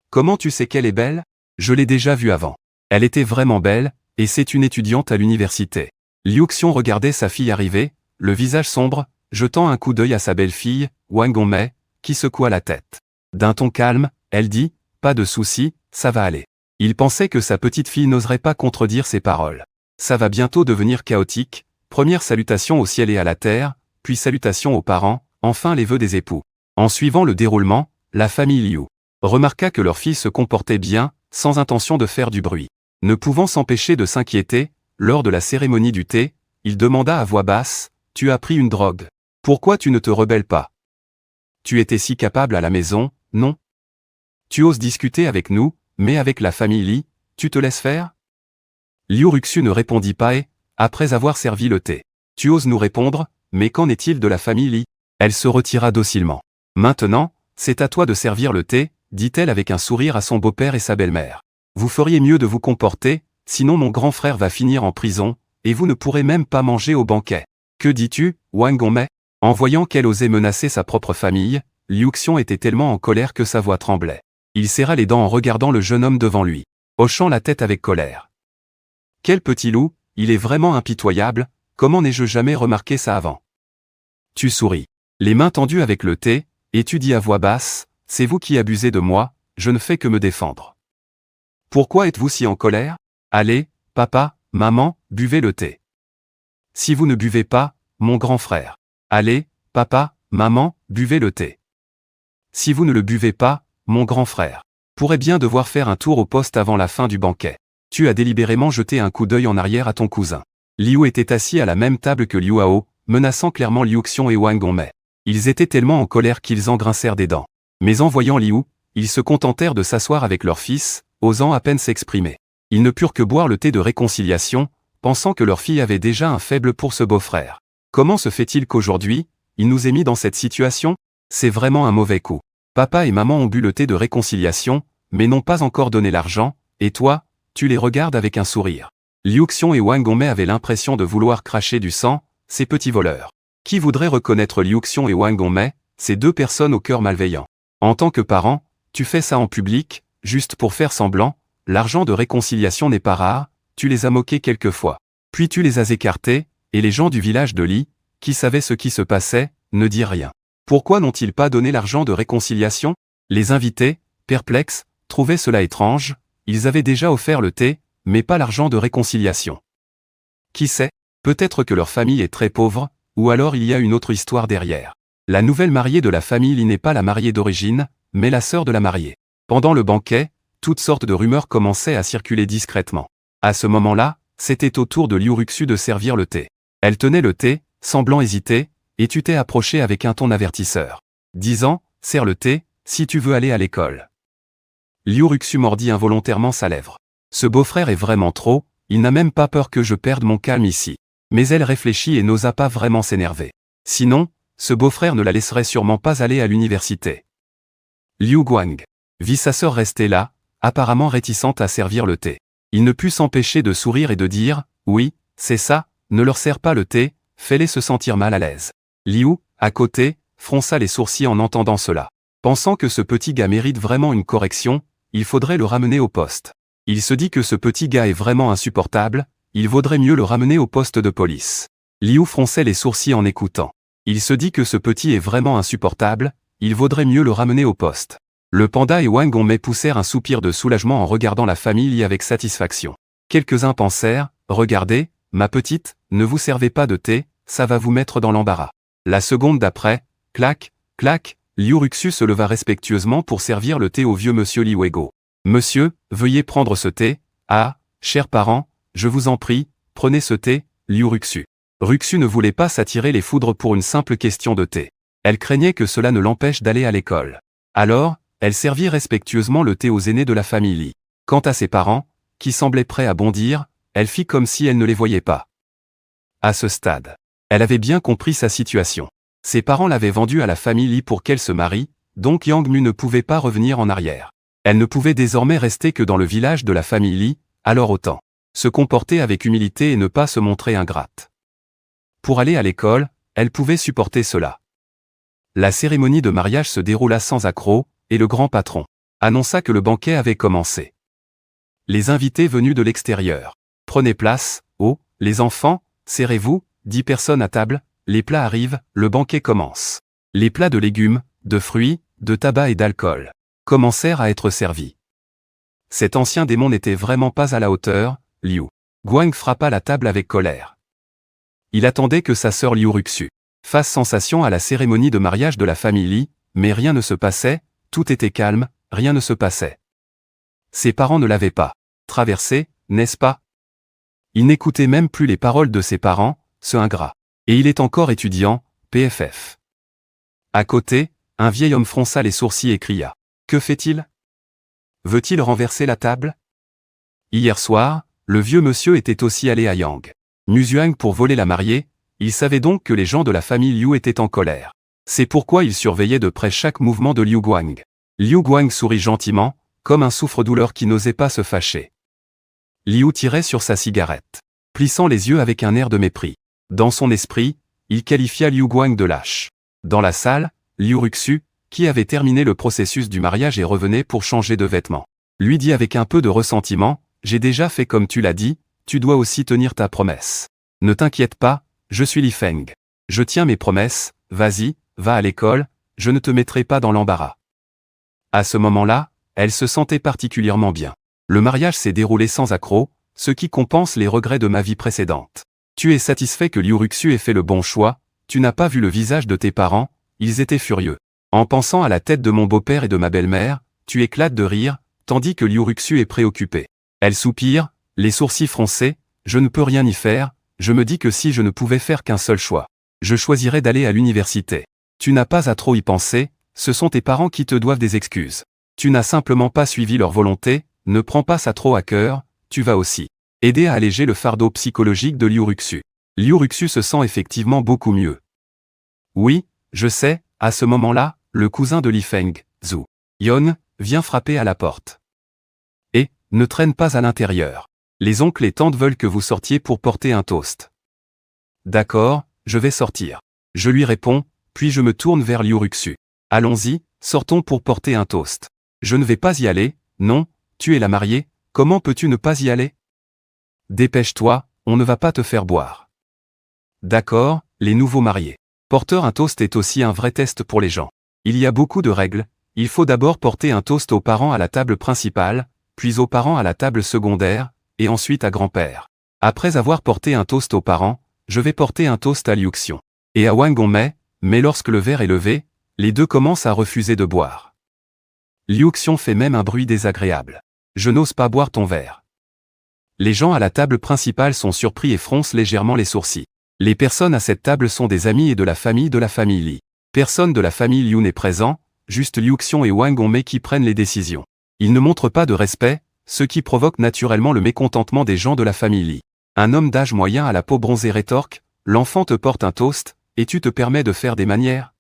Comment tu sais qu'elle est belle ? Je l'ai déjà vue avant. Elle était vraiment belle, et c'est une étudiante à l'université. Liu Xiong regardait sa fille arriver, le visage sombre, jetant un coup d'œil à sa belle-fille, Wang Gongmei, qui secoua la tête. D'un ton calme, elle dit, « Pas de souci, ça va aller. » Il pensait que sa petite fille n'oserait pas contredire ses paroles. Ça va bientôt devenir chaotique, première salutation au ciel et à la terre, puis salutation aux parents, enfin les vœux des époux. En suivant le déroulement, la famille Liu remarqua que leur fille se comportait bien, sans intention de faire du bruit. Ne pouvant s'empêcher de s'inquiéter, lors de la cérémonie du thé, il demanda à voix basse, « Tu as pris une drogue. Pourquoi tu ne te rebelles pas ? Tu étais si capable à la maison, non ? Tu oses discuter avec nous, mais avec la famille Li, tu te laisses faire ?» Liu Ruxu ne répondit pas et, après avoir servi le thé, « Tu oses nous répondre, mais qu'en est-il de la famille Li ?» Elle se retira docilement. « Maintenant, c'est à toi de servir le thé, » dit-elle avec un sourire à son beau-père et sa belle-mère. « Vous feriez mieux de vous comporter, sinon mon grand frère va finir en prison, et vous ne pourrez même pas manger au banquet. » « Que dis-tu, Wang Gongmei ?» En voyant qu'elle osait menacer sa propre famille, Liu Xiong était tellement en colère que sa voix tremblait. Il serra les dents en regardant le jeune homme devant lui, hochant la tête avec colère. « Quel petit loup, il est vraiment impitoyable, comment n'ai-je jamais remarqué ça avant ?» Tu souris. Les mains tendues avec le thé, et tu dis à voix basse, « C'est vous qui abusez de moi, je ne fais que me défendre. » Pourquoi êtes-vous si en colère ? Allez, papa, maman, buvez le thé. Si vous ne buvez pas, mon grand frère. Allez, papa, maman, buvez le thé. Si vous ne le buvez pas, mon grand frère pourrait bien devoir faire un tour au poste avant la fin du banquet. Tu as délibérément jeté un coup d'œil en arrière à ton cousin. Liu était assis à la même table que Liu Hao, menaçant clairement Liu Xiong et Wang Gongmei. Ils étaient tellement en colère qu'ils en grincèrent des dents. Mais en voyant Liu, ils se contentèrent de s'asseoir avec leur fils, osant à peine s'exprimer. Ils ne purent que boire le thé de réconciliation, pensant que leur fille avait déjà un faible pour ce beau-frère. Comment se fait-il qu'aujourd'hui, il nous ait mis dans cette situation ? C'est vraiment un mauvais coup. Papa et maman ont bu le thé de réconciliation, mais n'ont pas encore donné l'argent, et toi, tu les regardes avec un sourire. Liu Xiong et Wang Gongmei avaient l'impression de vouloir cracher du sang, ces petits voleurs. Qui voudrait reconnaître Liu Xiong et Wang Gongmei, ces deux personnes au cœur malveillant ? En tant que parent, tu fais ça en public, juste pour faire semblant, l'argent de réconciliation n'est pas rare, tu les as moqués quelquefois. Puis tu les as écartés, et les gens du village de Li, qui savaient ce qui se passait, ne dirent rien. Pourquoi n'ont-ils pas donné l'argent de réconciliation ? Les invités, perplexes, trouvaient cela étrange, ils avaient déjà offert le thé, mais pas l'argent de réconciliation. Qui sait ? Peut-être que leur famille est très pauvre, ou alors il y a une autre histoire derrière. La nouvelle mariée de la famille Li n'est pas la mariée d'origine, mais la sœur de la mariée. Pendant le banquet, toutes sortes de rumeurs commençaient à circuler discrètement. À ce moment-là, c'était au tour de Liu Ruxu de servir le thé. Elle tenait le thé, semblant hésiter, et tu t'es approché avec un ton avertisseur. Disant, sers le thé, si tu veux aller à l'école. Liu Ruxu mordit involontairement sa lèvre. Ce beau-frère est vraiment trop, il n'a même pas peur que je perde mon calme ici. Mais elle réfléchit et n'osa pas vraiment s'énerver. Sinon, ce beau-frère ne la laisserait sûrement pas aller à l'université. Liu Guang vit sa sœur rester là, apparemment réticente à servir le thé. Il ne put s'empêcher de sourire et de dire, oui, c'est ça, ne leur sers pas le thé, fais-les se sentir mal à l'aise. Liu, à côté, fronça les sourcils en entendant cela. Pensant que ce petit gars mérite vraiment une correction, il faudrait le ramener au poste. Il se dit que ce petit gars est vraiment insupportable, il vaudrait mieux le ramener au poste de police. Liu fronçait les sourcils en écoutant. Il se dit que ce petit est vraiment insupportable, il vaudrait mieux le ramener au poste. Le panda et Wang Hongmei poussèrent un soupir de soulagement en regardant la famille avec satisfaction. Quelques-uns pensèrent, regardez, ma petite, ne vous servez pas de thé, ça va vous mettre dans l'embarras. La seconde d'après, clac, clac, Liu Ruxu se leva respectueusement pour servir le thé au vieux monsieur Li Weigo. Monsieur, veuillez prendre ce thé, ah, chers parents, je vous en prie, prenez ce thé, Liu Ruxu. Ruxu ne voulait pas s'attirer les foudres pour une simple question de thé. Elle craignait que cela ne l'empêche d'aller à l'école. Alors, elle servit respectueusement le thé aux aînés de la famille Li. Quant à ses parents, qui semblaient prêts à bondir, elle fit comme si elle ne les voyait pas. À ce stade, elle avait bien compris sa situation. Ses parents l'avaient vendue à la famille Li pour qu'elle se marie, donc Yang Mu ne pouvait pas revenir en arrière. Elle ne pouvait désormais rester que dans le village de la famille Li, alors autant se comporter avec humilité et ne pas se montrer ingrate. Pour aller à l'école, elle pouvait supporter cela. La cérémonie de mariage se déroula sans accroc, et le grand patron annonça que le banquet avait commencé. Les invités venus de l'extérieur. Prenez place, oh, les enfants, serrez-vous, 10 personnes à table, les plats arrivent, le banquet commence. Les plats de légumes, de fruits, de tabac et d'alcool commencèrent à être servis. Cet ancien démon n'était vraiment pas à la hauteur, Liu Guang frappa la table avec colère. Il attendait que sa sœur Liu Ruxu fasse sensation à la cérémonie de mariage de la famille Li, mais rien ne se passait, tout était calme, rien ne se passait. Ses parents ne l'avaient pas traversé, n'est-ce pas? Il n'écoutait même plus les paroles de ses parents, ce ingrat. Et il est encore étudiant, PFF. À côté, un vieil homme fronça les sourcils et cria. Que fait-il? Veut-il renverser la table? Hier soir, le vieux monsieur était aussi allé à Yang Muzuang pour voler la mariée, il savait donc que les gens de la famille Liu étaient en colère. C'est pourquoi il surveillait de près chaque mouvement de Liu Guang. Liu Guang sourit gentiment, comme un souffre-douleur qui n'osait pas se fâcher. Liu tirait sur sa cigarette, plissant les yeux avec un air de mépris. Dans son esprit, il qualifia Liu Guang de lâche. Dans la salle, Liu Ruxu, qui avait terminé le processus du mariage et revenait pour changer de vêtements, lui dit avec un peu de ressentiment, « J'ai déjà fait comme tu l'as dit, tu dois aussi tenir ta promesse. Ne t'inquiète pas, je suis Li Feng. Je tiens mes promesses, vas-y, va à l'école, je ne te mettrai pas dans l'embarras. » À ce moment-là, elle se sentait particulièrement bien. Le mariage s'est déroulé sans accroc, ce qui compense les regrets de ma vie précédente. Tu es satisfait que Liu Ruxu ait fait le bon choix, tu n'as pas vu le visage de tes parents, ils étaient furieux. En pensant à la tête de mon beau-père et de ma belle-mère, tu éclates de rire, tandis que Liu Ruxu est préoccupé. Elle soupire, les sourcils froncés, je ne peux rien y faire, je me dis que si je ne pouvais faire qu'un seul choix, je choisirais d'aller à l'université. Tu n'as pas à trop y penser, ce sont tes parents qui te doivent des excuses. Tu n'as simplement pas suivi leur volonté, ne prends pas ça trop à cœur, tu vas aussi aider à alléger le fardeau psychologique de Liu Ruxu. Liu Ruxu se sent effectivement beaucoup mieux. Oui, je sais, à ce moment-là, le cousin de Li Feng, Zhu Yon, vient frapper à la porte. Et, ne traîne pas à l'intérieur. Les oncles et tantes veulent que vous sortiez pour porter un toast. D'accord, je vais sortir. Je lui réponds, puis je me tourne vers Liu Ruxu. Allons-y, sortons pour porter un toast. Je ne vais pas y aller, non, tu es la mariée, comment peux-tu ne pas y aller? Dépêche-toi, on ne va pas te faire boire. D'accord, les nouveaux mariés. Porter un toast est aussi un vrai test pour les gens. Il y a beaucoup de règles, il faut d'abord porter un toast aux parents à la table principale, puis aux parents à la table secondaire, et ensuite à grand-père. Après avoir porté un toast aux parents, je vais porter un toast à Liu Xiong et à Wang Hongmei, mais lorsque le verre est levé, les deux commencent à refuser de boire. Liu Xiong fait même un bruit désagréable. Je n'ose pas boire ton verre. Les gens à la table principale sont surpris et froncent légèrement les sourcils. Les personnes à cette table sont des amis et de la famille Li. Personne de la famille Liu n'est présent, juste Liu Xiong et Wang Hongmei qui prennent les décisions. Ils ne montrent pas de respect, ce qui provoque naturellement le mécontentement des gens de la famille Li. Un homme d'âge moyen à la peau bronzée rétorque, l'enfant te porte un toast, et tu te permets de faire des manières?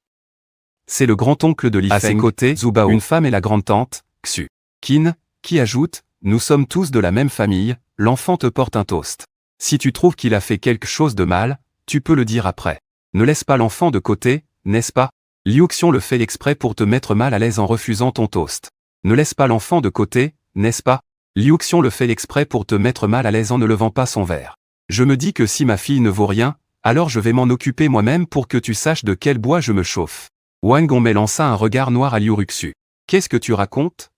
C'est le grand-oncle de Li Feng, à ses côtés, Zhu Bao, une femme et la grande-tante, Xu Qin, qui ajoute, nous sommes tous de la même famille, l'enfant te porte un toast. Si tu trouves qu'il a fait quelque chose de mal, tu peux le dire après. Ne laisse pas l'enfant de côté, n'est-ce pas? Liu Xiong le fait exprès pour te mettre mal à l'aise en refusant ton toast. Ne laisse pas l'enfant de côté, n'est-ce pas? Liu Xiong le fait exprès pour te mettre mal à l'aise en ne levant pas son verre. Je me dis que si ma fille ne vaut rien, alors je vais m'en occuper moi-même pour que tu saches de quel bois je me chauffe. Wang Hongmei lança un regard noir à Liu Ruxu. Qu'est-ce que tu racontes?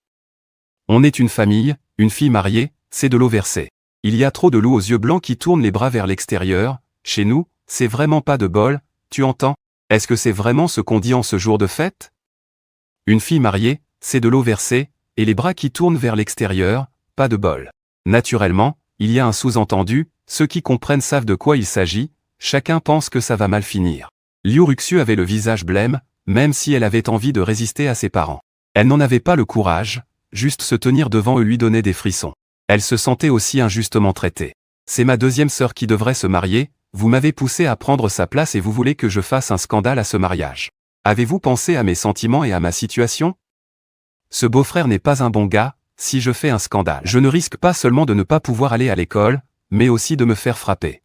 On est une famille, une fille mariée, c'est de l'eau versée. Il y a trop de loups aux yeux blancs qui tournent les bras vers l'extérieur, chez nous, c'est vraiment pas de bol, tu entends? Est-ce que c'est vraiment ce qu'on dit en ce jour de fête? Une fille mariée, c'est de l'eau versée, et les bras qui tournent vers l'extérieur, pas de bol. Naturellement, il y a un sous-entendu, ceux qui comprennent savent de quoi il s'agit, chacun pense que ça va mal finir. Liu Ruxu avait le visage blême, même si elle avait envie de résister à ses parents. Elle n'en avait pas le courage, juste se tenir devant eux lui donnait des frissons. Elle se sentait aussi injustement traitée. C'est ma deuxième sœur qui devrait se marier, vous m'avez poussé à prendre sa place et vous voulez que je fasse un scandale à ce mariage. Avez-vous pensé à mes sentiments et à ma situation? Ce beau-frère n'est pas un bon gars, si je fais un scandale. Je ne risque pas seulement de ne pas pouvoir aller à l'école, mais aussi de me faire frapper.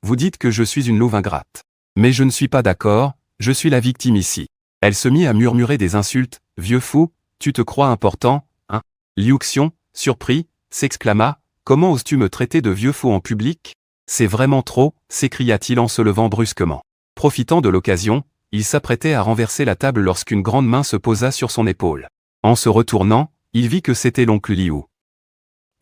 Vous dites que je suis une louve ingrate. Mais je ne suis pas d'accord, je suis la victime ici. Elle se mit à murmurer des insultes, vieux fou, tu te crois important, hein? Liu Xiong, surpris, s'exclama, comment oses-tu me traiter de vieux fou en public? C'est vraiment trop, s'écria-t-il en se levant brusquement. Profitant de l'occasion, il s'apprêtait à renverser la table lorsqu'une grande main se posa sur son épaule. En se retournant, il vit que c'était l'oncle Liu.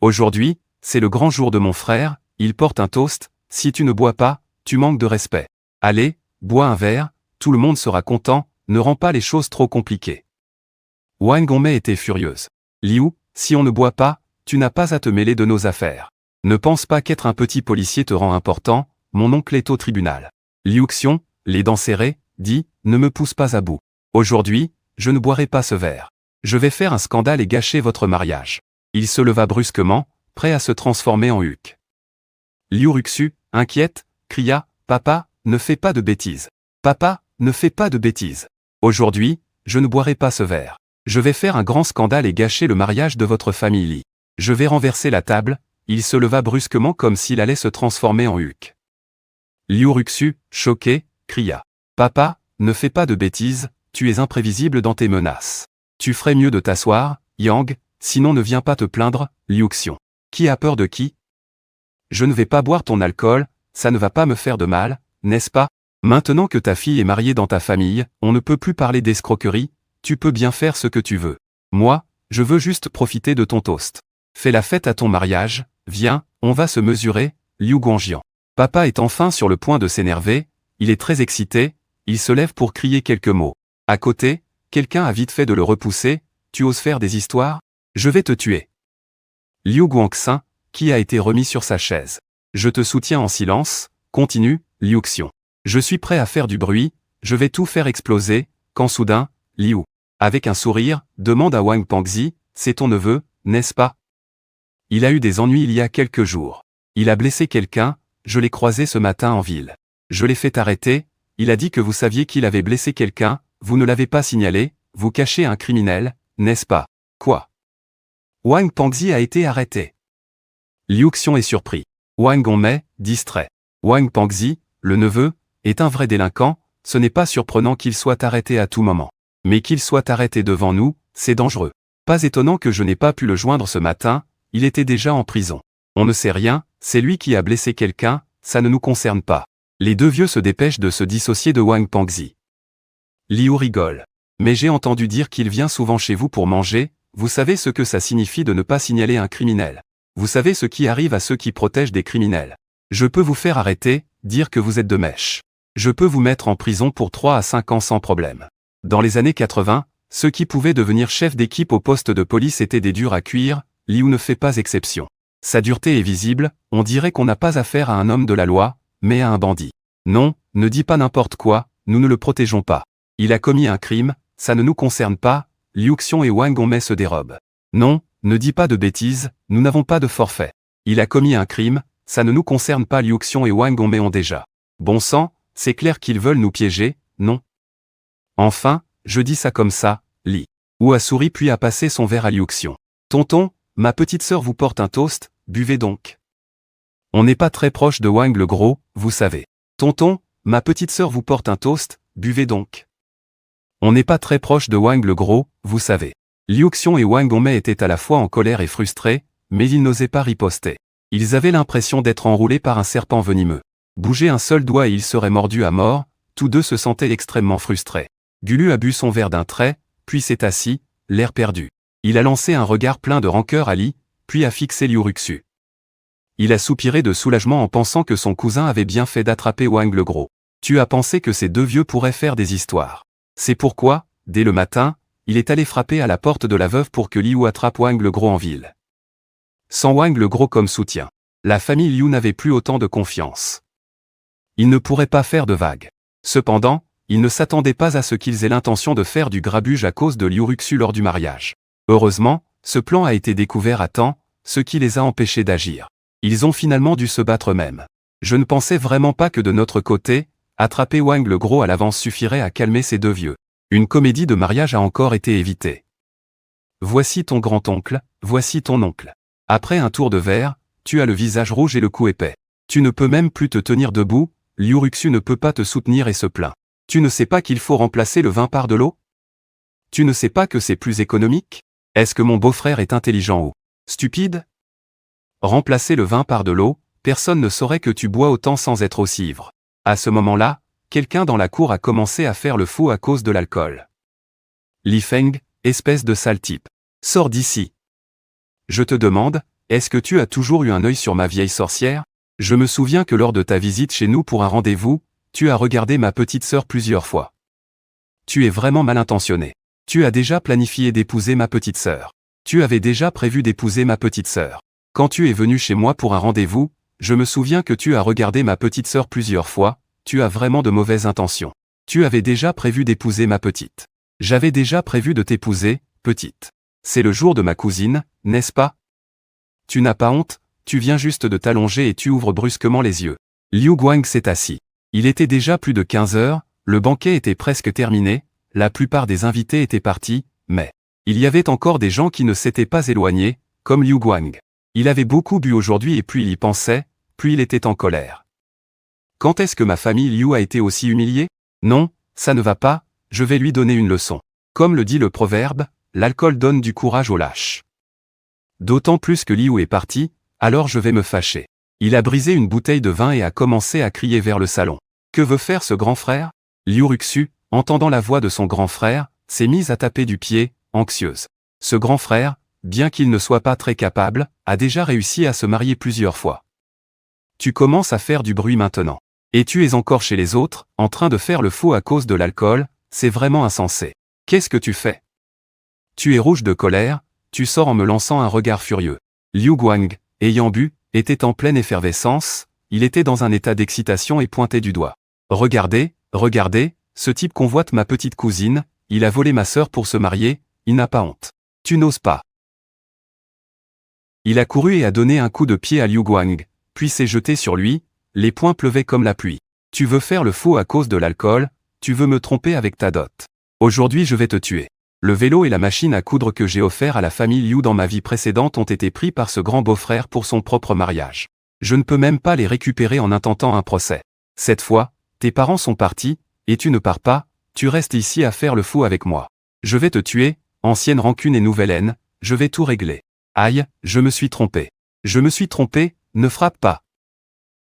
Aujourd'hui, c'est le grand jour de mon frère, il porte un toast, si tu ne bois pas, tu manques de respect. Allez, bois un verre, tout le monde sera content, ne rends pas les choses trop compliquées. Wang Hongmei était furieuse. Liu, si on ne boit pas, tu n'as pas à te mêler de nos affaires. Ne pense pas qu'être un petit policier te rend important, mon oncle est au tribunal. Liu Xiong, les dents serrées, dit, ne me pousse pas à bout. Aujourd'hui, je ne boirai pas ce verre. Je vais faire un scandale et gâcher votre mariage. Il se leva brusquement, prêt à se transformer en Hulk. Liu Ruxu, inquiète, cria, papa, ne fais pas de bêtises. Papa, ne fais pas de bêtises. Aujourd'hui, je ne boirai pas ce verre. Je vais faire un grand scandale et gâcher le mariage de votre famille Li. Je vais renverser la table. Il se leva brusquement comme s'il allait se transformer en Hulk. Liu Ruxu, choqué, cria. Papa, ne fais pas de bêtises, tu es imprévisible dans tes menaces. Tu ferais mieux de t'asseoir, Yang, sinon ne viens pas te plaindre, Liu Xiong. Qui a peur de qui? Je ne vais pas boire ton alcool, ça ne va pas me faire de mal, n'est-ce pas? Maintenant que ta fille est mariée dans ta famille, on ne peut plus parler d'escroquerie, tu peux bien faire ce que tu veux. Moi, je veux juste profiter de ton toast. Fais la fête à ton mariage, viens, on va se mesurer, Liu Guangjian. Papa est enfin sur le point de s'énerver, il est très excité, il se lève pour crier quelques mots. À côté, quelqu'un a vite fait de le repousser, tu oses faire des histoires? Je vais te tuer. Liu Guangxin, qui a été remis sur sa chaise. Je te soutiens en silence, continue, Liu Xiong. Je suis prêt à faire du bruit, je vais tout faire exploser, quand soudain, Liu, avec un sourire, demande à Wang Pengzi, c'est ton neveu, n'est-ce pas? Il a eu des ennuis il y a quelques jours. Il a blessé quelqu'un, je l'ai croisé ce matin en ville. Je l'ai fait arrêter, il a dit que vous saviez qu'il avait blessé quelqu'un, vous ne l'avez pas signalé, vous cachez un criminel, n'est-ce pas? Quoi? Wang Pengzi a été arrêté. Liu Xiong est surpris. Wang Hongmei, distrait. Wang Pengzi, le neveu, est un vrai délinquant, ce n'est pas surprenant qu'il soit arrêté à tout moment. Mais qu'il soit arrêté devant nous, c'est dangereux. Pas étonnant que je n'ai pas pu le joindre ce matin, il était déjà en prison. On ne sait rien, c'est lui qui a blessé quelqu'un, ça ne nous concerne pas. Les deux vieux se dépêchent de se dissocier de Wang Pengzi. Liu rigole. Mais j'ai entendu dire qu'il vient souvent chez vous pour manger, vous savez ce que ça signifie de ne pas signaler un criminel. Vous savez ce qui arrive à ceux qui protègent des criminels. Je peux vous faire arrêter, dire que vous êtes de mèche. Je peux vous mettre en prison pour 3 à 5 ans sans problème. Dans les années 80, ceux qui pouvaient devenir chefs d'équipe au poste de police étaient des durs à cuire, Liu ne fait pas exception. Sa dureté est visible, on dirait qu'on n'a pas affaire à un homme de la loi, mais à un bandit. Non, ne dis pas n'importe quoi, nous ne le protégeons pas. Il a commis un crime, ça ne nous concerne pas, Liu Xiong et Wang Hongmei se dérobent. Non, ne dis pas de bêtises, nous n'avons pas de forfait. Il a commis un crime, ça ne nous concerne pas, Liu Xiong et Wang Hongmei ont déjà. Bon sang, c'est clair qu'ils veulent nous piéger, non? Enfin, je dis ça comme ça, Li Wu a souri puis a passé son verre à Liu Xiong. Tonton, ma petite sœur vous porte un toast, buvez donc. On n'est pas très proche de Wang le Gros, vous savez. Tonton, ma petite sœur vous porte un toast, buvez donc. On n'est pas très proche de Wang le Gros, vous savez. Liu Xiong et Wang Hongmei étaient à la fois en colère et frustrés, mais ils n'osaient pas riposter. Ils avaient l'impression d'être enroulés par un serpent venimeux. Bouger un seul doigt et ils seraient mordus à mort, tous deux se sentaient extrêmement frustrés. Gulu a bu son verre d'un trait, puis s'est assis, l'air perdu. Il a lancé un regard plein de rancœur à Li, puis a fixé Liu Ruxu. Il a soupiré de soulagement en pensant que son cousin avait bien fait d'attraper Wang le Gros. Tu as pensé que ces deux vieux pourraient faire des histoires. C'est pourquoi, dès le matin, il est allé frapper à la porte de la veuve pour que Liu attrape Wang le Gros en ville. Sans Wang le Gros comme soutien, la famille Liu n'avait plus autant de confiance. Ils ne pourraient pas faire de vagues. Cependant, ils ne s'attendaient pas à ce qu'ils aient l'intention de faire du grabuge à cause de Liu Ruxu lors du mariage. Heureusement, ce plan a été découvert à temps, ce qui les a empêchés d'agir. Ils ont finalement dû se battre eux-mêmes. Je ne pensais vraiment pas que de notre côté, attraper Wang le Gros à l'avance suffirait à calmer ces deux vieux. Une comédie de mariage a encore été évitée. Voici ton grand-oncle, voici ton oncle. Après un tour de verre, tu as le visage rouge et le cou épais. Tu ne peux même plus te tenir debout, Liu Ruxu ne peut pas te soutenir et se plaint. Tu ne sais pas qu'il faut remplacer le vin par de l'eau? Tu ne sais pas que c'est plus économique? Est-ce que mon beau-frère est intelligent ou stupide? Remplacer le vin par de l'eau, personne ne saurait que tu bois autant sans être aussi ivre. À ce moment-là, quelqu'un dans la cour a commencé à faire le fou à cause de l'alcool. Li Feng, espèce de sale type. Sors d'ici. Je te demande, est-ce que tu as toujours eu un œil sur ma vieille sorcière? Je me souviens que lors de ta visite chez nous pour un rendez-vous, tu as regardé ma petite sœur plusieurs fois. Tu es vraiment mal intentionné. Tu as déjà planifié d'épouser ma petite sœur. Tu avais déjà prévu d'épouser ma petite sœur. Quand tu es venu chez moi pour un rendez-vous, je me souviens que tu as regardé ma petite sœur plusieurs fois, tu as vraiment de mauvaises intentions. Tu avais déjà prévu d'épouser ma petite. J'avais déjà prévu de t'épouser, petite. C'est le jour de ma cousine, n'est-ce pas? Tu n'as pas honte, tu viens juste de t'allonger et tu ouvres brusquement les yeux. Liu Guang s'est assis. Il était déjà plus de 15 heures, le banquet était presque terminé, la plupart des invités étaient partis, mais il y avait encore des gens qui ne s'étaient pas éloignés, comme Liu Guang. Il avait beaucoup bu aujourd'hui et puis il y pensait, puis il était en colère. Quand est-ce que ma famille Liu a été aussi humiliée? Non, ça ne va pas, je vais lui donner une leçon. Comme le dit le proverbe, l'alcool donne du courage aux lâches. D'autant plus que Liu est parti, alors je vais me fâcher. Il a brisé une bouteille de vin et a commencé à crier vers le salon. Que veut faire ce grand frère? Liu Ruxu, entendant la voix de son grand frère, s'est mise à taper du pied, anxieuse. Ce grand frère, bien qu'il ne soit pas très capable, a déjà réussi à se marier plusieurs fois. Tu commences à faire du bruit maintenant. Et tu es encore chez les autres, en train de faire le fou à cause de l'alcool, c'est vraiment insensé. Qu'est-ce que tu fais? Tu es rouge de colère, tu sors en me lançant un regard furieux. Liu Guang, ayant bu, était en pleine effervescence, il était dans un état d'excitation et pointait du doigt. Regardez, regardez, ce type convoite ma petite cousine, il a volé ma sœur pour se marier, il n'a pas honte. Tu n'oses pas. Il a couru et a donné un coup de pied à Liu Guang, puis s'est jeté sur lui, les poings pleuvaient comme la pluie. Tu veux faire le fou à cause de l'alcool, tu veux me tromper avec ta dot. Aujourd'hui je vais te tuer. Le vélo et la machine à coudre que j'ai offert à la famille Liu dans ma vie précédente ont été pris par ce grand beau-frère pour son propre mariage. Je ne peux même pas les récupérer en intentant un procès. Cette fois, tes parents sont partis, et tu ne pars pas, tu restes ici à faire le fou avec moi. Je vais te tuer, ancienne rancune et nouvelle haine, je vais tout régler. Aïe, je me suis trompé. Je me suis trompé, ne frappe pas.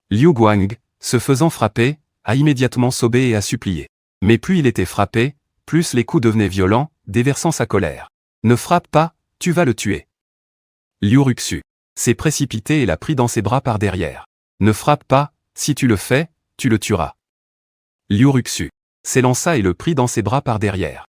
Liu Guang, se faisant frapper, a immédiatement sobé et a supplié. Mais plus il était frappé, plus les coups devenaient violents, déversant sa colère. Ne frappe pas, tu vas le tuer. Liu Ruxu s'est précipité et l'a pris dans ses bras par derrière. Ne frappe pas, si tu le fais, tu le tueras. Liu Ruxu s'élança et le prit dans ses bras par derrière.